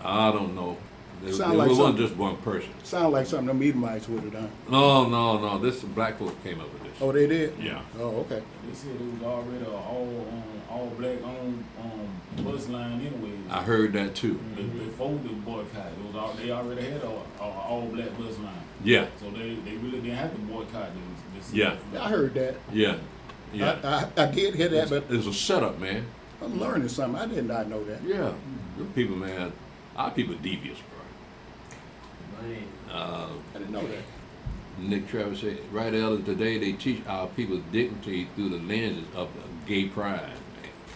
I don't know. It Sound like wasn't something- just one person. Sound like something them Edomites would have done. No. This black folks came up with this. Oh, they did. Yeah. Oh, okay. They said it was already all black owned bus line anyway. I heard that too. Before the boycott, they already had a all black bus line. Yeah. So they really didn't have to boycott this. Yeah. I heard that. Yeah. Yeah. I did hear that, but It's a setup, man. I'm learning something. I did not know that. Yeah. Them people, man. Our people devious, bro. Man, I didn't know that. Nick Travis said, right, Elder, today they teach our people's dignity through the lenses of gay pride,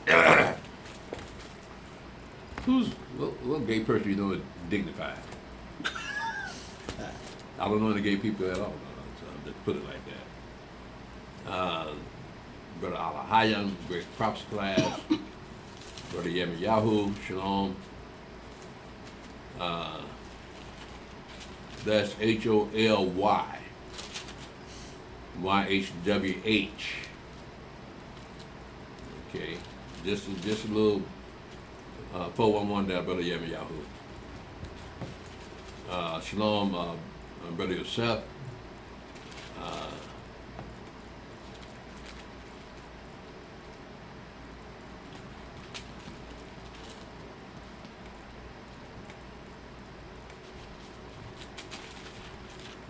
man. What gay person you know is dignified? I don't know any gay people at all, so I'll just put it like that. Brother Alahayam, great props class. Brother Yemi Shalom. That's HOLY. YHWH. Okay. Just a little 411 there, Brother Yemi Shalom, Brother Yosef.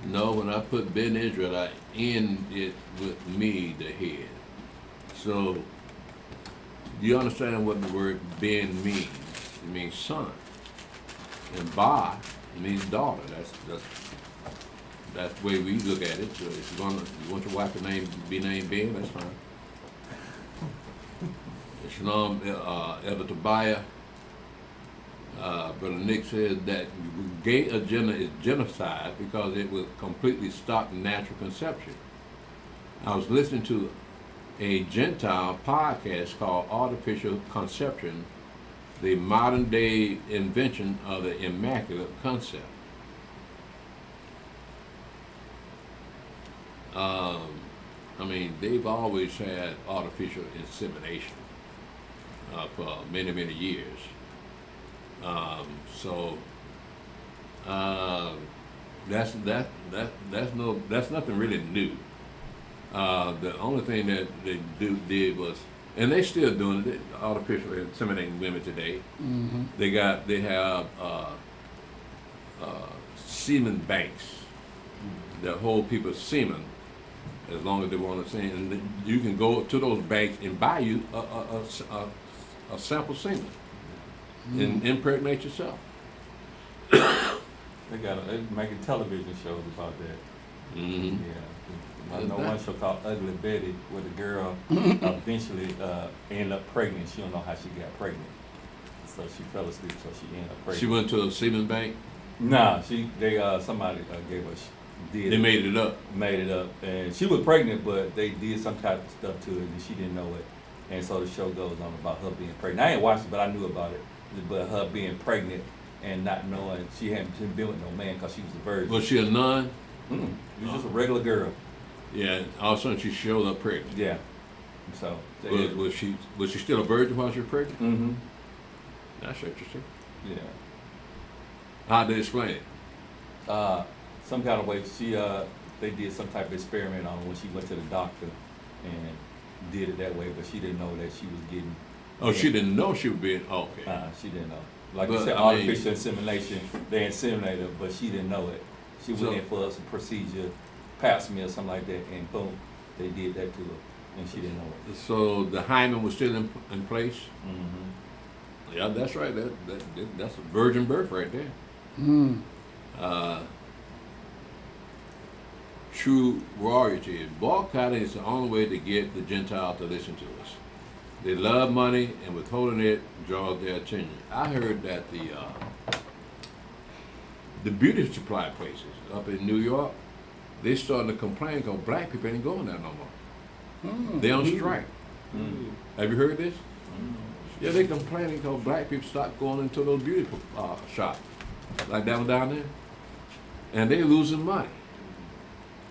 No, when I put Ben Israel, I end it with me, the head. So, you understand what the word Ben means? It means son. And Ba means daughter. That's the way we look at it. So if you want your wife to be named Ben, that's fine. Shalom, Elder Tobiah. Brother Nick says that gay agenda is genocide because it will completely stop natural conception. I was listening to a Gentile podcast called Artificial Conception, the modern day invention of the Immaculate Concept. I mean, they've always had artificial insemination for many, many years. That's nothing really new. The only thing that they did was, and they still doing it, artificial inseminating women today. Mm-hmm. They have semen banks that hold people's semen as long as they want to see, and you can go to those banks and buy you a sample semen. And impregnate yourself. They're making television shows about that. Mm-hmm. Yeah. I know one show called Ugly Betty, where the girl eventually ended up pregnant. She don't know how she got pregnant, so she fell asleep, so she ended up pregnant. She went to a semen bank. Nah, somebody gave her. They made it up. Made it up, and she was pregnant, but they did some type of stuff to it, and she didn't know it. And so the show goes on about her being pregnant. I ain't watched it, but I knew about it. But her being pregnant and not knowing she hadn't been with no man because she was a virgin. Was she a nun? She was just a regular girl. Yeah. All of a sudden she showed up pregnant. Yeah. So Was she still a virgin while she was pregnant? Mm-hmm. That's interesting. Yeah. How'd they explain it? Some kind of way they did some type of experiment on when she went to the doctor and did it that way, but she didn't know that she was getting. Oh, she didn't know she was being, okay. She didn't know. Like you But, said, I mean- artificial insemination, they inseminated her, but she didn't know it. She went So- in for some procedure, pap smear or something like that, and boom, they did that to her, and she didn't know it. So the hymen was still in place? Mm-hmm. Yeah, that's right. That's a virgin birth right there. Mm. True royalty. Boycotting is the only way to get the Gentiles to listen to us. They love money, and withholding it draws their attention. I heard that the beauty supply places up in New York, they starting to complain because black people ain't going there no more. Mm. They on strike. Mm-hmm. Have you heard this? Yeah, they complaining because black people stopped going into those beauty shops, like that one down there, and they losing money.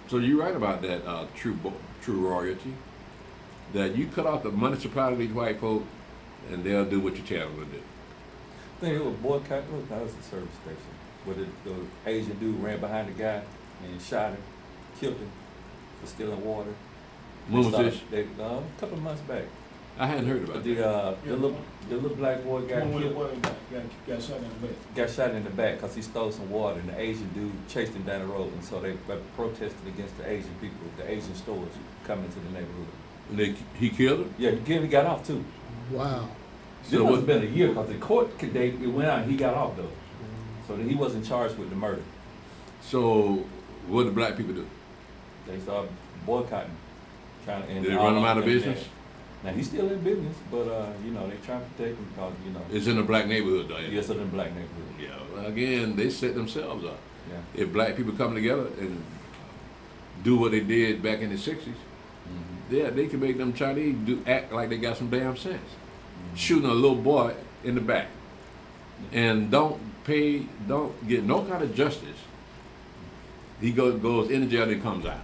So you're right about that, true royalty, that you cut off the money supply to these white folk, and they'll do what you tell them to do. I think it was boycott. That was a service station where the Asian dude ran behind the guy and shot him, killed him for stealing water. When was this? A couple of months back. I hadn't heard about that. The little black boy got One killed. with the water got shot in the back. Got shot in the back because he stole some water, and the Asian dude chased him down the road, and so they protested against the Asian people, the Asian stores coming to the neighborhood. And he killed him? Yeah, he got off too. Wow. It must have been a year because the court date it went out. He got off though, so he wasn't charged with the murder. So what did black people do? They started boycotting, trying to. Did they run him out of business? Now he's still in business, but they trying to protect him because It's in a black neighborhood, though. yes, in the black neighborhood. Yeah. Well, again, they set themselves up. Yeah. If black people come together and do what they did back in the '60s, yeah, they can make them Chinese act like they got some damn sense. Shooting a little boy in the back, and don't get no kind of justice. He goes in the jail and comes out.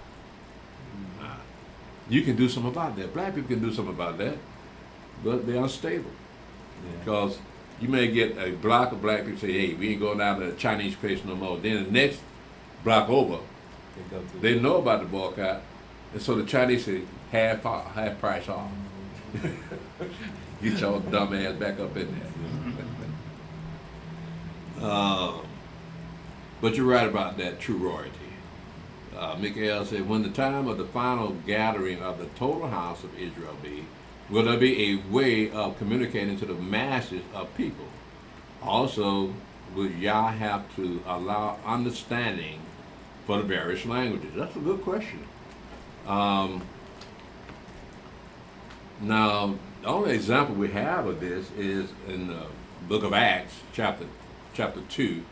You can do something about that. Black people can do something about that, but they're unstable. Yeah. Because you may get a block of black people say, hey, we ain't going down to the Chinese place no more. Then the next block over, they know about the boycott, and so the Chinese say, half price off. Get your dumb ass back up in there. But you're right about that true royalty. Mikael said, when the time of the final gathering of the total house of Israel be, will there be a way of communicating to the masses of people? Also, will Yah have to allow understanding for the various languages? That's a good question. Now, the only example we have of this is in the book of Acts, chapter 2,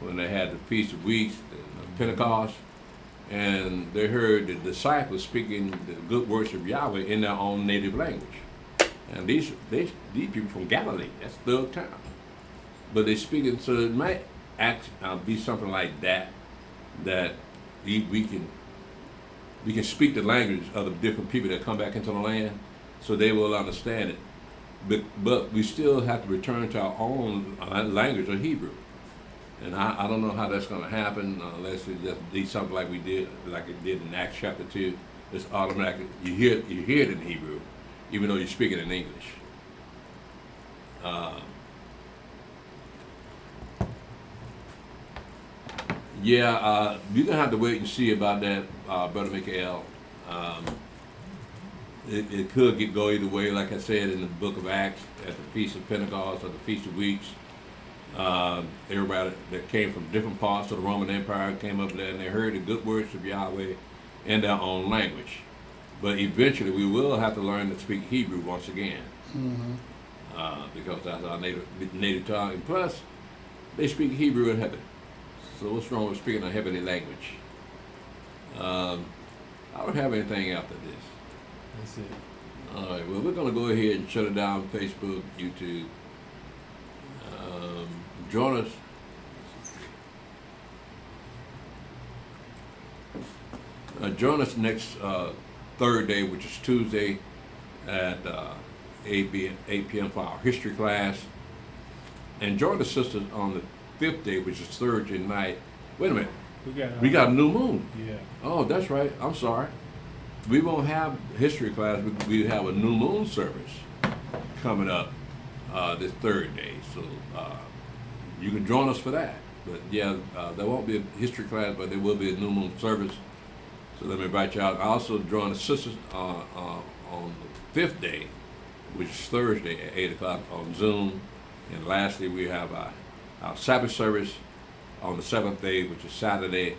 when they had the Feast of Weeks, the Pentecost, and they heard the disciples speaking the good words of Yahweh in their own native language. And these people from Galilee, that's third town. But they speaking, so it might be something like that we can speak the language of the different people that come back into the land, so they will understand it. But we still have to return to our own language of Hebrew. And I don't know how that's going to happen unless it just be something like it did in Acts chapter 2. It's automatic. You hear it in Hebrew, even though you speak it in English. You're gonna have to wait and see about that, Brother Mikael. It could go either way, like I said in the book of Acts, at the Feast of Pentecost or the Feast of Weeks. Everybody that came from different parts of the Roman Empire came up there and they heard the good words of Yahweh in their own language. But eventually we will have to learn to speak Hebrew once again, because that's our native tongue. And plus, they speak Hebrew in heaven. So what's wrong with speaking a heavenly language? I don't have anything after this. That's it. All right, well, we're going to go ahead and shut it down, Facebook, YouTube. Join us. Join us next Thursday, which is Tuesday, at 8 p.m. for our history class. and join the sisters on the 5th day, which is Thursday night. Wait a minute, We we got a new moon. Yeah. Oh, that's right. I'm sorry. We won't have history class. We have a new moon service coming up this third day. So you can join us for that. But yeah, there won't be a history class, but there will be a new moon service. So let me invite you out. I also join the sisters on the 5th day, which is Thursday at 8 o'clock on Zoom. And lastly, we have our Sabbath service on the 7th day, which is Saturday